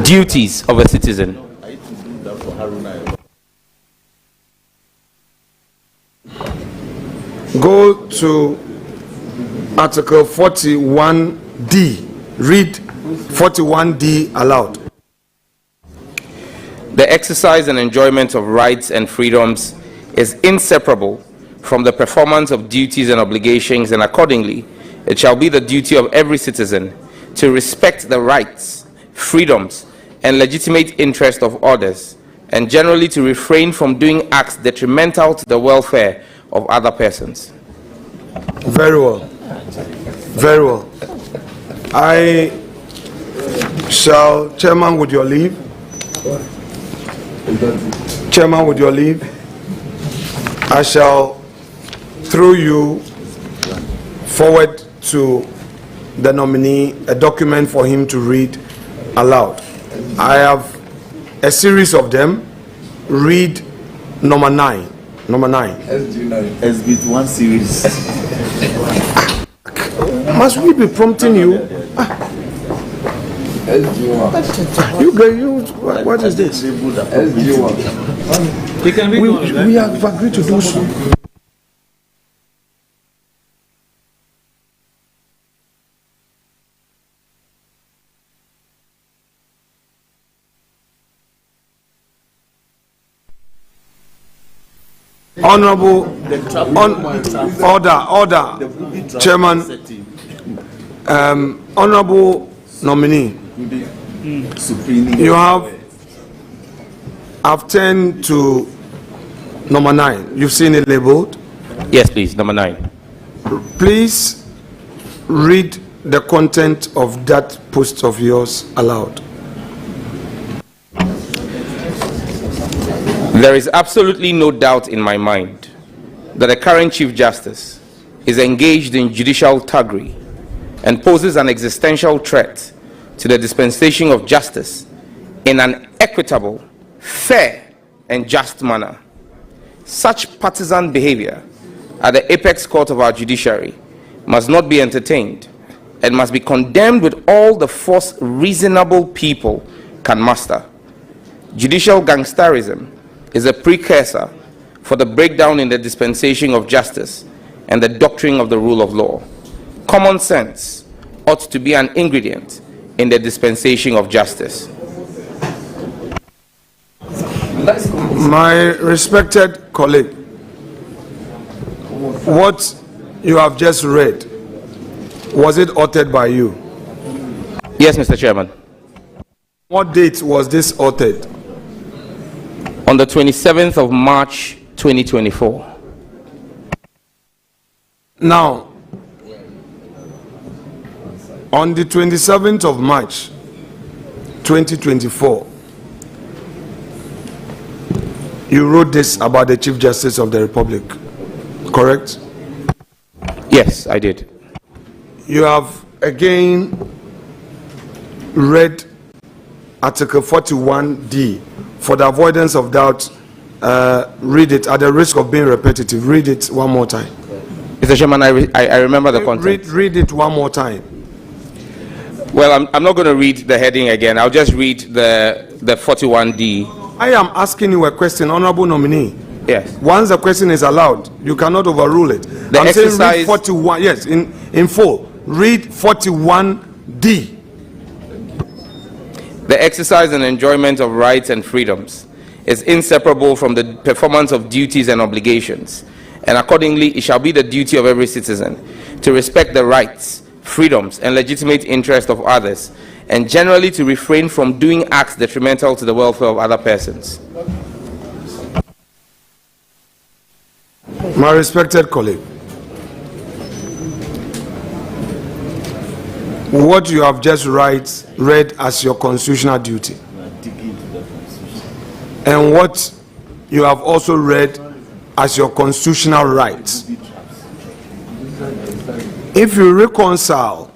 Duties of a citizen. Go to Article 41D. Read 41D aloud. The exercise and enjoyment of rights and freedoms is inseparable from the performance of duties and obligations, and accordingly, it shall be the duty of every citizen to respect the rights, freedoms, and legitimate interest of others, and generally to refrain from doing acts detrimental to the welfare of other persons. Very well. Very well. I shall, Chairman, with your leave. Chairman, with your leave, I shall, through you, forward to the nominee a document for him to read aloud. I have a series of them. Read number 9. Number 9. SB 1 series. Must we be prompting you? What is this? We have agreed to do so. Honorable, order, Chairman, honorable nominee, you have turned to number 9. You've seen it labeled? Yes, please, number 9. Please read the content of that post of yours aloud. There is absolutely no doubt in my mind that the current Chief Justice is engaged in judicial thuggery and poses an existential threat to the dispensation of justice in an equitable, fair, and just manner. Such partisan behavior at the apex court of our judiciary must not be entertained and must be condemned with all the force reasonable people can muster. Judicial gangsterism is a precursor for the breakdown in the dispensation of justice and the doctrine of the rule of law. Common sense ought to be an ingredient in the dispensation of justice. My respected colleague, what you have just read, was it authored by you? Yes, Mr. Chairman. What date was this authored? On the 27th of March, 2024. Now, on the 27th of March, 2024, you wrote this about the Chief Justice of the Republic, correct? Yes, I did. You have again read Article 41D. For the avoidance of doubt, read it at the risk of being repetitive. Read it one more time. Mr. Chairman, I remember the content. Read it one more time. Well, I'm not going to read the heading again. I'll just read the 41D. I am asking you a question, honorable nominee. Yes. Once the question is allowed, you cannot overrule it. I'm saying read 41. Yes, in full. Read 41D. The exercise and enjoyment of rights and freedoms is inseparable from the performance of duties and obligations, and accordingly it shall be the duty of every citizen to respect the rights, freedoms, and legitimate interests of others, and generally to refrain from doing acts detrimental to the welfare of other persons. My respected colleague, what you have just read as your constitutional duty, and what you have also read as your constitutional rights, if you reconcile,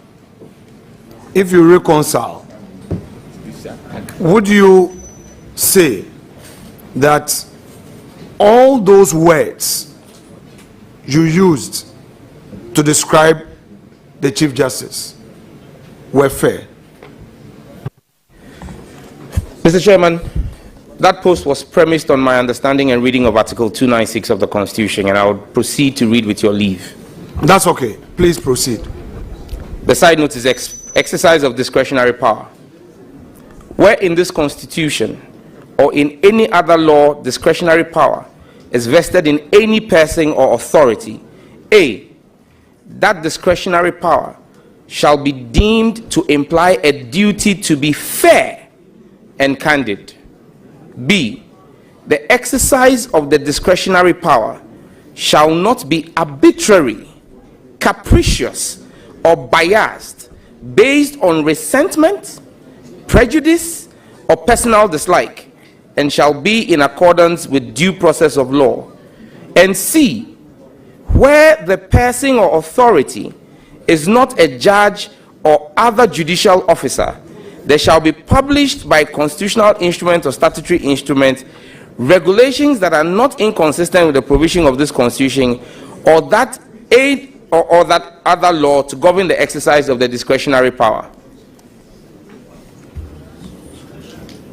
would you say that all those words you used to describe the Chief Justice were fair? Mr. Chairman, that post was premised on my understanding and reading of Article 296 of the Constitution, and I will proceed to read with your leave. That's okay. Please proceed. The side note is exercise of discretionary power. Where in this Constitution or in any other law discretionary power is vested in any person or authority, A, that discretionary power shall be deemed to imply a duty to be fair and candid. B, the exercise of the discretionary power shall not be arbitrary, capricious, or biased based on resentment, prejudice, or personal dislike, and shall be in accordance with due process of law. And C, where the person or authority is not a judge or other judicial officer, there shall be published by constitutional instrument or statutory instrument regulations that are not inconsistent with the provision of this Constitution or that or that other law to govern the exercise of the discretionary power.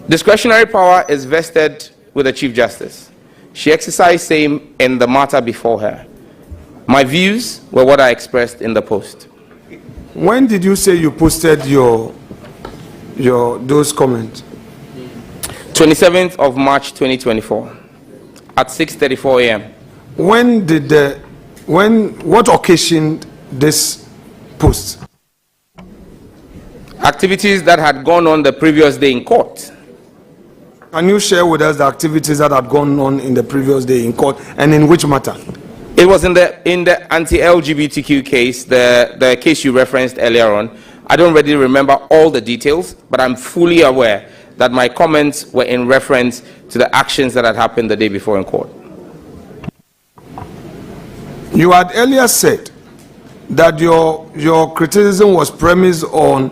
Discretionary power is vested with the Chief Justice. She exercised same in the matter before her. My views were what I expressed in the post. When did you say you posted those comments? 27th of March 2024 at 6:34 a.m. What occasioned this post? Activities that had gone on the previous day in court. Can you share with us the activities that had gone on in the previous day in court, and in which matter? It was in the anti-LGBTQ case, the case you referenced earlier on. I don't really remember all the details, but I'm fully aware that my comments were in reference to the actions that had happened the day before in court. You had earlier said that your criticism was premised on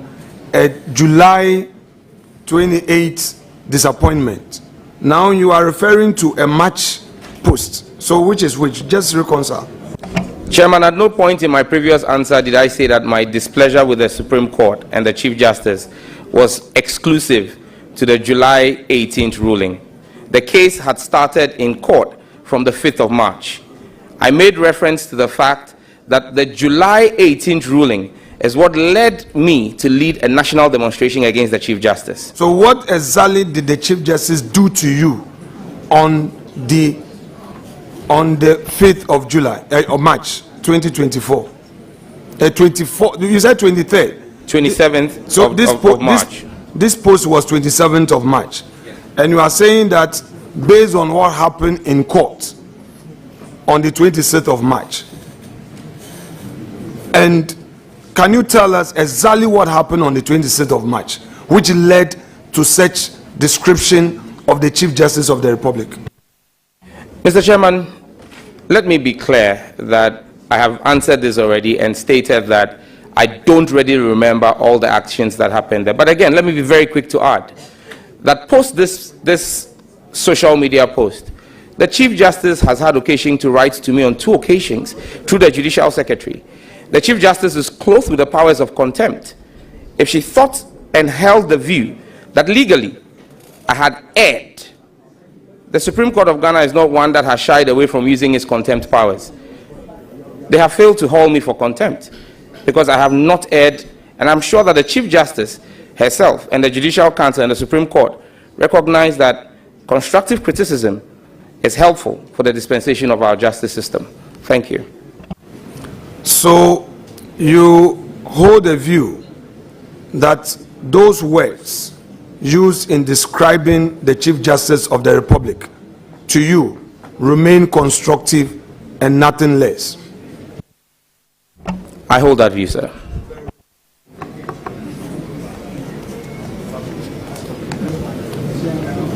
a July 28th disappointment. Now you are referring to a March post. So which is which? Just reconcile. Chairman, at no point in my previous answer did I say that my displeasure with the Supreme Court and the Chief Justice was exclusive to the July 18th ruling. The case had started in court from the 5th of March. I made reference to the fact that the July 18th ruling is what led me to lead a national demonstration against the Chief Justice. So what exactly did the Chief Justice do to you on the 5th of July or March 2024? 24, you said 23rd. 27th so of March. This post was 27th of March. And you are saying that based on what happened in court on the 26th of March. And can you tell us exactly what happened on the 26th of March, which led to such description of the Chief Justice of the Republic? Mr. Chairman, let me be clear that I have answered this already and stated that I don't really remember all the actions that happened there. But again, let me be very quick to add that post this social media post, the Chief Justice has had occasion to write to me on 2 occasions through the Judicial Secretary. The Chief Justice is clothed with the powers of contempt if she thought and held the view that legally I had erred, the Supreme Court of Ghana is not one that has shied away from using its contempt powers. They have failed to hold me for contempt because I have not erred, and I'm sure that the Chief Justice herself and the Judicial Council and the Supreme Court recognize that constructive criticism is helpful for the dispensation of our justice system. Thank you. So you hold a view that those words used in describing the Chief Justice of the Republic to you remain constructive and nothing less? I hold that view, sir.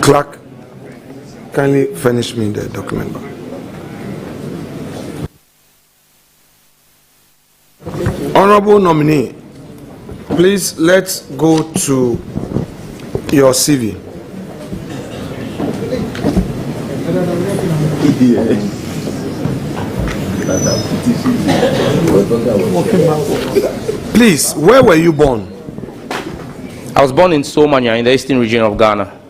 Clerk, kindly furnish me the document. Honorable nominee, please let's go to your CV. Please, where were you born? I was born in Somanya in the eastern region of Ghana.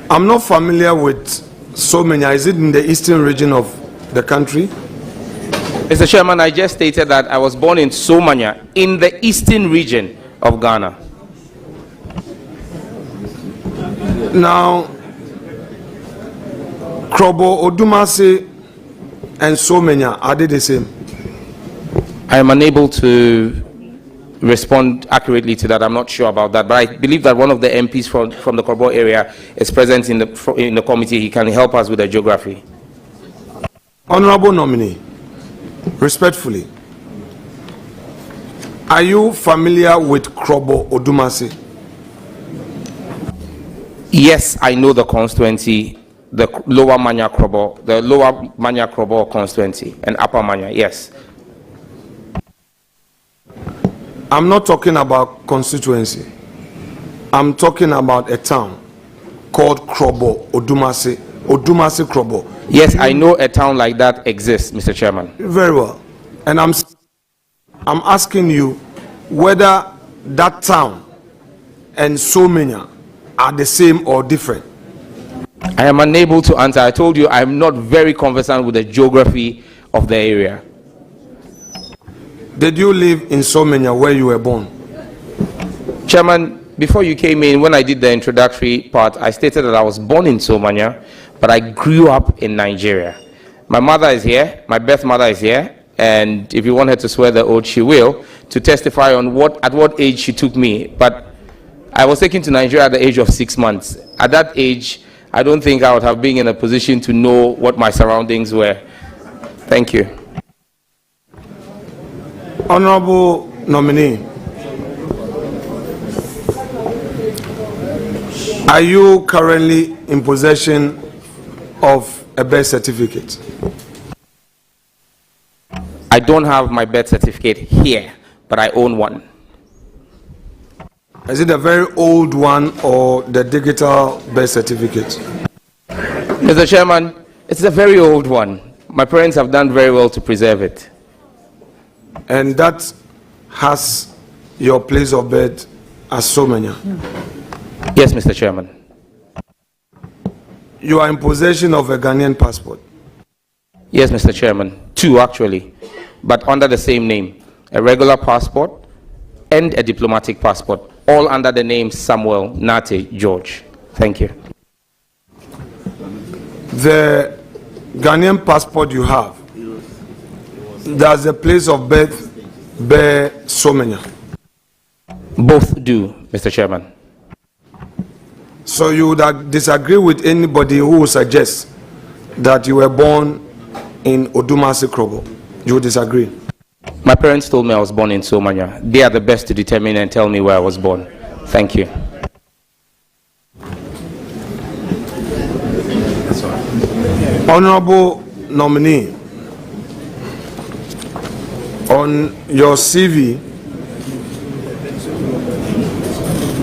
I'm not familiar with Somanya. Is it in the eastern region of the country? Mr. Chairman, I just stated that I was born in Somanya in the eastern region of Ghana. Now, Krobo, Odumase, and Somanya, are they the same? I am unable to respond accurately to that. I'm not sure about that, but I believe that one of the MPs from the Krobo area is present in the committee. He can help us with the geography. Honorable nominee, respectfully, are you familiar with Krobo Odumase? Yes, I know the constituency, the lower Manya Krobo constituency and upper Manya, yes. I'm not talking about constituency. I'm talking about a town called Krobo Odumase. Odumase Krobo. Yes, I know a town like that exists, Mr. Chairman. Very well. And I'm asking you whether that town and Somanya are the same or different. I am unable to answer. I told you I'm not very conversant with the geography of the area. Did you live in Somanya where you were born? Chairman, before you came in, when I did the introductory part, I stated that I was born in Somanya, but I grew up in Nigeria. My mother is here, my birth mother is here, and if you want her to swear the oath, she will, to testify on at what age she took me. But I was taken to Nigeria at the age of 6 months. At that age, I don't think I would have been in a position to know what my surroundings were. Thank you. Honorable nominee, are you currently in possession of a birth certificate? I don't have my birth certificate here, but I own one. Is it a very old one or the digital birth certificate? Mr. Chairman, it's a very old one. My parents have done very well to preserve it. And that has your place of birth as Somanya? Yes, Mr. Chairman. You are in possession of a Ghanaian passport? Yes, Mr. Chairman. 2 actually, but under the same name. A regular passport and a diplomatic passport, all under the name Samuel Nate George. Thank you. The Ghanaian passport you have, does the place of birth bear Somanya? Both do, Mr. Chairman. So you would disagree with anybody who would suggest that you were born in Odumase Krobo? You would disagree? My parents told me I was born in Somanya. They are the best to determine and tell me where I was born. Thank you. Honorable nominee, on your CV,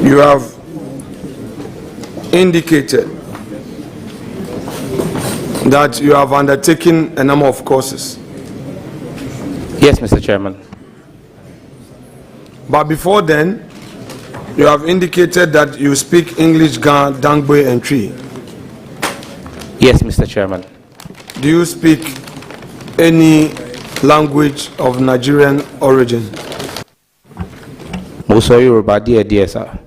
you have indicated that you have undertaken a number of courses. Yes, Mr. Chairman. But before then, you have indicated that you speak English, Ga, Dangbe, and Tree. Yes, Mr. Chairman. Do you speak any language of Nigerian origin? Also Yoruba, dear sir.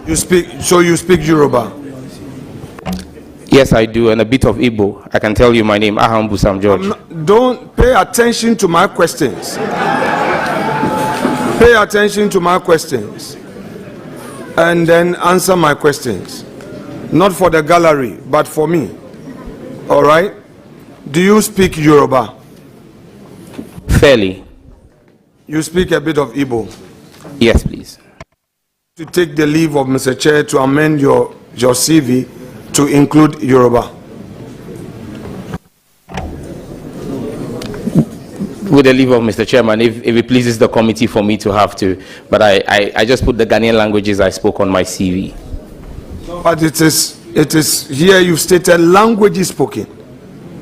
You speak Yoruba? Yes, I do, and a bit of Igbo. I can tell you my name, Aham Busam George. Don't pay attention to my questions. Pay attention to my questions. And then answer my questions. Not for the gallery, but for me. All right? Do you speak Yoruba? Fairly. You speak a bit of Igbo? Yes, please. To take the leave of Mr. Chair to amend your CV to include Yoruba. With the leave of Mr. Chairman, if it pleases the committee for me to have to, but I just put the Ghanaian languages I spoke on my CV. But it is here you've stated languages spoken.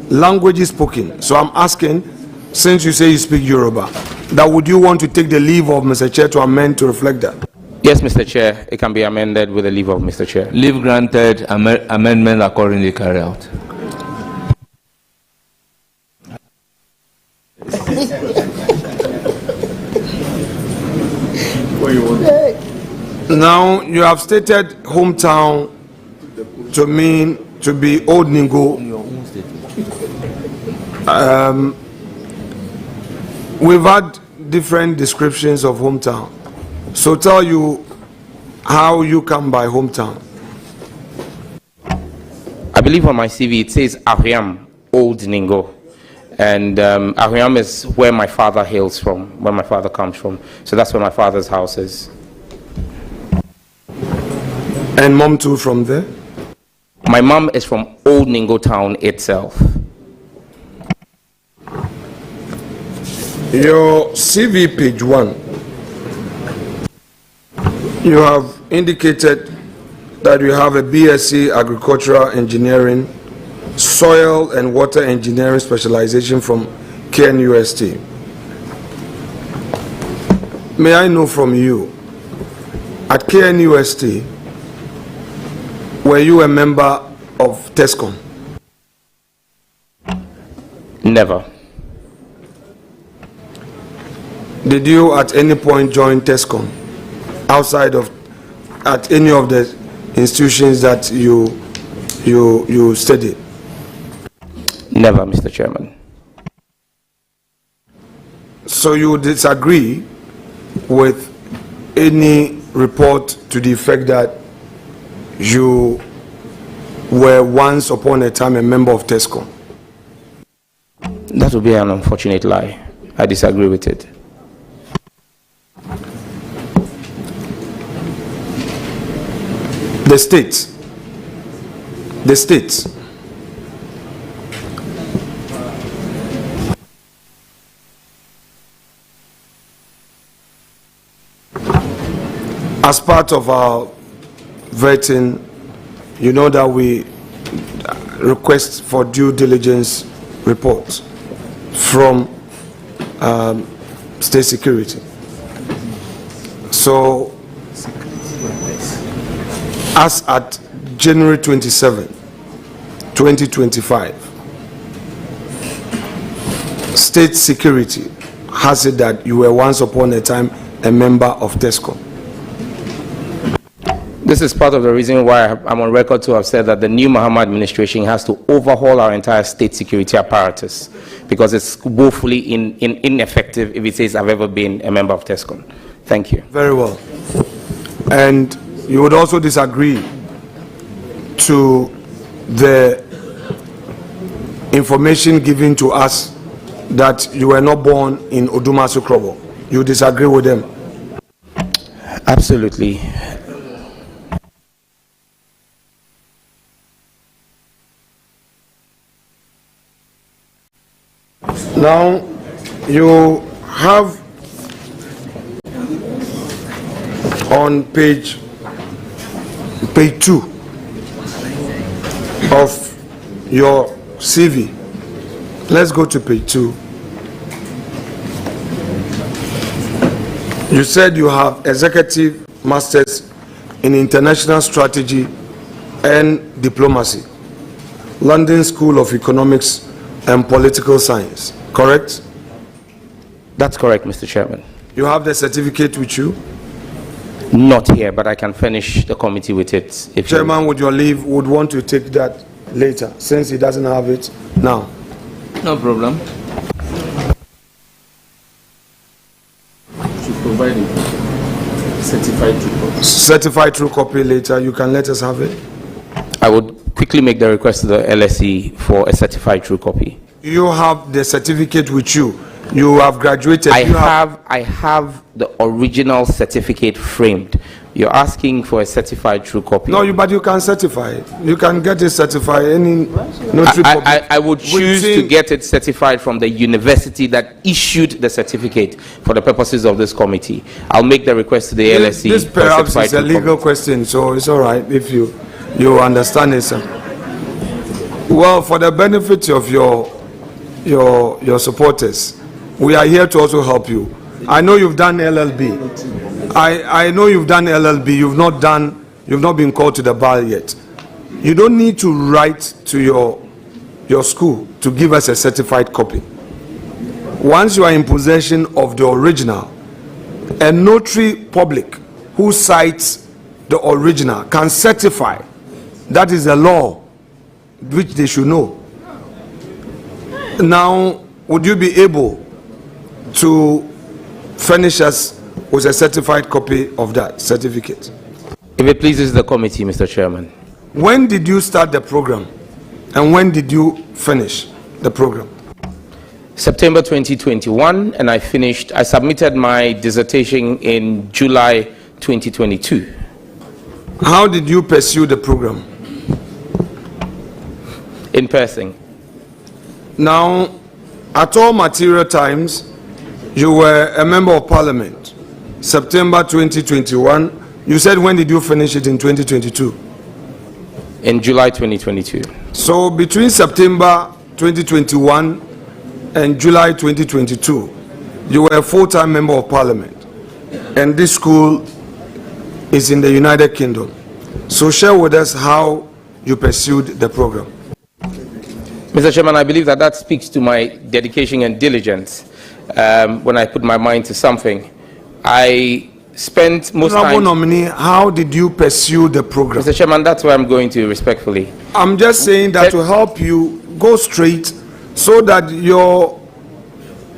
Languages spoken. So I'm asking, since you say you speak Yoruba, that would you want to take the leave of Mr. Chair to amend to reflect that? Yes, Mr. Chair, it can be amended with the leave of Mr. Chair. Leave granted, amendment accordingly carried out. Now you have stated hometown to mean to be Old Ningo. We've had different descriptions of hometown. So tell you how you come by hometown. I believe on my CV it says Ariam, Old Ningo. And Ariam is where my father hails from, where my father comes from. So that's where my father's house is. And mom too from there? My mom is from Old Ningo town itself. Your CV page 1. You have indicated that you have a BSc Agricultural Engineering, Soil and Water Engineering specialization from KNUST. May I know from you, at KNUST, were you a member of TESCOM? Never. Did you at any point join TESCOM outside of, at any of the institutions that you studied? Never, Mr. Chairman. So you disagree with any report to the effect that you were once upon a time a member of TESCOM? That would be an unfortunate lie. I disagree with it. The states. As part of our vetting, you know that we request for due diligence reports from state security. So, as at January 27, 2025, state security has it that you were once upon a time a member of TESCOM. This is part of the reason why I'm on record to have said that the new Mahama administration has to overhaul our entire state security apparatus, because it's woefully ineffective if it says I've ever been a member of TESCOM. Thank you. Very well. And you would also disagree to the information given to us that you were not born in Odumasu Krobo. You disagree with them? Absolutely. Now, you have on page 2 of your CV. Let's go to page 2. You said you have executive masters in international strategy and diplomacy, London School of Economics and Political Science, correct? That's correct, Mr. Chairman. You have the certificate with you? Not here, but I can furnish the committee with it. If Chairman, with your leave, would want to take that later, since he doesn't have it now. No problem. To provide a certified true copy. Certified true copy later, you can let us have it? I would quickly make the request to the LSE for a certified true copy. You have the certificate with you. You have graduated. I have the original certificate framed. You're asking for a certified true copy. No, but you can certify it. You can get it certified. I would choose to get it certified from the university that issued the certificate for the purposes of this committee. I'll make the request to the LSE. This perhaps is a legal question, so it's all right if you understand it, sir. Well, for the benefit of your supporters, we are here to also help you. I know you've done LLB. I know you've done LLB. You've not been called to the bar yet. You don't need to write to your school to give us a certified copy. Once you are in possession of the original, a notary public who cites the original can certify. That is the law which they should know. Now, would you be able to furnish us with a certified copy of that certificate? If it pleases the committee, Mr. Chairman. When did you start the program and when did you finish the program? September 2021, and I submitted my dissertation in July 2022. How did you pursue the program? In person. Now, at all material times, you were a member of parliament. September 2021. You said, when did you finish it in 2022? In July 2022. So between September 2021 and July 2022, you were a full-time member of parliament. And this school is in the United Kingdom. So share with us how you pursued the program. Mr. Chairman, I believe that speaks to my dedication and diligence. When I put my mind to something, I spent most time... nominee, how did you pursue the program? Mr. Chairman, that's where I'm going to, respectfully. I'm just saying that to help you go straight so that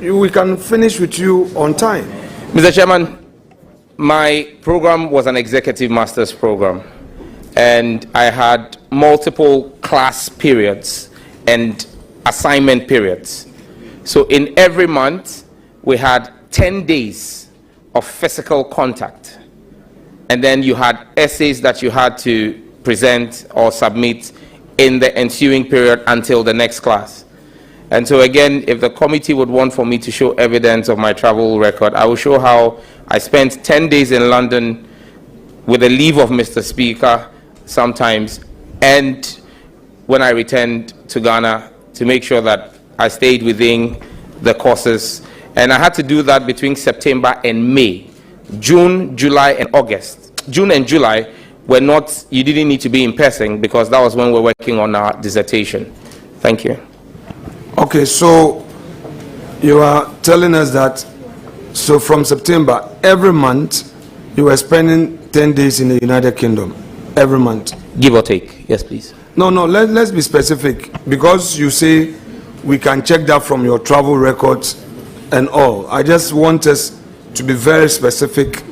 we can finish with you on time. Mr. Chairman, my program was an executive master's program, and I had multiple class periods and assignment periods. So in every month, we had 10 days of physical contact. And then you had essays that you had to present or submit in the ensuing period until the next class. And so again, if the committee would want for me to show evidence of my travel record, I will show how I spent 10 days in London with the leave of Mr. Speaker sometimes, and when I returned to Ghana to make sure that I stayed within the courses. And I had to do that between September and May. June, July, and August. June and July were not, you didn't need to be in person because that was when we were working on our dissertation. Thank you. Okay, so you are telling us that, so from September, every month, you were spending 10 days in the United Kingdom, every month? Give or take, yes please. No, let's be specific, because you say we can check that from your travel records and all. I just want us to be very specific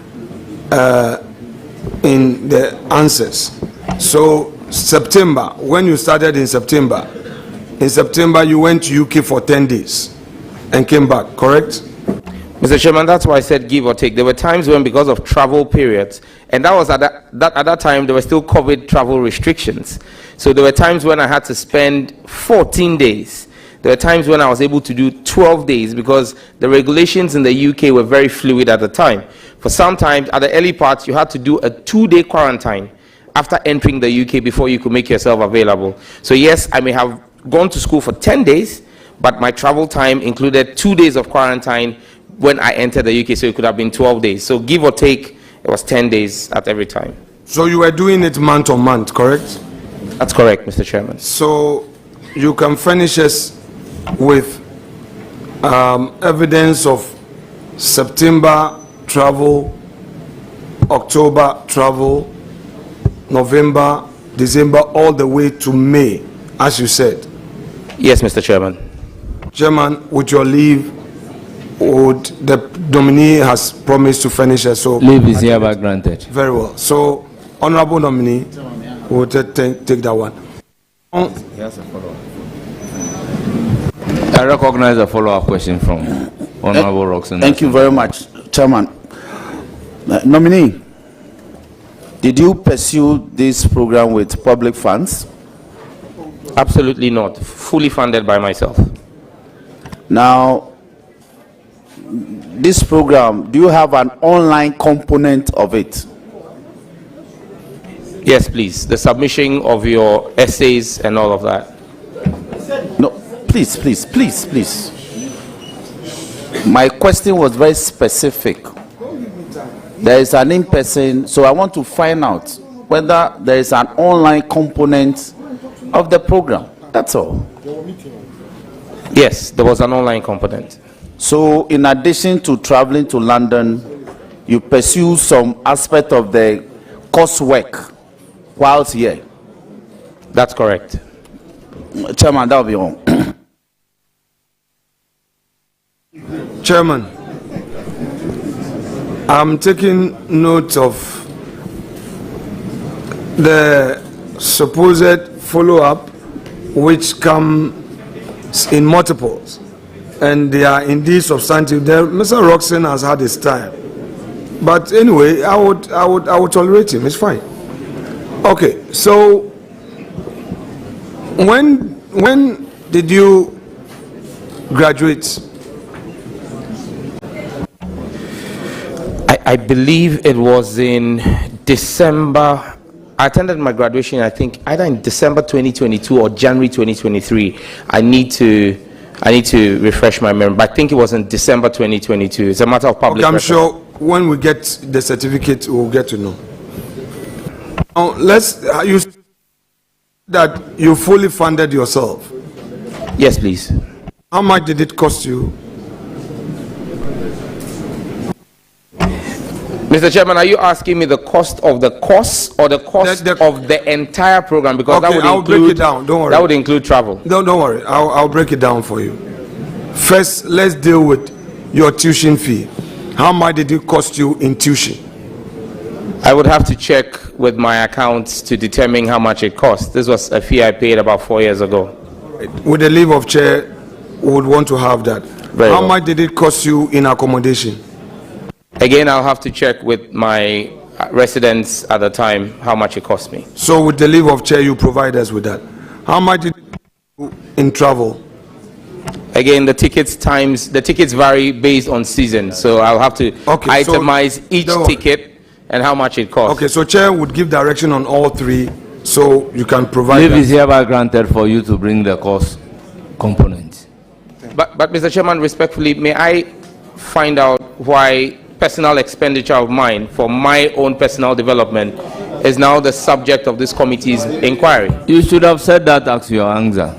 in the answers. So September, when you started in September you went to UK for 10 days and came back, correct? Mr. Chairman, that's why I said give or take. There were times when, because of travel periods, and that was at that time, there were still COVID travel restrictions. So there were times when I had to spend 14 days. There were times when I was able to do 12 days because the regulations in the UK were very fluid at the time. For some time, at the early parts, you had to do a 2-day quarantine after entering the UK before you could make yourself available. So yes, I may have gone to school for 10 days, but my travel time included 2 days of quarantine when I entered the UK, so it could have been 12 days. So give or take, it was 10 days at every time. So you were doing it month on month, correct? That's correct, Mr. Chairman. So you can furnish us with evidence of September travel, October travel, November, December, all the way to May, as you said? Yes, Mr. Chairman. Chairman, with your leave, would the nominee has promised to furnish us, so leave is hereby granted. Very well. So, honorable nominee, will take that one. Yes, a follow-up. I recognize a follow-up question from Honorable Roxanne. Thank you very much, Chairman. Nominee, did you pursue this program with public funds? Absolutely not. Fully funded by myself. Now, this program, do you have an online component of it? Yes, please. The submission of your essays and all of that. No, please. My question was very specific. There is an in-person, so I want to find out whether there is an online component of the program. That's all. Yes, there was an online component. So in addition to traveling to London, you pursue some aspect of the coursework whilst here? That's correct. Chairman, that will be wrong. Chairman, I'm taking note of the supposed follow-up which come in multiples, and they are indeed substantive. Mr. Roxanne has had his time, but anyway, I would tolerate him. It's fine. Okay, so when did you graduate? I believe it was in December. I attended my graduation, I think, either in December 2022 or January 2023. I need to refresh my memory, but I think it was in December 2022. It's a matter of public record. I'm sure when we get the certificate, we'll get to know. Now, you that you fully funded yourself. Yes, please. How much did it cost you? Mr. Chairman, are you asking me the cost of the course or the cost of the entire program? Because okay, that would I'll include, break it down. Don't worry. That would include travel. Don't worry. I'll break it down for you. First, let's deal with your tuition fee. How much did it cost you in tuition? I would have to check with my accounts to determine how much it cost. This was a fee I paid about 4 years ago. With the leave of chair, we would want to have that. How much did it cost you in accommodation? Again, I'll have to check with my residents at the time how much it cost me. So with the leave of chair, you provide us with that. How much did it cost you in travel? Again, the tickets vary based on season, so I'll have to itemize each ticket and how much it costs. Okay, so chair would give direction on all three, so you can provide. Leave is hereby granted for you to bring the cost component. But Mr. Chairman, respectfully, may I find out why personal expenditure of mine for my own personal development is now the subject of this committee's inquiry? You should have said that as your answer.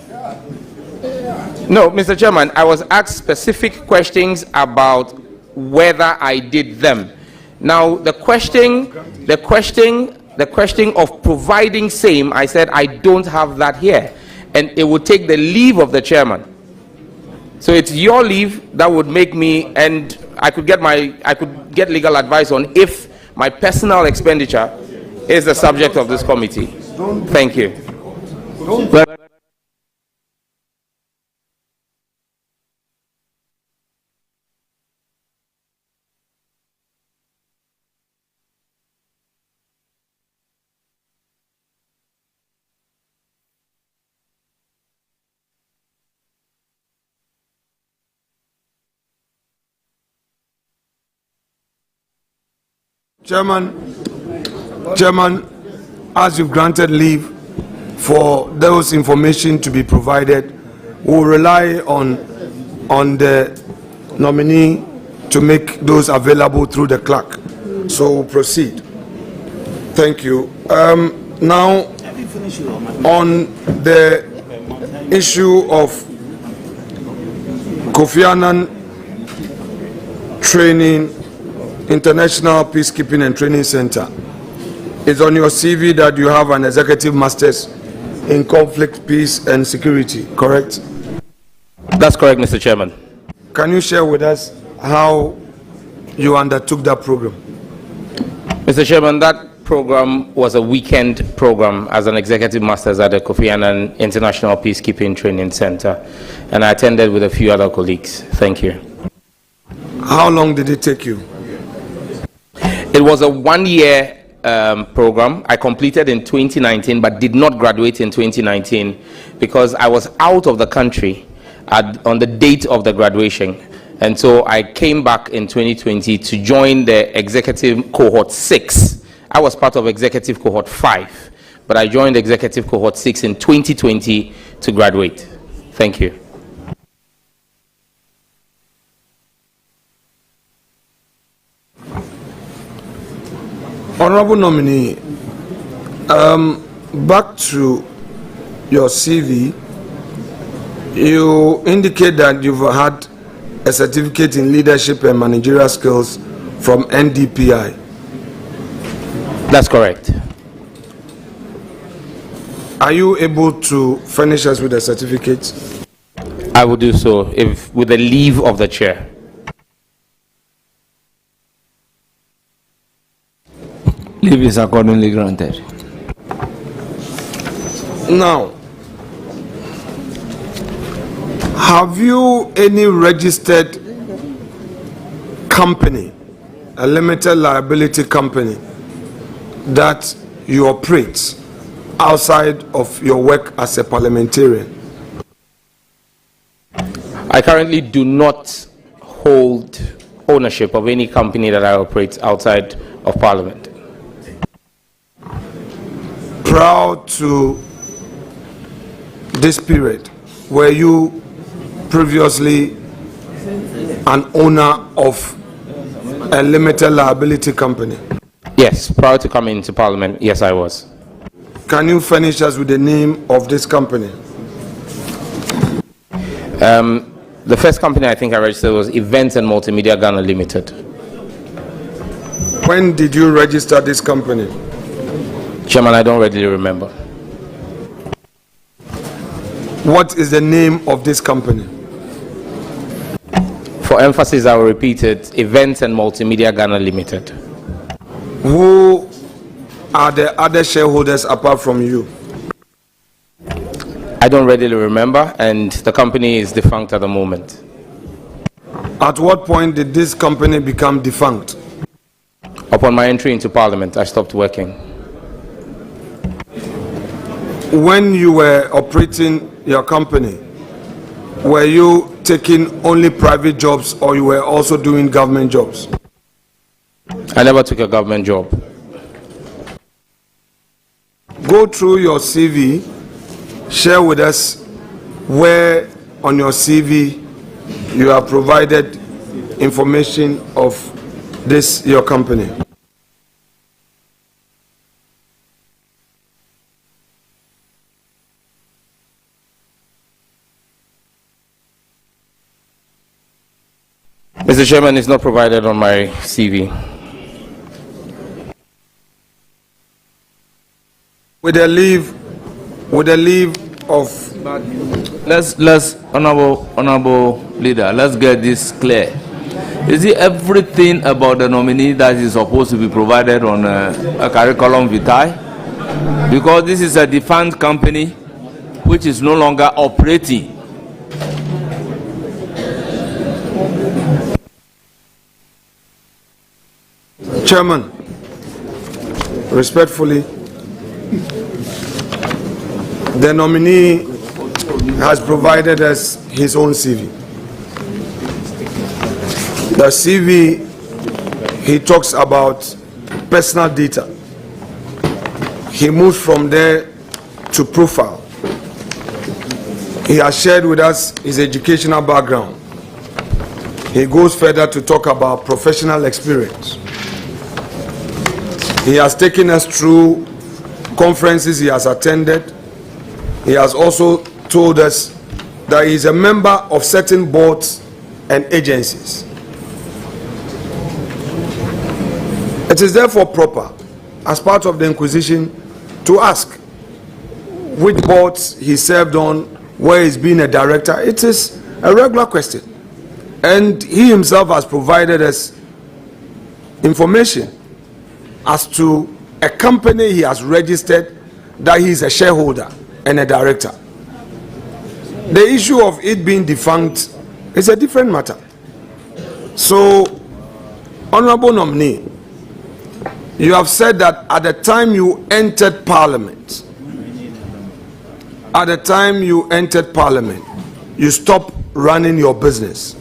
No, Mr. Chairman, I was asked specific questions about whether I did them. Now, the question of providing same, I said I don't have that here, and it would take the leave of the chairman. So it's your leave that would make me, and I could get legal advice on if my personal expenditure is the subject of this committee. Thank you. Chairman, as you've granted leave for those information to be provided, we'll rely on the nominee to make those available through the clerk. So we'll proceed. Thank you. Now, on the issue of Kofi Annan Training, International Peacekeeping and Training Center, it's on your CV that you have an executive master's in conflict, peace and security, correct? That's correct, Mr. Chairman. Can you share with us how you undertook that program? Mr. Chairman, that program was a weekend program as an executive master's at the Kofi Annan International Peacekeeping Training Center, and I attended with a few other colleagues. Thank you. How long did it take you? It was a one-year program. I completed in 2019 but did not graduate in 2019 because I was out of the country on the date of the graduation, and so I came back in 2020 to join the executive cohort 6. I was part of executive cohort 5, but I joined executive cohort 6 in 2020 to graduate. Thank you. Honorable nominee, back to your CV, you indicate that you've had a certificate in leadership and managerial skills from NDPI. That's correct. Are you able to furnish us with a certificate? I will do so if with the leave of the chair. Leave is accordingly granted. Now, have you any registered company, a limited liability company, that you operate outside of your work as a parliamentarian? I currently do not hold ownership of any company that I operate outside of Parliament. Prior to this period, were you previously an owner of a limited liability company? Yes, prior to coming into Parliament, yes, I was. Can you furnish us with the name of this company? The first company I think I registered was Events and Multimedia Ghana Limited. When did you register this company? Chairman, I don't readily remember. What is the name of this company? For emphasis, I will repeat it, Events and Multimedia Ghana Limited. Who are the other shareholders apart from you? I don't readily remember, and the company is defunct at the moment. At what point did this company become defunct? Upon my entry into Parliament, I stopped working. When you were operating your company, were you taking only private jobs or you were also doing government jobs? I never took a government job. Go through your CV, share with us where on your CV you have provided information of this your company. Mr. Chairman, it's not provided on my CV. With the leave of Let's honorable leader, let's get this clear. Is it everything about the nominee that is supposed to be provided on a curriculum vitae? Because this is a defunct company which is no longer operating. Chairman, respectfully, the nominee has provided us his own CV. The CV, he talks about personal data. He moves from there to profile. He has shared with us his educational background. He goes further to talk about professional experience. He has taken us through conferences he has attended. He has also told us that he is a member of certain boards and agencies. It is therefore proper, as part of the inquisition, to ask which boards he served on, where he's been a director. It is a regular question. And he himself has provided us information as to a company he has registered that he is a shareholder and a director. The issue of it being defunct is a different matter. So, Honorable Nominee, you have said that at the time you entered Parliament, you stopped running your business,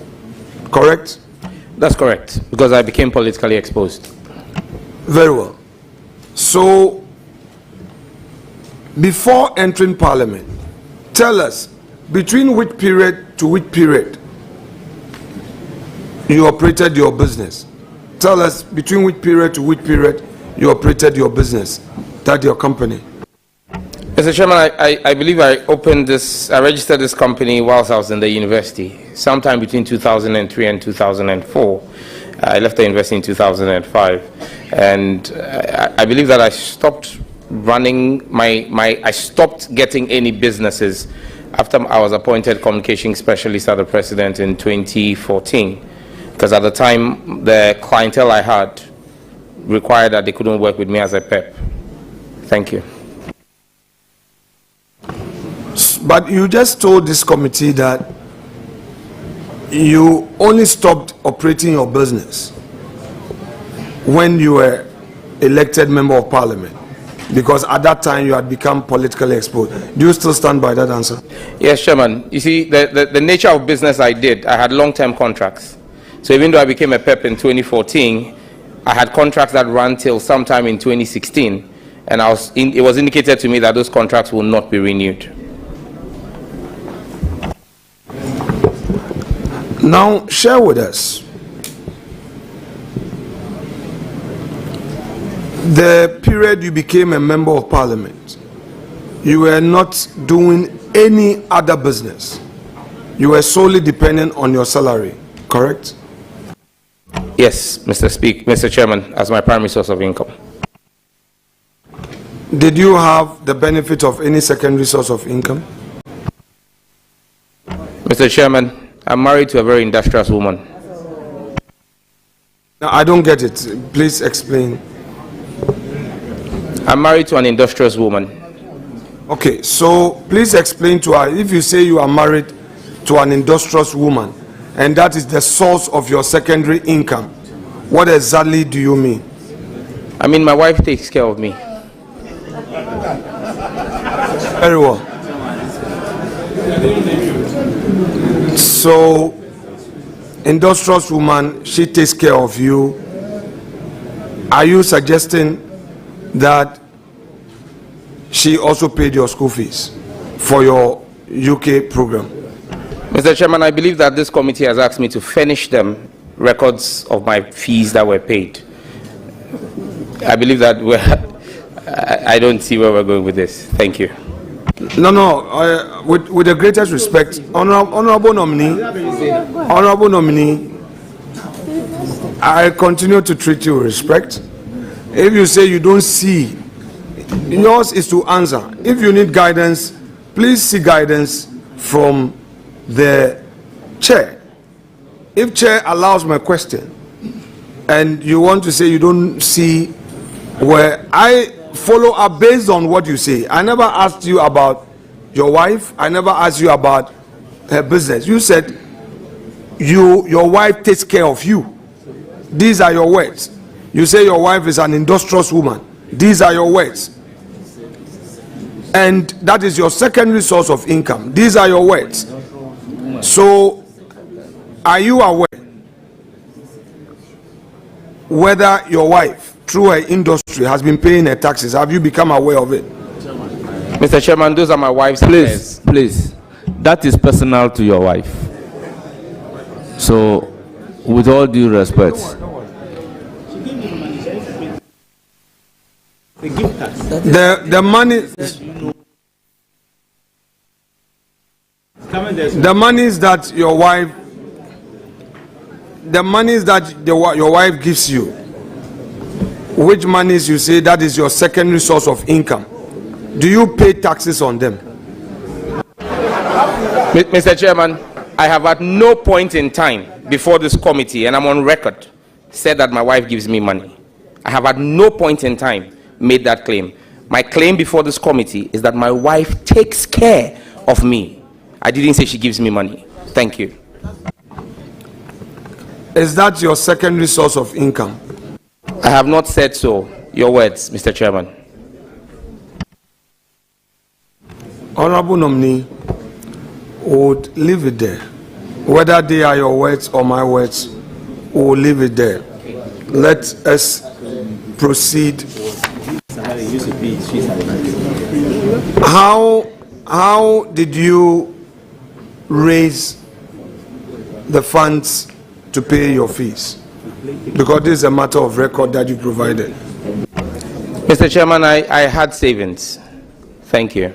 correct? That's correct, because I became politically exposed. Very well. So, before entering Parliament, tell us, between which period to which period you operated your business? Tell us between which period to which period you operated your business, that your company. Mr. Chairman, I believe I registered this company whilst I was in the university, sometime between 2003 and 2004. I left the university in 2005, and I believe that I stopped running I stopped getting any businesses after I was appointed communication specialist at the president in 2014, because at the time the clientele I had required that they couldn't work with me as a PEP. Thank you. But you just told this committee that you only stopped operating your business when you were elected member of Parliament, because at that time you had become politically exposed. Do you still stand by that answer? Yes, Chairman. You see, the nature of business I had long-term contracts. So even though I became a PEP in 2014, I had contracts that ran till sometime in 2016, and it was indicated to me that those contracts will not be renewed. Now, share with us the period you became a member of Parliament. You were not doing any other business. You were solely dependent on your salary, correct? Yes, Mr. Chairman, as my primary source of income. Did you have the benefit of any secondary source of income? Mr. Chairman, I'm married to a very industrious woman. Now, I don't get it. Please explain. I'm married to an industrious woman. Okay, so please explain to her, if you say you are married to an industrious woman, and that is the source of your secondary income, what exactly do you mean? I mean, my wife takes care of me. Very well. So, industrious woman, she takes care of you. Are you suggesting that she also paid your school fees for your UK program? Mr. Chairman, I believe that this committee has asked me to furnish them records of my fees that were paid. I believe that I don't see where we're going with this. Thank you. No, with the greatest respect, honorable nominee, I continue to treat you with respect. If you say you don't see, yours is to answer. If you need guidance, please seek guidance from the chair. If chair allows my question, and you want to say you don't see, where I follow up based on what you say. I never asked you about your wife. I never asked you about her business. You said your wife takes care of you. These are your words. You say your wife is an industrious woman. These are your words. And that is your secondary source of income. These are your words. So, are you aware whether your wife, through her industry, has been paying her taxes? Have you become aware of it? Mr. Chairman, those are my wife's affairs. Please, that is personal to your wife. So, with all due respect, the monies that your wife gives you, which monies you say that is your secondary source of income, do you pay taxes on them? Mr. Chairman, I have at no point in time before this committee, and I'm on record, said that my wife gives me money. I have at no point in time made that claim. My claim before this committee is that my wife takes care of me. I didn't say she gives me money. Thank you. Is that your secondary source of income? I have not said so. Your words, Mr. Chairman. Honorable nominee would leave it there. Whether they are your words or my words, we will leave it there. Let us proceed. How did you raise the funds to pay your fees? Because this is a matter of record that you provided. Mr. Chairman, I had savings. Thank you.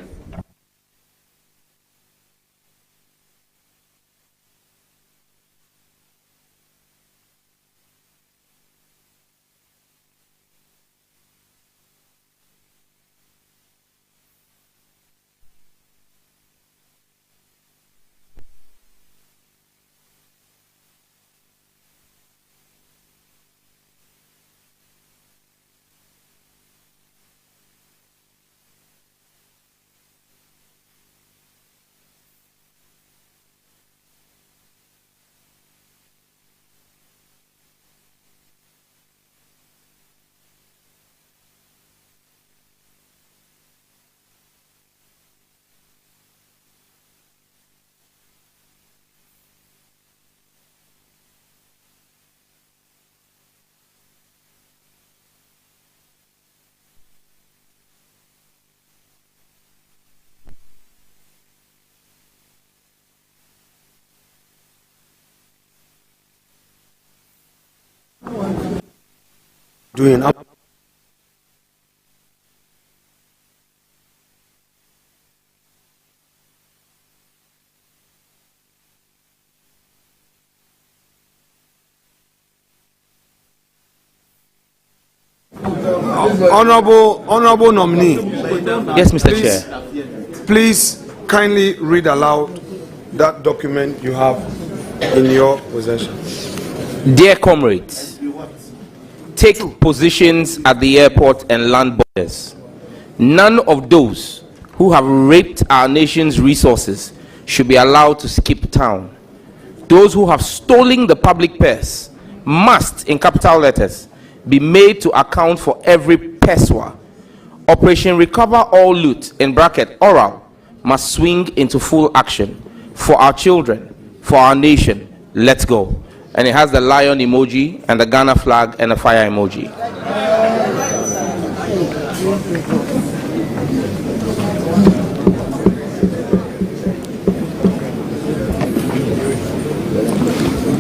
Doing honorable nominee. Yes, Mr. Chair. Please kindly read aloud that document you have in your possession. Dear comrades, take positions at the airport and land borders. None of those who have raped our nation's resources should be allowed to skip town. Those who have stolen the public purse must, in capital letters, be made to account for every peswa. Operation Recover All Loot, in bracket oral, must swing into full action for our children, for our nation. Let's go. And it has the lion emoji and the Ghana flag and the fire emoji.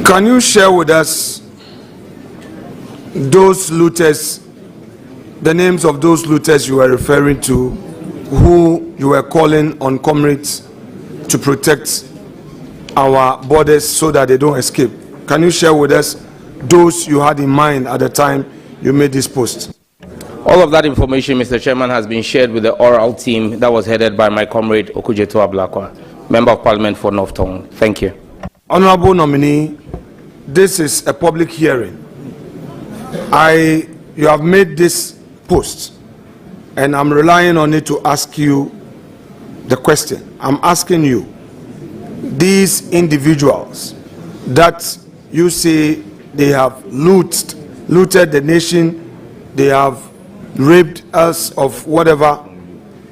Can you share with us those looters, the names of those looters you were referring to, who you were calling on comrades to protect our borders so that they don't escape? Can you share with us those you had in mind at the time you made this post? All of that information, Mr. Chairman, has been shared with the oral team that was headed by my comrade Okujeto Ablakwa, Member of Parliament for North Tongue. Thank you. Honorable nominee, this is a public hearing. You have made this post, and I'm relying on it to ask you the question. I'm asking you, these individuals that you say they have looted the nation, they have raped us of whatever,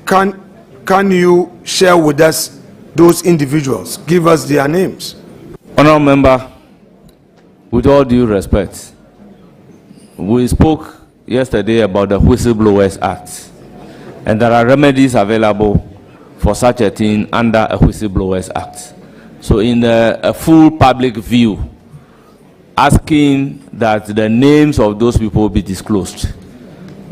can you share with us those individuals? Give us their names. Honourable Member, with all due respect, we spoke yesterday about the Whistleblowers Act, and there are remedies available for such a thing under a Whistleblowers Act. So in a full public view, asking that the names of those people be disclosed.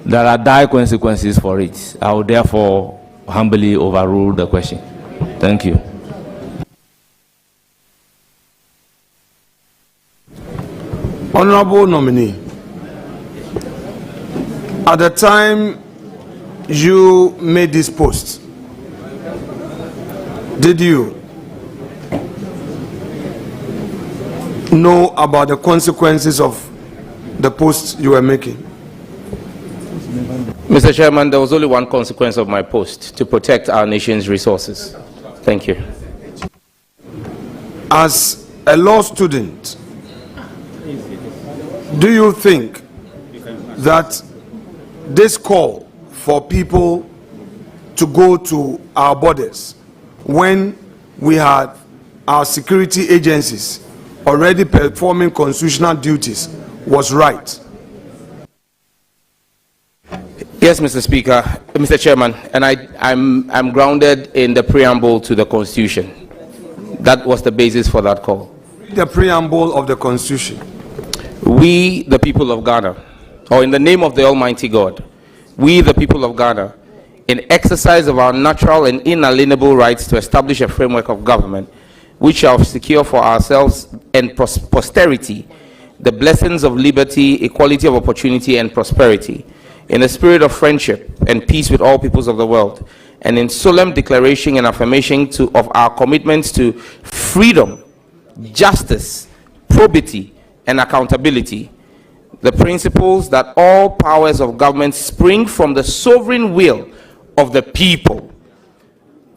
There are dire consequences for it. I will therefore humbly overrule the question. Thank you. Honorable nominee, at the time you made this post, did you know about the consequences of the post you were making? Mr. Chairman, there was only one consequence of my post: to protect our nation's resources. Thank you. As a law student, do you think that this call for people to go to our borders when we had our security agencies already performing constitutional duties was right? Yes, Mr. Speaker, Mr. Chairman, and I'm grounded in the preamble to the Constitution. That was the basis for that call. The preamble of the Constitution. We, the people of Ghana, or in the name of the Almighty God, we, the people of Ghana, in exercise of our natural and inalienable rights to establish a framework of government which shall secure for ourselves and posterity the blessings of liberty, equality of opportunity, and prosperity, in a spirit of friendship and peace with all peoples of the world, and in solemn declaration and affirmation of our commitments to freedom, justice, probity, and accountability, the principles that all powers of government spring from the sovereign will of the people,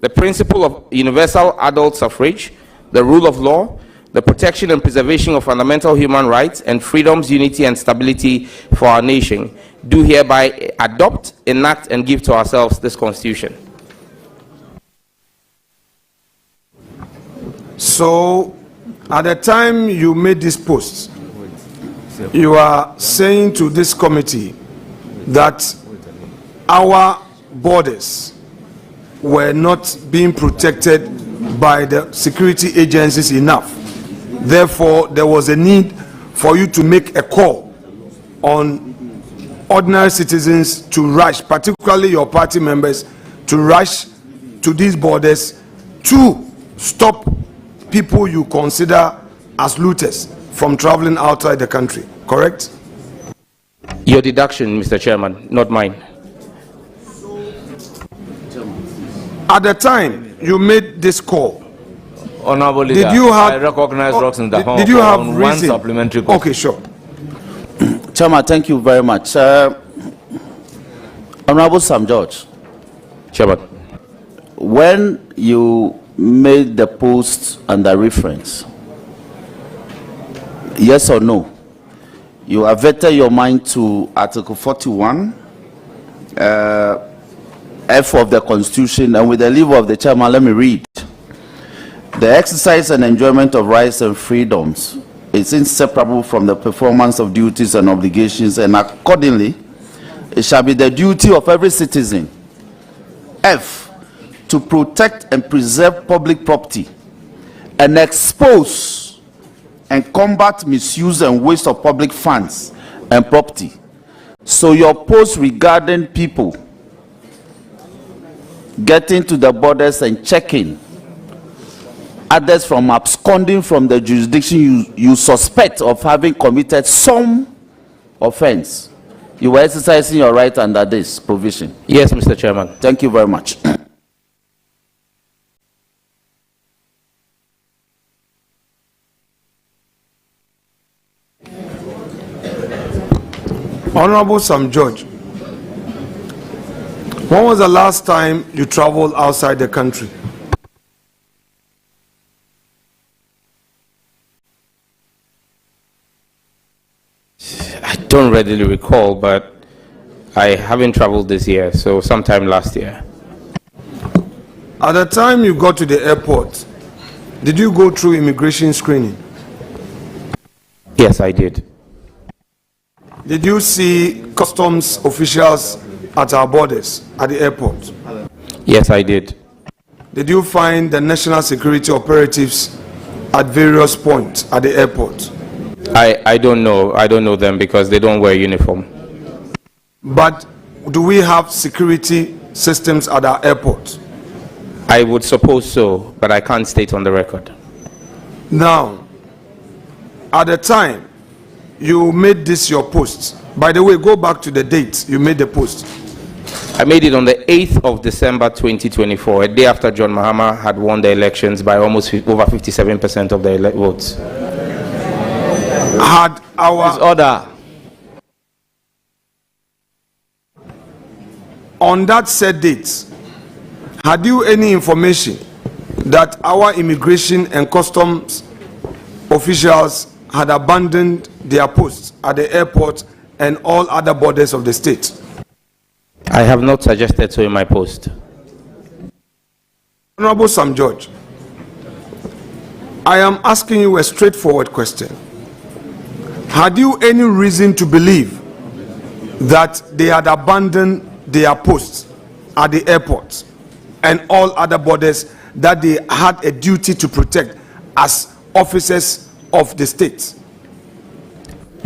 the principle of universal adult suffrage, the rule of law, the protection and preservation of fundamental human rights and freedoms, unity and stability for our nation, do hereby adopt, enact, and give to ourselves this Constitution. So, at the time you made this post, you are saying to this committee that our borders were not being protected by the security agencies enough. Therefore, there was a need for you to make a call on ordinary citizens to rush, particularly your party members, to rush to these borders to stop people you consider as looters from traveling outside the country, correct? Your deduction, Mr. Chairman, not mine. At the time you made this call, Honorable Leader, did you have, I recognize Rox in the did you have one reason? supplementary question. Okay, sure. Chairman, thank you very much. Honorable Sam George. Chairman. When you made the post and the reference, yes or no, you averted your mind to Article 41, F of the Constitution, and with the leave of the chairman, let me read. The exercise and enjoyment of rights and freedoms is inseparable from the performance of duties and obligations, and accordingly, it shall be the duty of every citizen, F, to protect and preserve public property and expose and combat misuse and waste of public funds and property. So your post regarding people getting to the borders and checking others from absconding from the jurisdiction you suspect of having committed some offense, you were exercising your right under this provision? Yes, Mr. Chairman. Thank you very much. Honorable Sam George, when was the last time you traveled outside the country? I don't readily recall, but I haven't traveled this year, so sometime last year. At the time you got to the airport, did you go through immigration screening? Yes, I did. Did you see customs officials at our borders at the airport? Yes, I did. Did you find the national security operatives at various points at the airport? I don't know. I don't know them because they don't wear uniform. But do we have security systems at our airport? I would suppose so, but I can't state on the record. Now, at the time you made this your post, by the way, go back to the date you made the post. I made it on the 8th of December 2024, a day after John Mahama had won the elections by almost over 57% of the votes. Had our order on that said date, had you any information that our immigration and customs officials had abandoned their posts at the airport and all other borders of the state? I have not suggested so in my post. Honorable Sam George, I am asking you a straightforward question. Had you any reason to believe that they had abandoned their posts at the airport and all other borders that they had a duty to protect as officers of the state?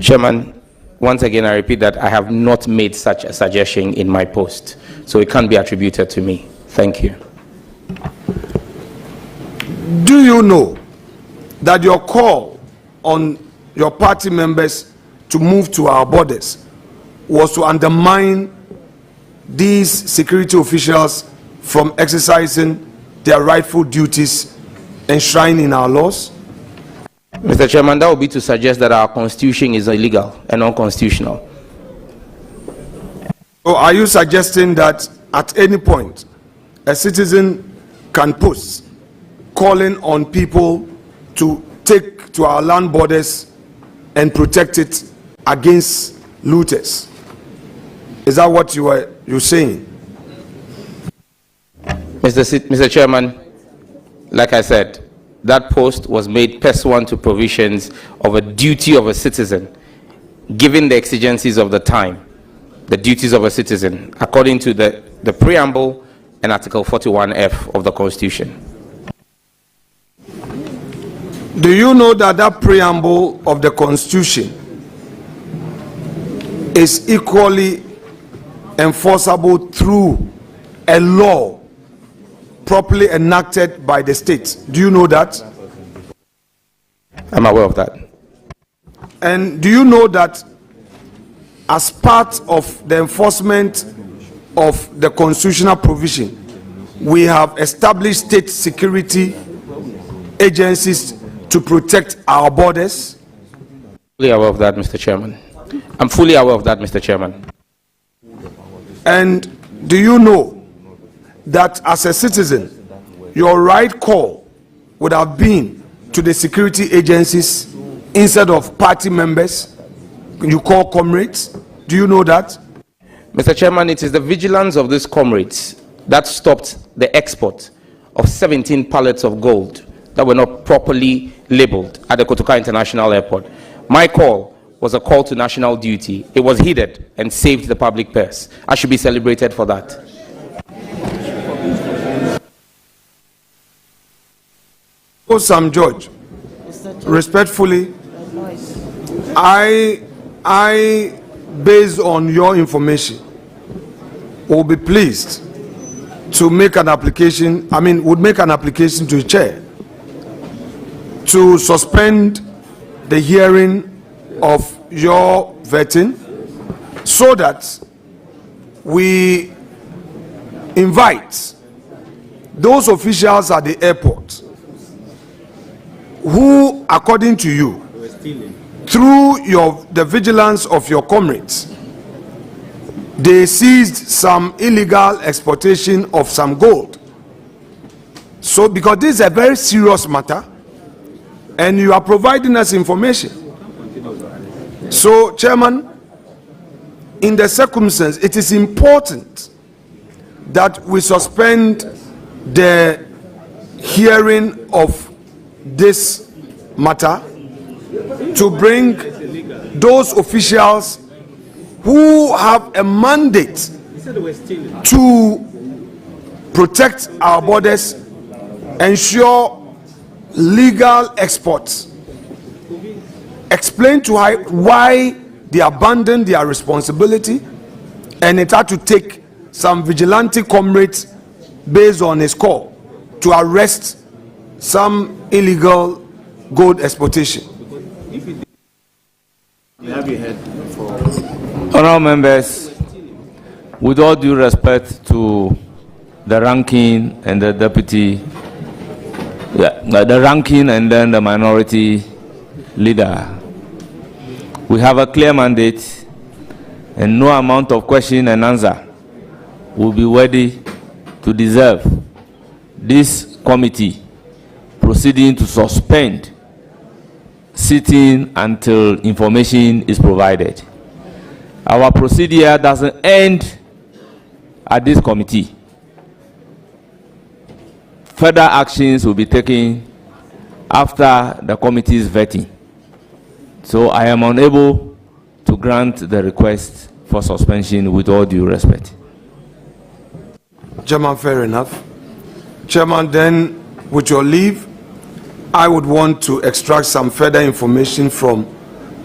Chairman, once again, I repeat that I have not made such a suggestion in my post, so it can't be attributed to me. Thank you. Do you know that your call on your party members to move to our borders was to undermine these security officials from exercising their rightful duties enshrined in our laws? Mr. Chairman, that would be to suggest that our constitution is illegal and unconstitutional. So are you suggesting that at any point a citizen can post calling on people to take to our land borders and protect it against looters? Is that what you're saying? Mr. Chairman, like I said, that post was made pursuant to provisions of a duty of a citizen, given the exigencies of the time, the duties of a citizen, according to the preamble and Article 41F of the Constitution. Do you know that that preamble of the Constitution is equally enforceable through a law properly enacted by the state? Do you know that? I'm aware of that. And do you know that as part of the enforcement of the constitutional provision, we have established state security agencies to protect our borders? Fully aware of that, Mr. Chairman. I'm fully aware of that, Mr. Chairman. And do you know that as a citizen, your right call would have been to the security agencies instead of party members? You call comrades? Do you know that? Mr. Chairman, it is the vigilance of these comrades that stopped the export of 17 pallets of gold that were not properly labeled at the Kotoka International Airport. My call was a call to national duty. It was heeded and saved the public purse. I should be celebrated for that. Oh, Sam George, respectfully, I, based on your information, will be pleased to make an application, would make an application to the chair to suspend the hearing of your vetting so that we invite those officials at the airport who, according to you, through the vigilance of your comrades, they seized some illegal exportation of some gold. So, because this is a very serious matter, and you are providing us information. So, Chairman, in the circumstance, it is important that we suspend the hearing of this matter to bring those officials who have a mandate to protect our borders, ensure legal exports, explain to her why they abandoned their responsibility and it had to take some vigilante comrades based on his call to arrest some illegal gold exploitation. Honourable members, with all due respect to the ranking and the deputy, the ranking and then the minority leader, we have a clear mandate and no amount of question and answer will be worthy to deserve this committee proceeding to suspend sitting until information is provided. Our procedure doesn't end at this committee. Further actions will be taken after the committee's vetting. So I am unable to grant the request for suspension with all due respect. Chairman, fair enough. Chairman, then with your leave, I would want to extract some further information from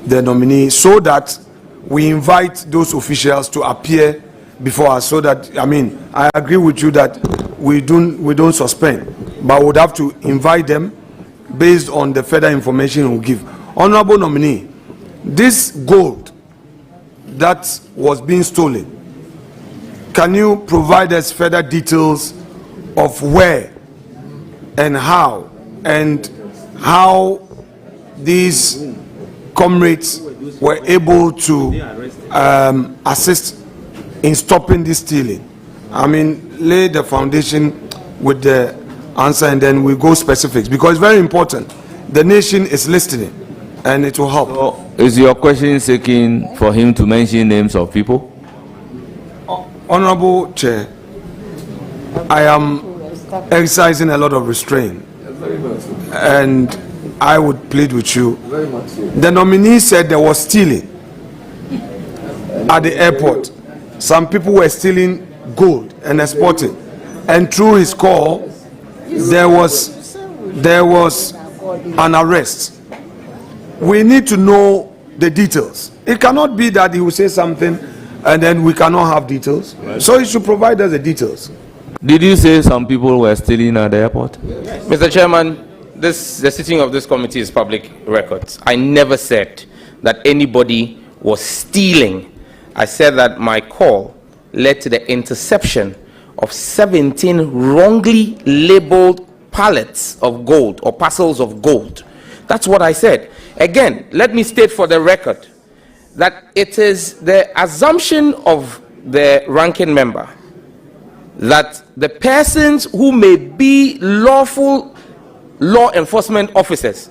the nominee so that we invite those officials to appear before us, so that, I mean, I agree with you that we don't suspend, but we would have to invite them based on the further information we'll give. Honorable nominee, this gold that was being stolen, can you provide us further details of where and how these comrades were able to assist in stopping this stealing? I mean, lay the foundation with the answer and then we go specifics, because it's very important. The nation is listening and it will help. So, is your question seeking for him to mention names of people? Honorable Chair, I am exercising a lot of restraint and I would plead with you. The nominee said there was stealing at the airport. Some people were stealing gold and exporting, and through his call there was an arrest. We need to know the details. It cannot be that he will say something and then we cannot have details. So he should provide us the details. Did you say some people were stealing at the airport? Mr. Chairman, the sitting of this committee is public records. I never said that anybody was stealing. I said that my call led to the interception of 17 wrongly labeled pallets of gold or parcels of gold. That's what I said. Again, let me state for the record that it is the assumption of the ranking member that the persons who may be lawful law enforcement officers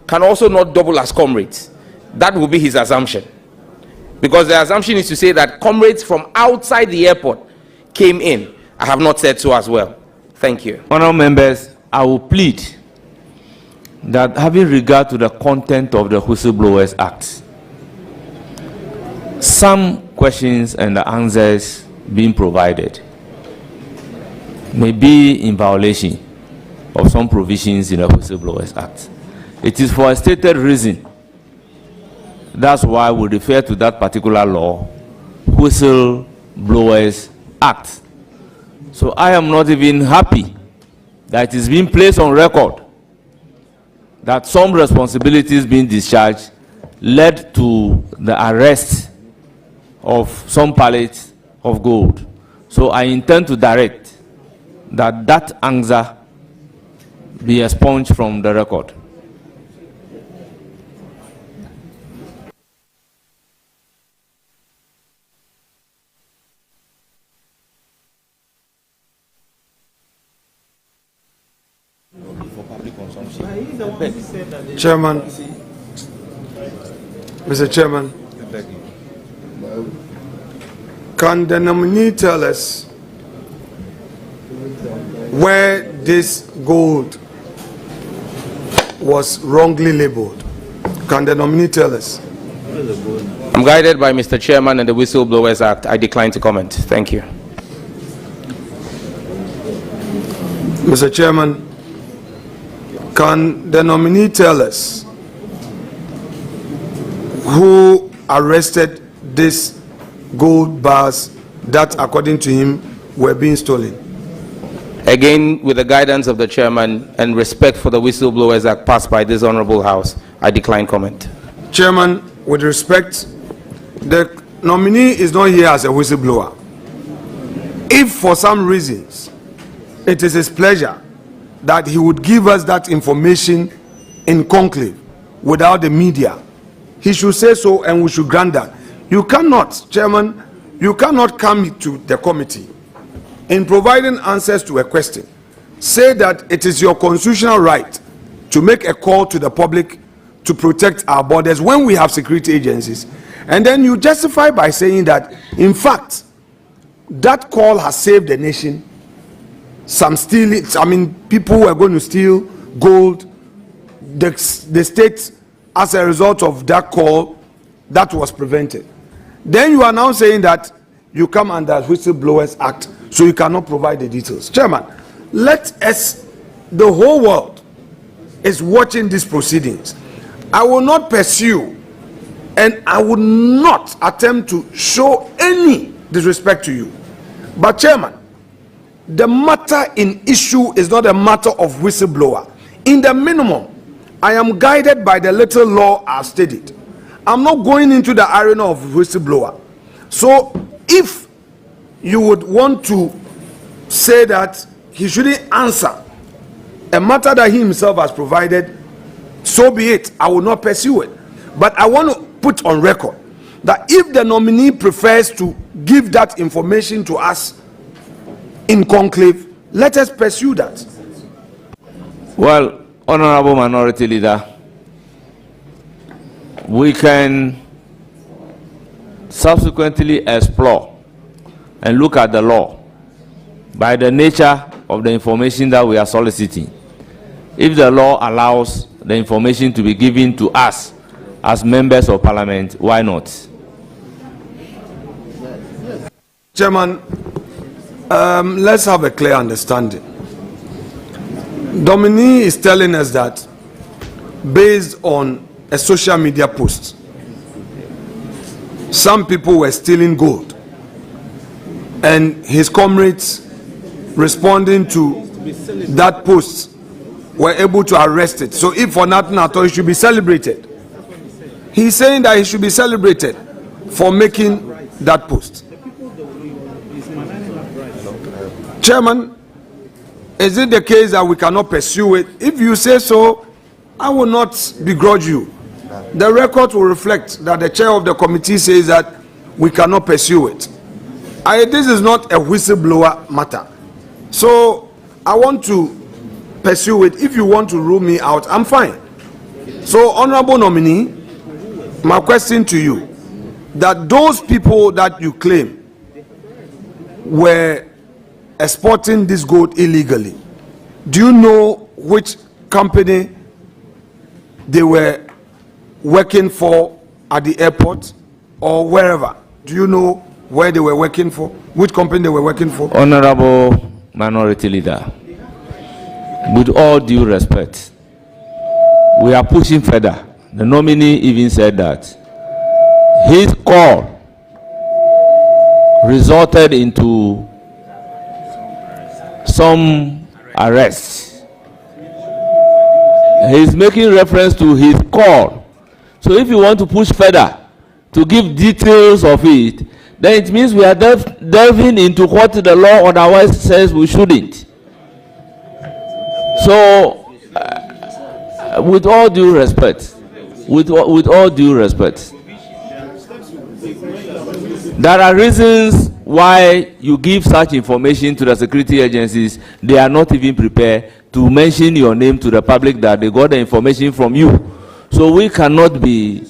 can also not double as comrades. That will be his assumption. Because the assumption is to say that comrades from outside the airport came in. I have not said so as well. Thank you. Honourable members, I will plead that having regard to the content of the Whistleblowers Act, some questions and the answers being provided may be in violation of some provisions in the Whistleblowers Act. It is for a stated reason. That's why we refer to that particular law, Whistleblowers Act. So I am not even happy that it is being placed on record that some responsibilities being discharged led to the arrest of some pallets of gold. So I intend to direct that that answer be expunged from the record. Chairman, Mr. Chairman, can the nominee tell us where this gold was wrongly labeled? Can the nominee tell us? I'm guided by Mr. Chairman and the Whistleblowers Act. I decline to comment. Thank you. Mr. Chairman, can the nominee tell us who arrested these gold bars that, according to him, were being stolen? Again, with the guidance of the chairman and respect for the Whistleblowers Act passed by this honorable house, I decline comment. Chairman, with respect, the nominee is not here as a whistleblower. If for some reasons it is his pleasure that he would give us that information in conclave without the media, he should say so and we should grant that. You cannot, Chairman, you cannot come to the committee in providing answers to a question, say that it is your constitutional right to make a call to the public to protect our borders when we have security agencies, and then you justify by saying that, in fact, that call has saved the nation. Some people were going to steal gold. The state, as a result of that call, that was prevented. Then you are now saying that you come under Whistleblowers Act, so you cannot provide the details. Chairman, let us, the whole world is watching these proceedings. I will not pursue and I would not attempt to show any disrespect to you. But Chairman, the matter in issue is not a matter of whistleblower. In the minimum, I am guided by the little law I've studied. I'm not going into the arena of whistleblower. So if you would want to say that he shouldn't answer a matter that he himself has provided, so be it. I will not pursue it. But I want to put on record that if the nominee prefers to give that information to us in conclave, let us pursue that. Well, Honorable Minority Leader, we can subsequently explore and look at the law by the nature of the information that we are soliciting. If the law allows the information to be given to us as members of parliament, why not? Chairman, let's have a clear understanding. Dominique is telling us that based on a social media post, some people were stealing gold, and his comrades responding to that post were able to arrest it. So if for nothing at all, he should be celebrated. He's saying that he should be celebrated for making that post. Chairman, is it the case that we cannot pursue it? If you say so, I will not begrudge you. The record will reflect that the chair of the committee says that we cannot pursue it. This is not a whistleblower matter. So I want to pursue it. If you want to rule me out, I'm fine. So, honorable nominee, my question to you, that those people that you claim were exporting this gold illegally, do you know which company they were working for at the airport or wherever? Do you know where they were working for? Which company they were working for? Honorable Minority Leader, with all due respect, we are pushing further. The nominee even said that his call resulted into some arrests. He's making reference to his call. So if you want to push further to give details of it, then it means we are delving into what the law otherwise says we shouldn't. So, with all due respect, with all due respect, there are reasons why you give such information to the security agencies. They are not even prepared to mention your name to the public that they got the information from you. So we cannot be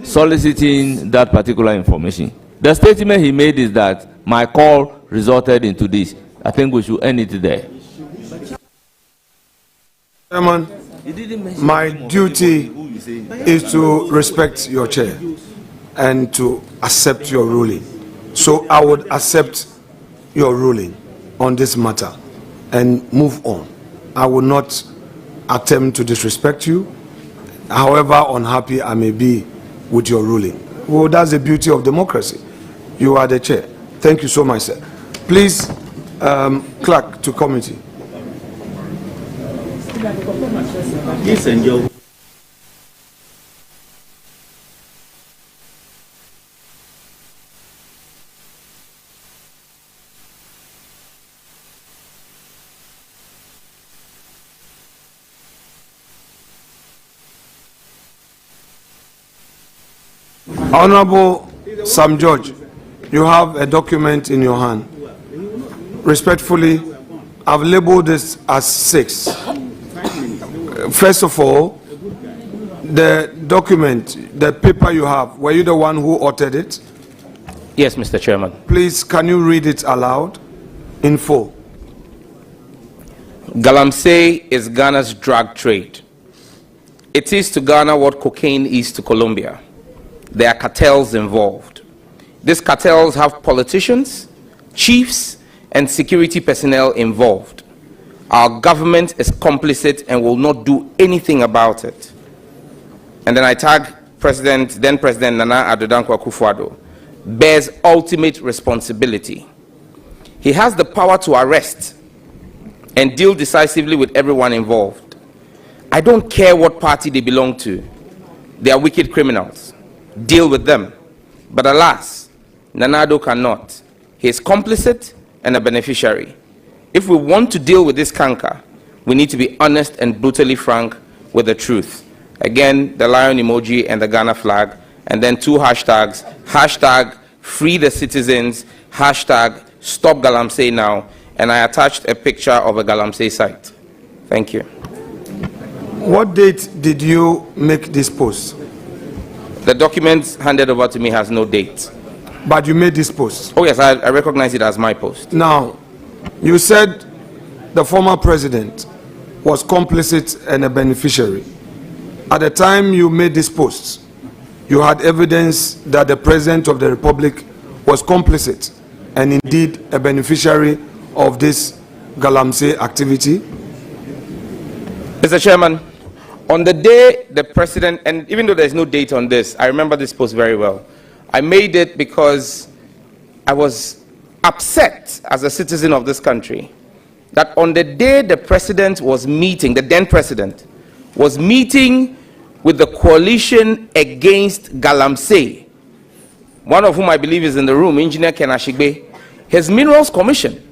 soliciting that particular information. The statement he made is that my call resulted into this. I think we should end it there. Chairman, my duty is to respect your chair and to accept your ruling. So I would accept your ruling on this matter and move on. I will not attempt to disrespect you, however unhappy I may be with your ruling. Well, that's the beauty of democracy. You are the chair. Thank you so much, sir. Please, clerk to committee. Yes, and Joe. Honorable Sam George, you have a document in your hand. Respectfully, I've labeled this as 6. First of all, the document, the paper you have, were you the one who authored it? Yes, Mr. Chairman. Please, can you read it aloud in full? Galamsey is Ghana's drug trade. It is to Ghana what cocaine is to Colombia. There are cartels involved. These cartels have politicians, chiefs, and security personnel involved. Our government is complicit and will not do anything about it. And then I tag then President Nana Addo Dankwa Akufo-Addo bears ultimate responsibility. He has the power to arrest and deal decisively with everyone involved. I don't care what party they belong to. They are wicked criminals. Deal with them. But alas, Nana Addo cannot. He is complicit and a beneficiary. If we want to deal with this canker, we need to be honest and brutally frank with the truth. Again, the lion emoji and the Ghana flag, and then 2 hashtags. Hashtag free the citizens, hashtag stop Galamsey now, and I attached a picture of a Galamsey site. Thank you. What date did you make this post? The document handed over to me has no date. But you made this post? Oh yes, I recognize it as my post. Now, you said the former president was complicit and a beneficiary. At the time you made this post, you had evidence that the President of the Republic was complicit and indeed a beneficiary of this Galamsey activity? Mr. Chairman, on the day the President, and even though there's no date on this, I remember this post very well. I made it because I was upset as a citizen of this country that on the day the President was meeting, the then President, was meeting with the coalition against Galamsey, one of whom I believe is in the room, Engineer Ken Ashigbe, his Minerals Commission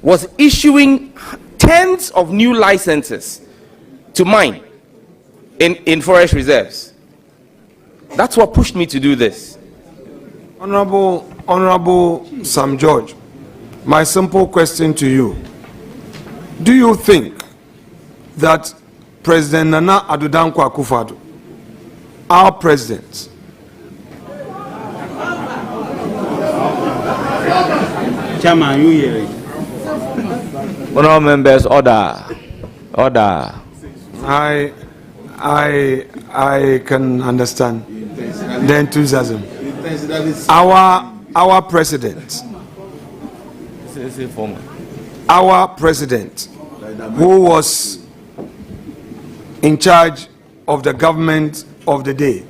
was issuing tens of new licenses to mine in forest reserves. That's what pushed me to do this. Honorable Sam George, my simple question to you. Do you think that President Nana Addo Dankwa Akufo-Addo, our president, Chairman, you hear it? Honourable members, order. Order. I can understand the enthusiasm. Our president, who was in charge of the government of the day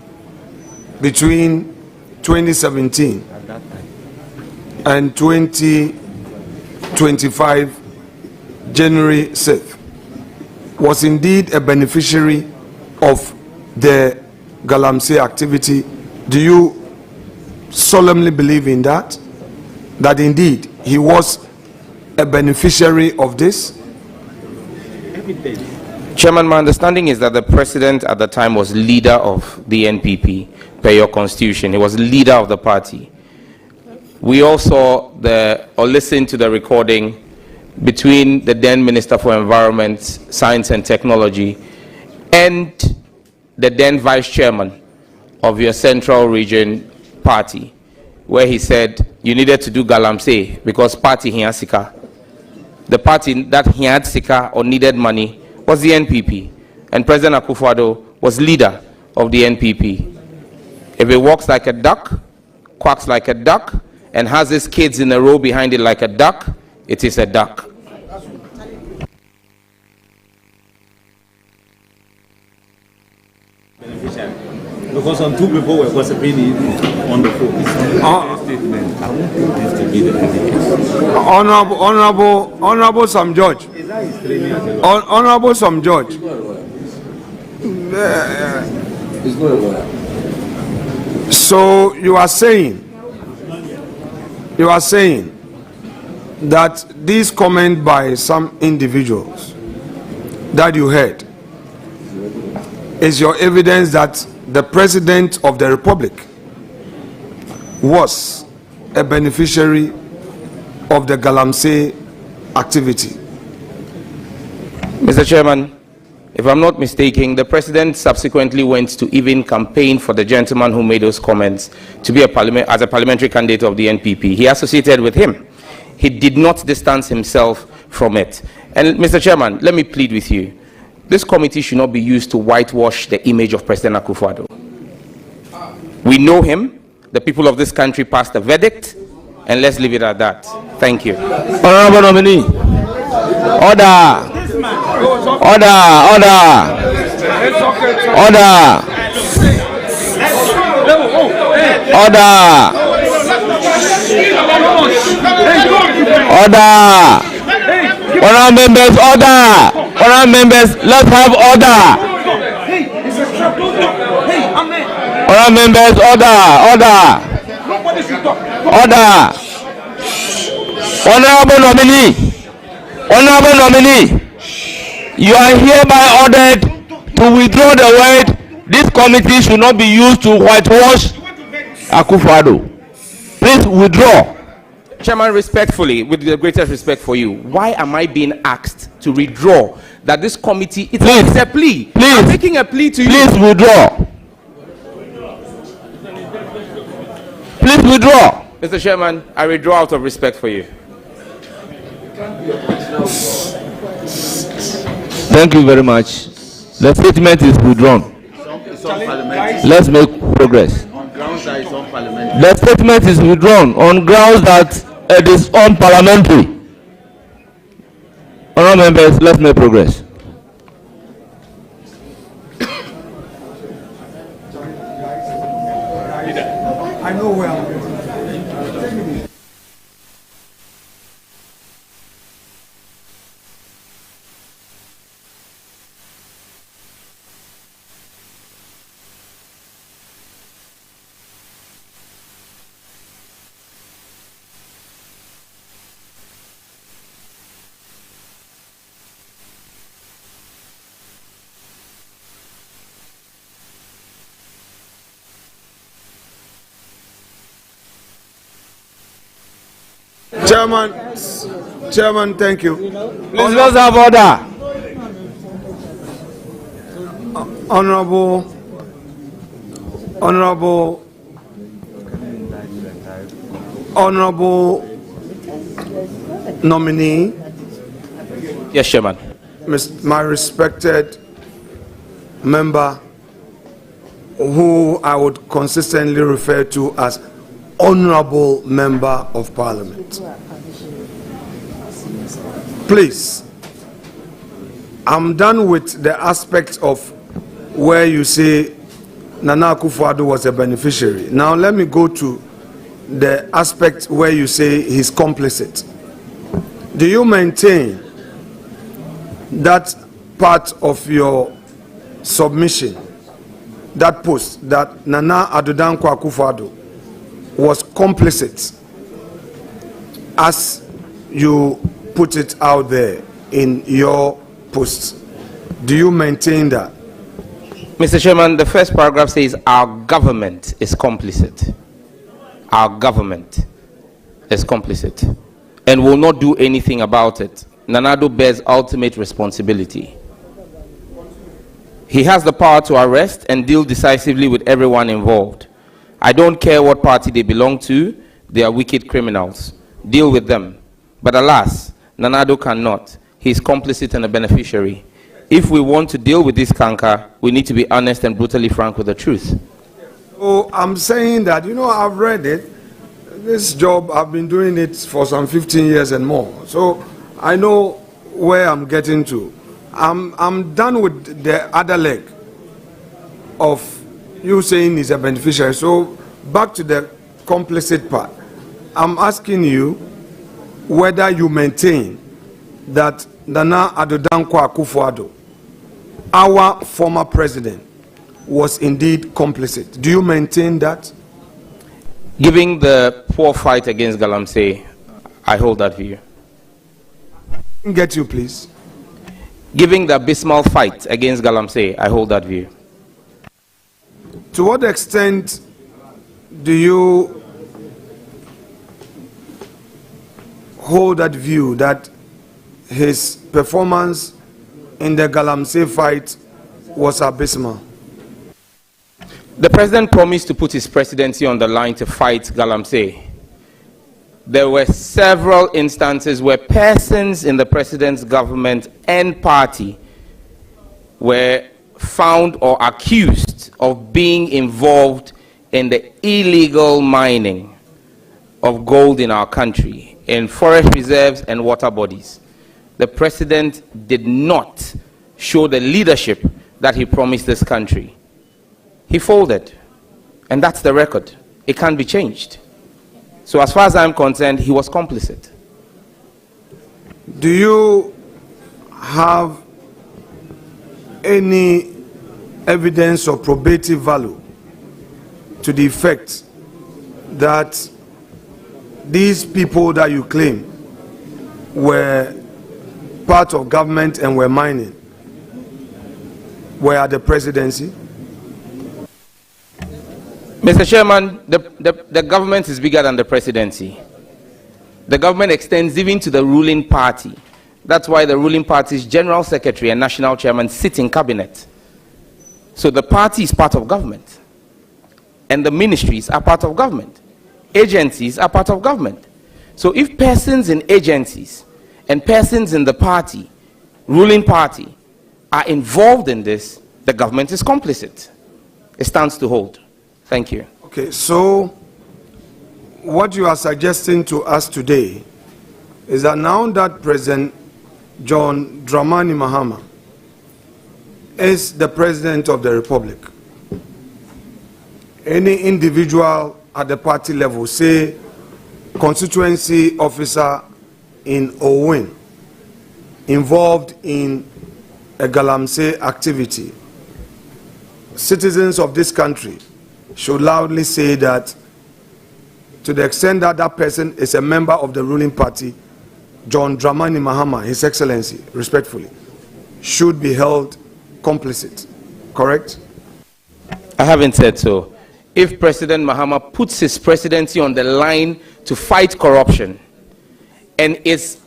between 2017 and 2025 January 6th, was indeed a beneficiary of the Galamsey activity. Do you solemnly believe in that? That indeed he was a beneficiary of this? Chairman, my understanding is that the President at the time was leader of the NPP, per your constitution. He was leader of the party. We all saw or listened to the recording between the then Minister for Environment, Science and Technology and the then Vice Chairman of your Central Region party, where he said you needed to do Galamsey because party Hiasika. The party that he had sika or needed money was the NPP, and President Akufo-Addo was leader of the NPP. If it walks like a duck, quacks like a duck, and has his kids in a row behind it like a duck, it is a duck. Because some two people were gossiping on the phone. Statement. I won't put this to be the evidence. Honorable Sam George. Honorable Sam George. So you are saying that this comment by some individuals that you heard is your evidence that the President of the Republic was a beneficiary of the Galamsey activity? Mr. Chairman, if I'm not mistaken, the President subsequently went to even campaign for the gentleman who made those comments to be as a parliamentary candidate of the NPP. He associated with him. He did not distance himself from it. And Mr. Chairman, let me plead with you. This committee should not be used to whitewash the image of President Akufo-Addo. We know him. The people of this country passed a verdict, and let's leave it at that. Thank you. Honorable nominee. Order. Order. Honorable members, order. Honorable members, let's have order. Honorable members, order. Honorable nominee, you are hereby ordered to withdraw the word. This committee should not be used to whitewash Akufo-Addo. Please withdraw. Chairman, respectfully, with the greatest respect for you, why am I being asked to withdraw that this committee? It's a plea. Please. I'm making a plea to you. Please withdraw. Please withdraw. Mr. Chairman, I withdraw out of respect for you. Thank you very much. The statement is withdrawn. Let's make progress. The statement is withdrawn on grounds that it is unparliamentary. Honourable members, let's make progress. I know where I'm going. Chairman, thank you. Please, let's have order. Honorable nominee. Yes, Chairman. My respected member, who I would consistently refer to as Honorable Member of Parliament. Please, I'm done with the aspect of where you say Nana Akufo-Addo was a beneficiary. Now let me go to the aspect where you say he's complicit. Do you maintain that part of your submission, that post, that Nana Addo Dankwa Akufo-Addo was complicit, as you put it out there in your post? Do you maintain that? Mr. Chairman, the first paragraph says our government is complicit. Our government is complicit and will not do anything about it. Nana Addo bears ultimate responsibility. He has the power to arrest and deal decisively with everyone involved. I don't care what party they belong to, they are wicked criminals. Deal with them. But alas, Nana Addo cannot. He is complicit and a beneficiary. If we want to deal with this canker, we need to be honest and brutally frank with the truth. Oh, I'm saying that, I've read it. This job, I've been doing it for some 15 years and more. So I know where I'm getting to. I'm done with the other leg of you saying he's a beneficiary. So back to the complicit part. I'm asking you whether you maintain that Nana Addo Dankwa Akufo-Addo, our former president, was indeed complicit. Do you maintain that? Given the poor fight against Galamsey, I hold that view. Get you, please. Given the abysmal fight against Galamsey, I hold that view. To what extent do you hold that view that his performance in the Galamsey fight was abysmal? The president promised to put his presidency on the line to fight Galamsey. There were several instances where persons in the president's government and party were found or accused of being involved in the illegal mining of gold in our country, in forest reserves and water bodies. The president did not show the leadership that he promised this country. He folded, and that's the record. It can't be changed. So as far as I'm concerned, he was complicit. Do you have any evidence or probative value to the effect that these people that you claim were part of government and were mining were at the presidency? Mr. Chairman, the government is bigger than the presidency. The government extends even to the ruling party. That's why the ruling party's general secretary and national chairman sit in cabinet. So the party is part of government. And the ministries are part of government. Agencies are part of government. So if persons in agencies and persons in the party, ruling party, are involved in this, the government is complicit. It stands to hold. Thank you. Okay, so what you are suggesting to us today is that now that President John Dramani Mahama is the President of the Republic, any individual at the party level, say constituency officer in Owen, involved in a Galamsey activity, citizens of this country should loudly say that to the extent that that person is a member of the ruling party, John Dramani Mahama, His Excellency, respectfully, should be held complicit. Correct? I haven't said so. If President Mahama puts his presidency on the line to fight corruption and is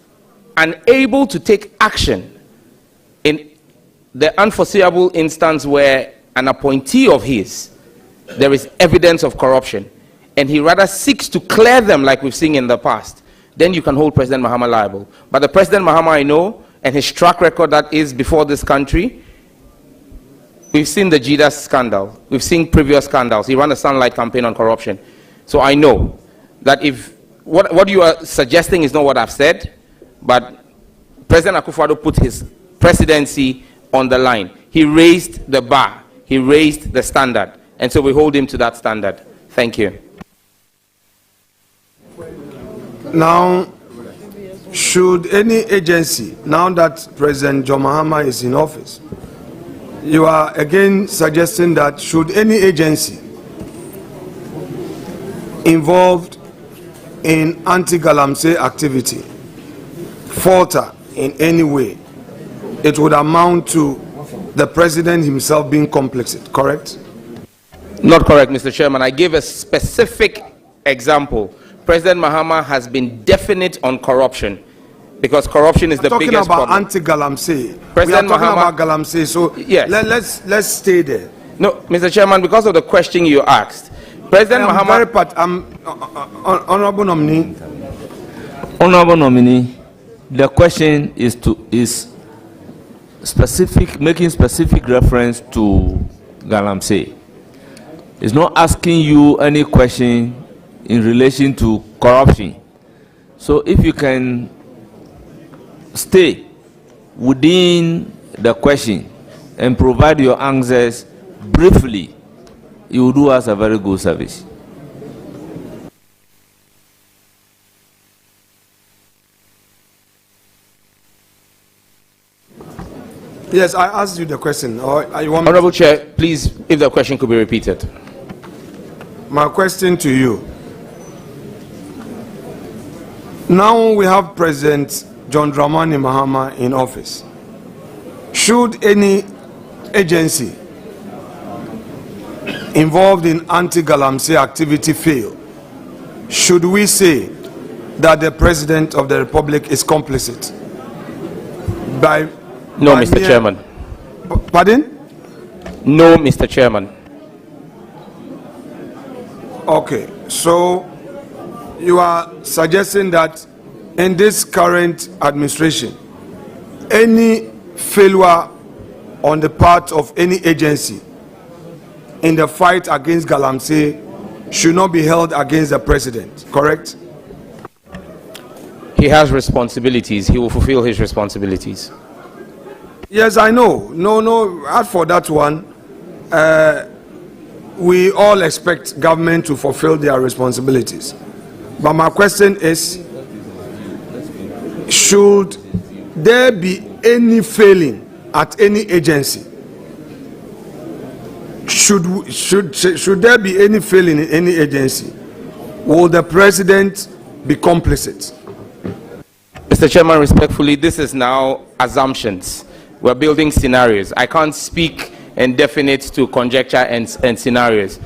unable to take action in the unforeseeable instance where an appointee of his, there is evidence of corruption, and he rather seeks to clear them like we've seen in the past, then you can hold President Mahama liable. But the President Mahama I know, and his track record that is before this country, we've seen the Judas scandal, we've seen previous scandals. He ran a Sunlight campaign on corruption. So I know that if what you are suggesting is not what I've said, but President Akufo-Addo put his presidency on the line. He raised the bar, he raised the standard. And so we hold him to that standard. Thank you. Now, should any agency, now that President John Mahama is in office, you are again suggesting that should any agency involved in anti-Galamsey activity falter in any way, it would amount to the president himself being complicit, correct? Not correct, Mr. Chairman. I gave a specific example. President Mahama has been definite on corruption because corruption is the biggest problem. We're talking about anti-Galamsey. President We are talking Mahama, about Galamsey, so yes. let's stay there. No, Mr. Chairman, because of the question you asked, President Mahama... Honorable nominee. Honorable nominee, the question is specific, making specific reference to Galamsey. It's not asking you any question in relation to corruption. So if you can stay within the question and provide your answers briefly you will do us a very good service. Yes, I asked you the question. Or you want Honorable Chair, please, if the question could be repeated. My question to you. Now we have President John Dramani Mahama in office. Should any agency involved in anti-Galamsey activity fail, should we say that the President of the Republic is complicit? No, Mr. Chairman. Pardon? No, Mr. Chairman. Okay, so you are suggesting that in this current administration, any failure on the part of any agency in the fight against Galamsey should not be held against the president, correct? He has responsibilities. He will fulfill his responsibilities. Yes, I know. No, as for that one, we all expect government to fulfill their responsibilities. But my question is, should there be any failing at any agency? Should there be any failing in any agency? Will the president be complicit? Mr. Chairman, respectfully, this is now assumptions. We're building scenarios. I can't speak indefinite to conjecture and scenarios.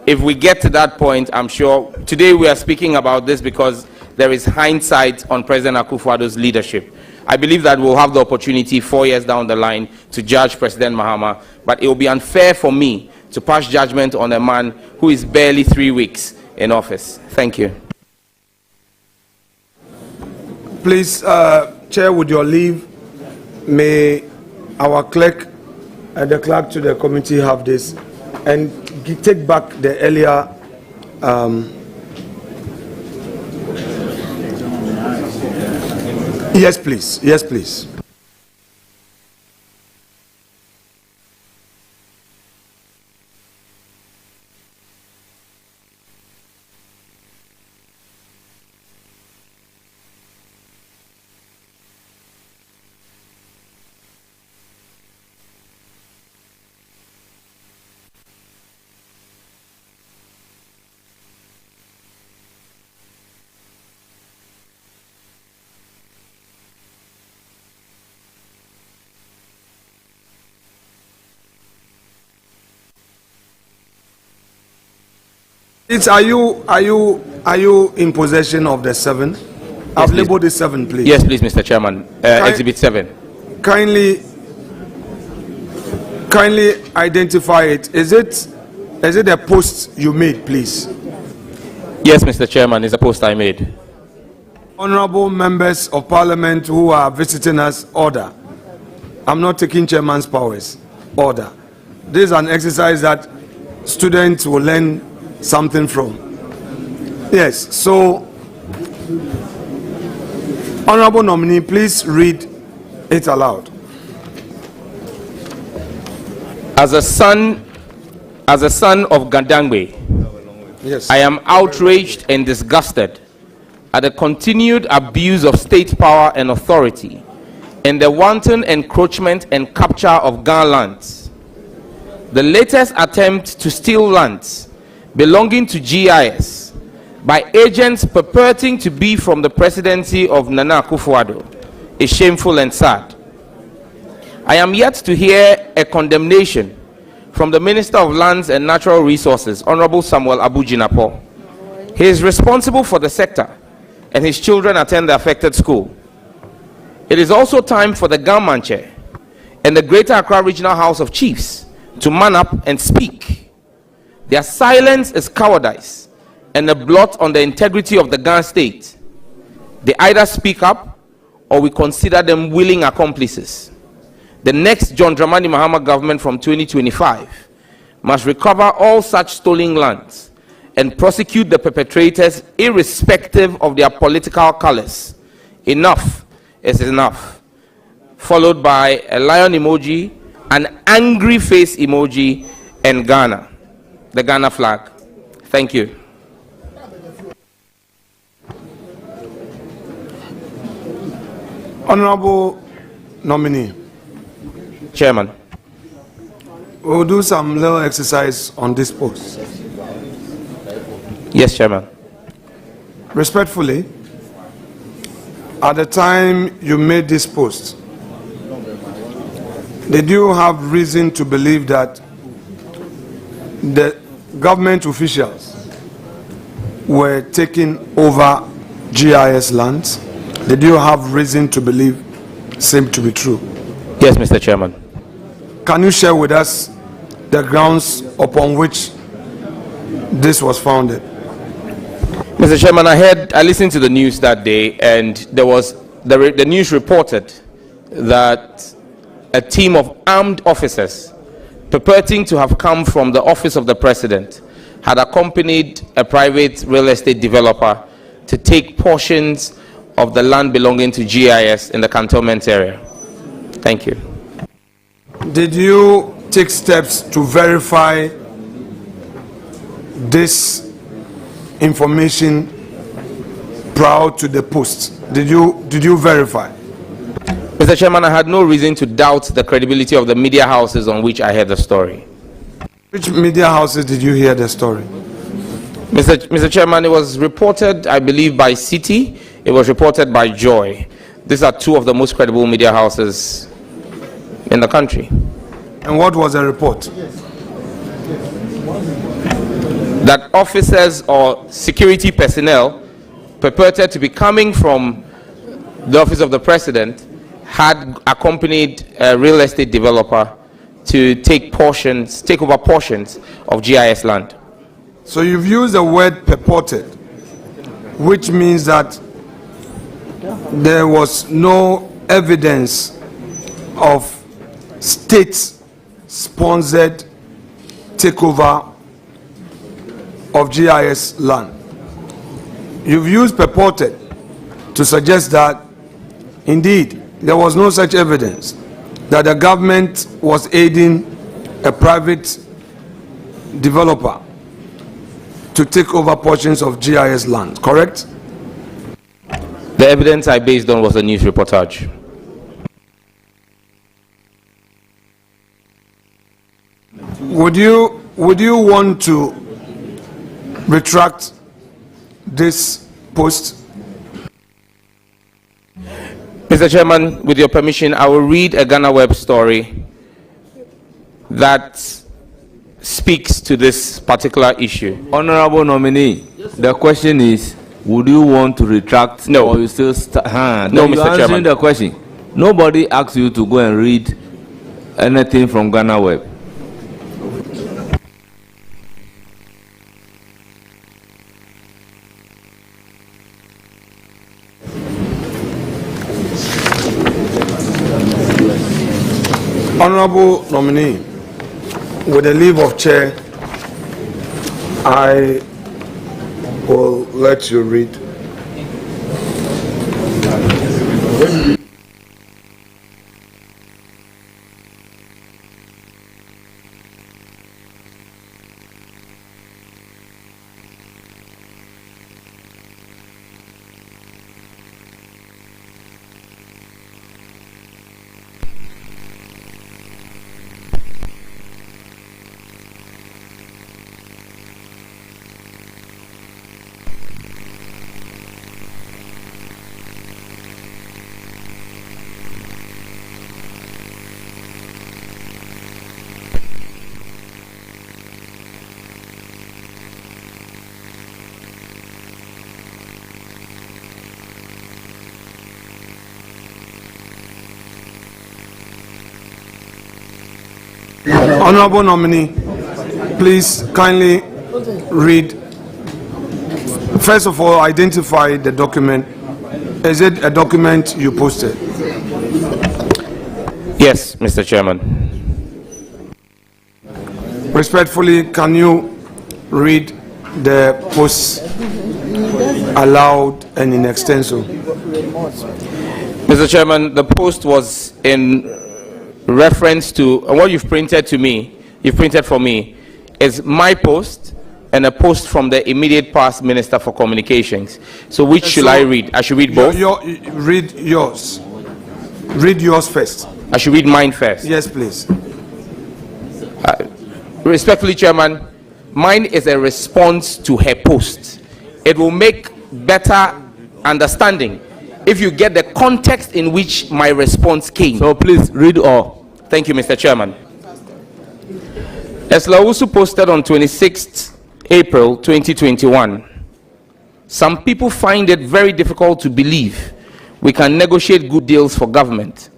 If we get to that point, I'm sure today we are speaking about this because there is hindsight on President Akufo-Addo's leadership. I believe that we'll have the opportunity 4 years down the line to judge President Mahama, but it will be unfair for me to pass judgment on a man who is barely 3 weeks in office. Thank you. Please, Chair, with your leave, may our clerk and the clerk to the committee have this and take back the earlier yes, please. Yes, please. Are you in possession of the 7? Yes, I've labeled the 7, please. Yes, please, Mr. Chairman. Exhibit 7. Kindly identify it. Is it a post you made, please? Yes, Mr. Chairman, it's a post I made. Honorable members of Parliament who are visiting us, order. I'm not taking chairman's powers. Order. This is an exercise that students will learn something from. Yes, so honorable nominee, please read it aloud. As a son of Gandangwe, yes, I am outraged and disgusted at the continued abuse of state power and authority and the wanton encroachment and capture of Ghana lands. The latest attempt to steal lands belonging to GIS by agents purporting to be from the presidency of Nana Akufo-Addo is shameful and sad. I am yet to hear a condemnation from the Minister of Lands and Natural Resources, Honorable Samuel Abu Jinapor. He is responsible for the sector and his children attend the affected school. It is also time for the Gamanche and the Greater Accra Regional House of Chiefs to man up and speak. Their silence is cowardice and a blot on the integrity of the Ghana state. They either speak up or we consider them willing accomplices. The next John Dramani Mahama government from 2025 must recover all such stolen lands and prosecute the perpetrators irrespective of their political colors. Enough is enough. Followed by a lion emoji, an angry face emoji, and Ghana. the Ghana flag. Thank you. Honorable nominee. Chairman. We'll do some little exercise on this post. Yes, Chairman. Respectfully, at the time you made this post, did you have reason to believe that the government officials were taking over GIS lands? Did you have reason to believe same to be true? Yes, Mr. Chairman. Can you share with us the grounds upon which this was founded? Mr. Chairman, I listened to the news that day, and there was the news reported that a team of armed officers purporting to have come from the office of the president had accompanied a private real estate developer to take portions of the land belonging to GIS in the cantonment area. Thank you. Did you take steps to verify this information prior to the post? Did you verify? Mr. Chairman, I had no reason to doubt the credibility of the media houses on which I heard the story. Which media houses did you hear the story? Mr. Chairman, it was reported, I believe, by City. It was reported by Joy. These are two of the most credible media houses in the country. And what was the report? That officers or security personnel purported to be coming from the office of the president had accompanied a real estate developer to take over portions of GIS land. So you've used the word purported, which means that there was no evidence of state-sponsored takeover of GIS land. You've used purported to suggest that indeed there was no such evidence that the government was aiding a private developer to take over portions of GIS land, correct? The evidence I based on was a news reportage. Would you want to retract this post? Mr. Chairman, with your permission, I will read a Ghana Web story that speaks to this particular issue. Honorable nominee, the question is, would you want to retract? No. Or you still no, Mr. Chairman. The question. Nobody asked you to go and read anything from Ghana Web. Honorable nominee, with the leave of chair, I will let you read. Honorable nominee, please kindly read. First of all, identify the document. Is it a document you posted? Yes, Mr. Chairman. Respectfully, can you read the post aloud and in extenso? Mr. Chairman, the post was in reference to what you've printed for me, is my post and a post from the immediate past Minister for Communications. So which should I read? I should read both? Read yours. Read yours first. I should read mine first? Yes, please. Respectfully, Chairman, mine is a response to her post. It will make better understanding if you get the context in which my response came. So please read all. Thank you, Mr. Chairman. As Lausu posted on 26th April 2021, some people find it very difficult to believe we can negotiate good deals for government.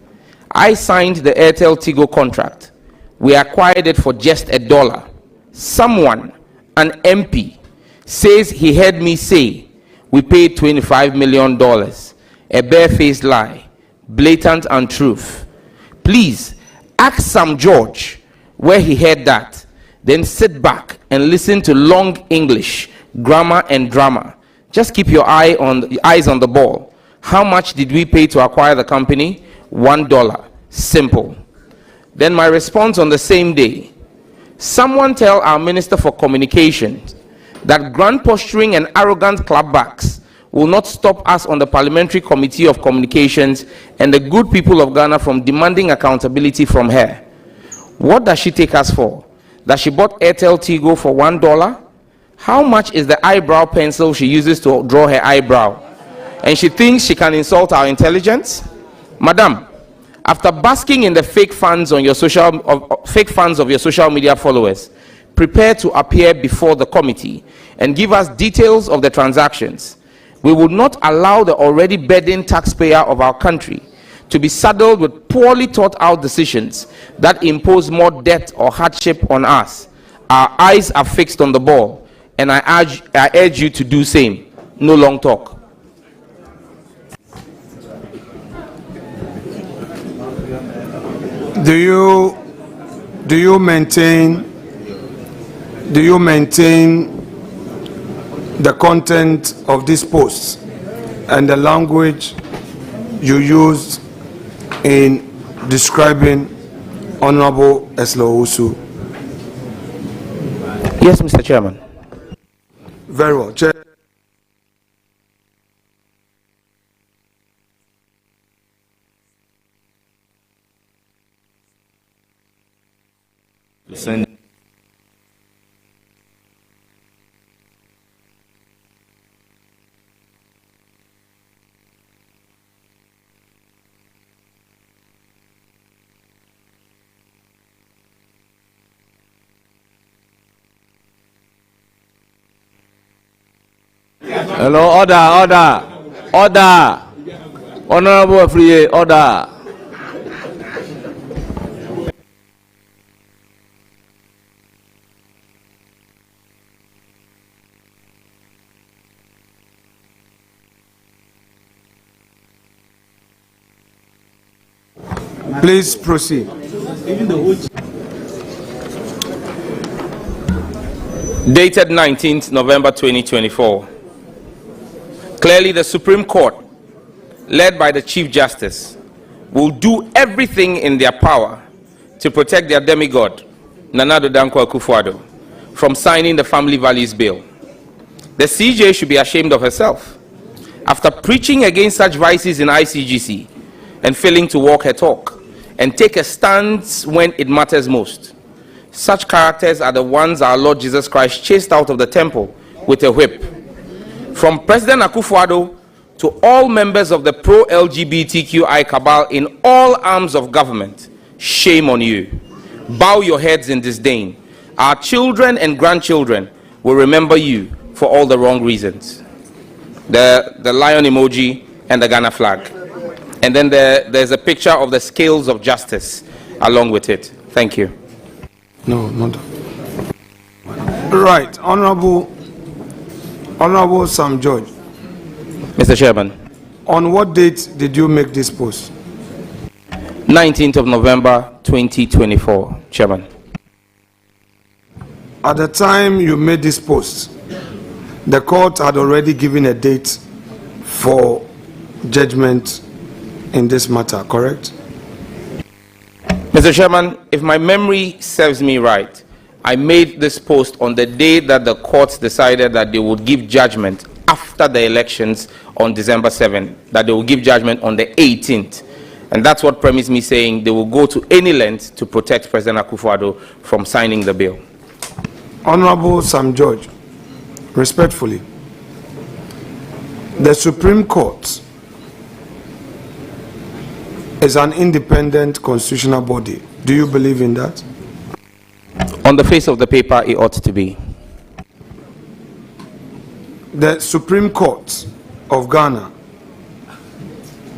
I signed the Airtel Tigo contract. We acquired it for just $1. Someone, an MP, says he heard me say we paid $25 million. A barefaced lie, blatant untruth. Please ask Sam George where he heard that. Then sit back and listen to long English, grammar and drama. Just keep your eyes on the ball. How much did we pay to acquire the company? $1. Simple. Then my response on the same day. Someone tell our Minister for Communications that grand posturing and arrogant clapbacks will not stop us on the Parliamentary Committee of Communications and the good people of Ghana from demanding accountability from her. What does she take us for? That she bought Airtel Tigo for $1? How much is the eyebrow pencil she uses to draw her eyebrow? And she thinks she can insult our intelligence? Madam, after basking in the fake funds of your social media followers, prepare to appear before the committee and give us details of the transactions. We will not allow the already burdened taxpayer of our country to be saddled with poorly thought out decisions that impose more debt or hardship on us. Our eyes are fixed on the ball, and I urge you to do same. No long talk. Do you maintain the content of this post and the language you used in describing Honorable Lausu? Yes, Mr. Chairman. Very well. Chair. Hello, order. Honorable Free, order. Please proceed. Dated 19th November 2024. Clearly, the Supreme Court, led by the Chief Justice, will do everything in their power to protect their demigod, Nana Addo Dankwa Akufo-Addo, from signing the Family Values Bill. The CJ should be ashamed of herself. After preaching against such vices in ICGC and failing to walk her talk and take a stance when it matters most, such characters are the ones our Lord Jesus Christ chased out of the temple with a whip. From President Akufo-Addo to all members of the pro-LGBTQI cabal in all arms of government, shame on you. Bow your heads in disdain. Our children and grandchildren will remember you for all the wrong reasons. The lion emoji and the Ghana flag. And then there's a picture of the scales of justice along with it. Thank you. No, not. Right, Honorable Sam George. Mr. Chairman. On what date did you make this post? 19th of November 2024, Chairman. At the time you made this post, the court had already given a date for judgment in this matter, correct? Mr. Chairman, if my memory serves me right, I made this post on the day that the courts decided that they would give judgment after the elections on December 7th, that they will give judgment on the 18th. And that's what premised me saying they will go to any length to protect President Akufo-Addo from signing the bill. Honorable Sam George, respectfully, the Supreme Court is an independent constitutional body. Do you believe in that? On the face of the paper, it ought to be. The Supreme Court of Ghana,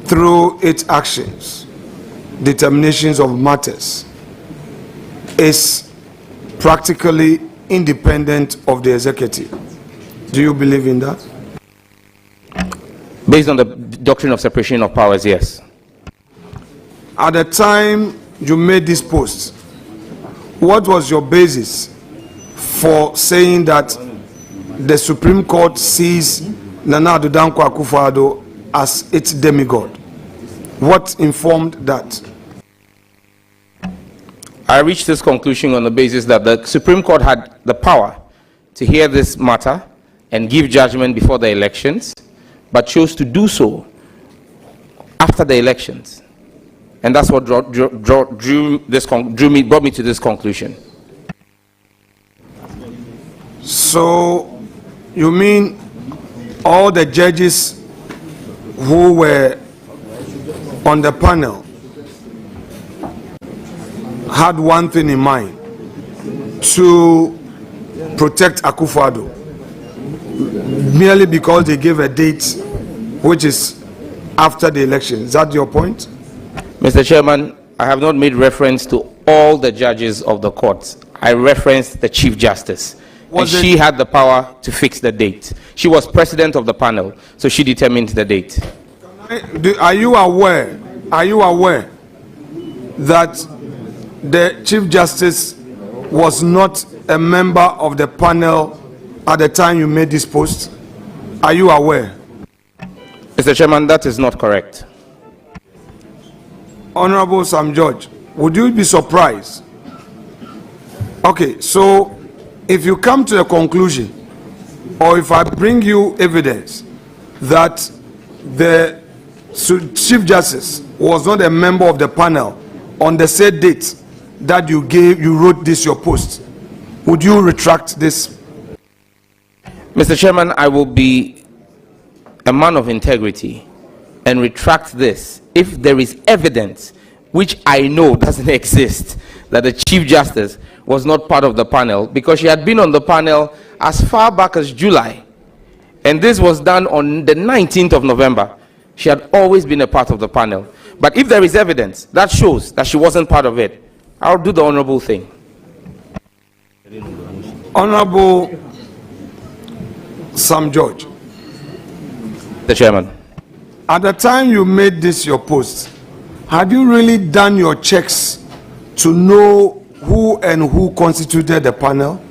through its actions, determinations of matters, is practically independent of the executive. Do you believe in that? Based on the doctrine of separation of powers, yes. At the time you made this post, what was your basis for saying that the Supreme Court sees Nana Addo Dankwa Akufo-Addo as its demigod? What informed that? I reached this conclusion on the basis that the Supreme Court had the power to hear this matter and give judgment before the elections, but chose to do so after the elections. And that's what brought me to this conclusion. So, you mean all the judges who were on the panel had one thing in mind: to protect Akufo-Addo, merely because they gave a date which is after the election. Is that your point? Mr. Chairman, I have not made reference to all the judges of the courts. I referenced the Chief Justice. And she had the power to fix the date. She was president of the panel, so she determined the date. Are you aware that the Chief Justice was not a member of the panel at the time you made this post? Are you aware? Mr. Chairman, that is not correct. Honorable Sam George, would you be surprised? Okay, so if you come to a conclusion, or if I bring you evidence that the Chief Justice was not a member of the panel on the said date that you wrote this your post, would you retract this? Mr. Chairman, I will be a man of integrity and retract this if there is evidence, which I know doesn't exist, that the Chief Justice was not part of the panel, because she had been on the panel as far back as July, and this was done on the 19th of November. She had always been a part of the panel. But if there is evidence that shows that she wasn't part of it, I'll do the honorable thing. Honorable Sam George, the Chairman, at the time you made this your post, had you really done your checks to know who and who constituted the panel?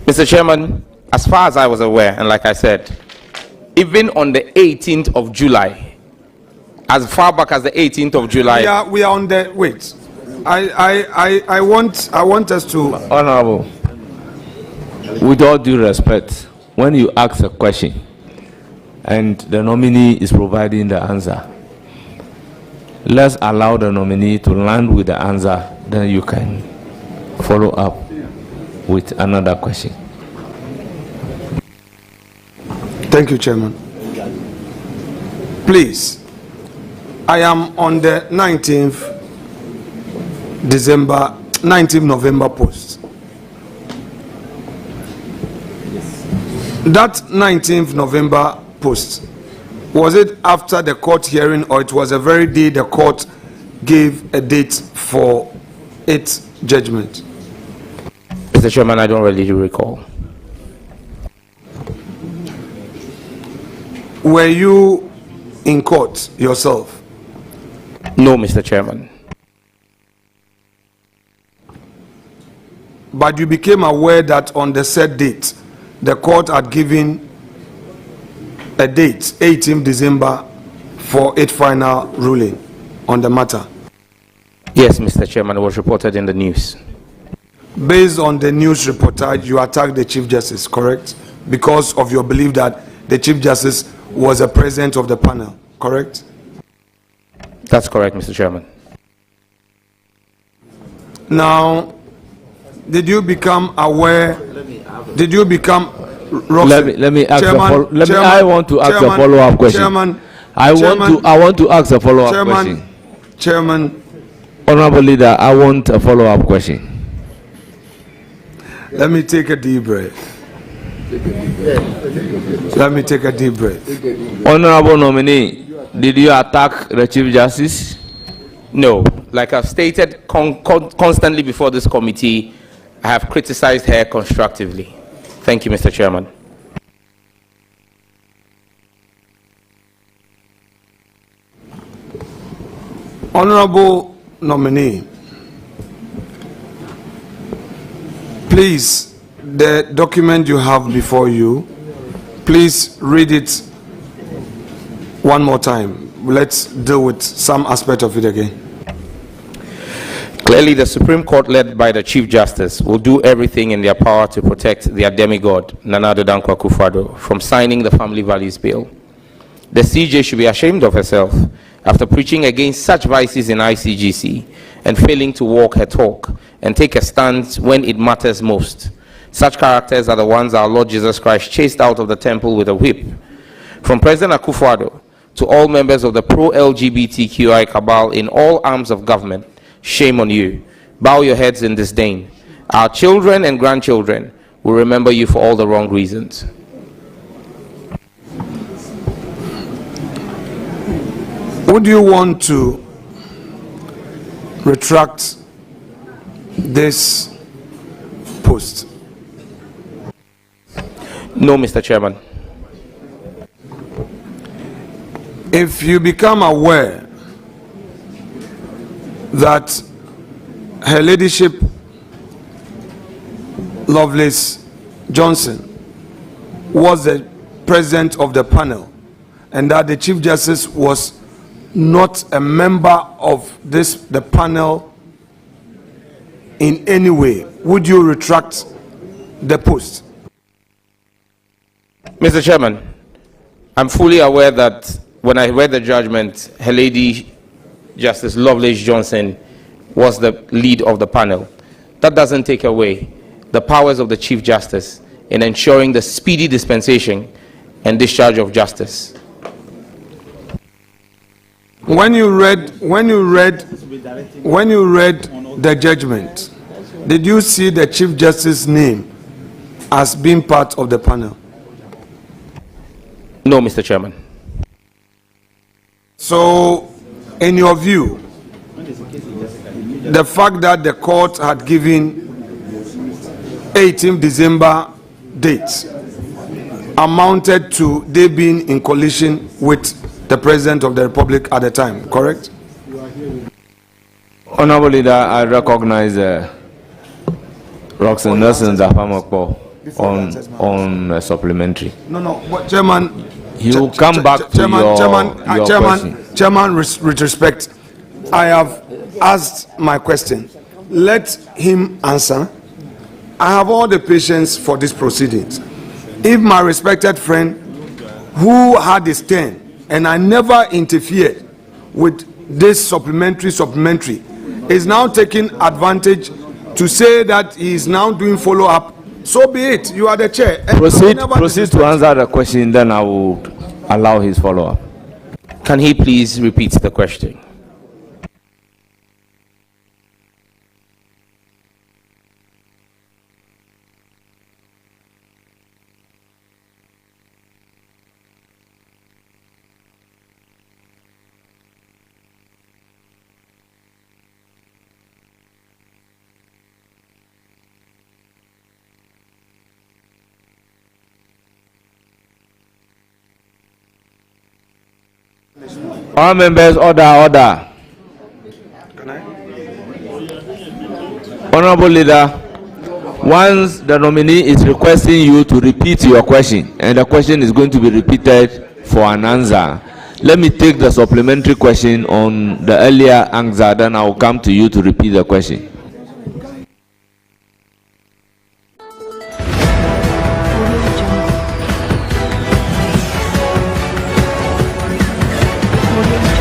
Mr. Chairman, as far as I was aware, and like I said, even on the 18th of July, as far back as the 18th of July. Yeah, we are on the, wait. I want us to. Honorable, with all due respect, when you ask a question and the nominee is providing the answer, let's allow the nominee to land with the answer, then you can follow up with another question. Thank you, Chairman. Please, I am on the 19th November post. That 19th November post, was it after the court hearing, or it was the very day the court gave a date for its judgment? Mr. Chairman, I don't really recall. Were you in court yourself? No, Mr. Chairman. But you became aware that on the said date, the court had given a date, 18th December, for its final ruling on the matter? Yes, Mr. Chairman, it was reported in the news. based on the news reportage, you attacked the Chief Justice, correct? Because of your belief that the Chief Justice was a president of the panel, correct? That's correct, Mr. Chairman. Now, did you become aware? Did you become? Let me ask I want to ask a follow-up question. I want to ask a follow-up question. Chairman. Honorable Leader, I want a follow-up question. Let me take a deep breath. Let me take a deep breath. Honorable nominee, did you attack the Chief Justice? No. Like I've stated constantly before this committee, I have criticized her constructively. Thank you, Mr. Chairman. Honorable nominee, please, the document you have before you, please read it one more time. Let's deal with some aspect of it again. Clearly, the Supreme Court, led by the Chief Justice, will do everything in their power to protect their demigod, Nana Addo Dankwa Akufo-Addo, from signing the Family Values Bill. The CJ should be ashamed of herself after preaching against such vices in ICGC and failing to walk her talk and take a stand when it matters most. Such characters are the ones our Lord Jesus Christ chased out of the temple with a whip. From President Akufo-Addo to all members of the pro-LGBTQI cabal in all arms of government, shame on you. Bow your heads in disdain. Our children and grandchildren will remember you for all the wrong reasons. Would you want to retract this post? No, Mr. Chairman. If you become aware that Her Ladyship Lovelace Johnson was the president of the panel and that the Chief Justice was not a member of the panel in any way, would you retract the post? Mr. Chairman, I'm fully aware that when I read the judgment, Her Lady Justice Lovelace Johnson was the lead of the panel. That doesn't take away the powers of the Chief Justice in ensuring the speedy dispensation and discharge of justice. When you read the judgment, did you see the Chief Justice's name as being part of the panel? No, Mr. Chairman. So, in your view, the fact that the court had given 18th December date amounted to they being in collision with the President of the Republic at the time, correct? Honorable Leader, I recognize Roxanne Nelson Zafamokpo on supplementary. No, but Chairman, you will come back to your question. Chairman, with respect, I have asked my question. Let him answer. I have all the patience for these proceedings. If my respected friend, who had his turn, and I never interfered with this supplementary, is now taking advantage to say that he is now doing follow-up, so be it. You are the chair. Proceed to answer the question, then I will allow his follow-up. Can he please repeat the question? All members, order. Honorable Leader, once the nominee is requesting you to repeat your question, and the question is going to be repeated for an answer, let me take the supplementary question on the earlier answer, then I will come to you to repeat the question. podium.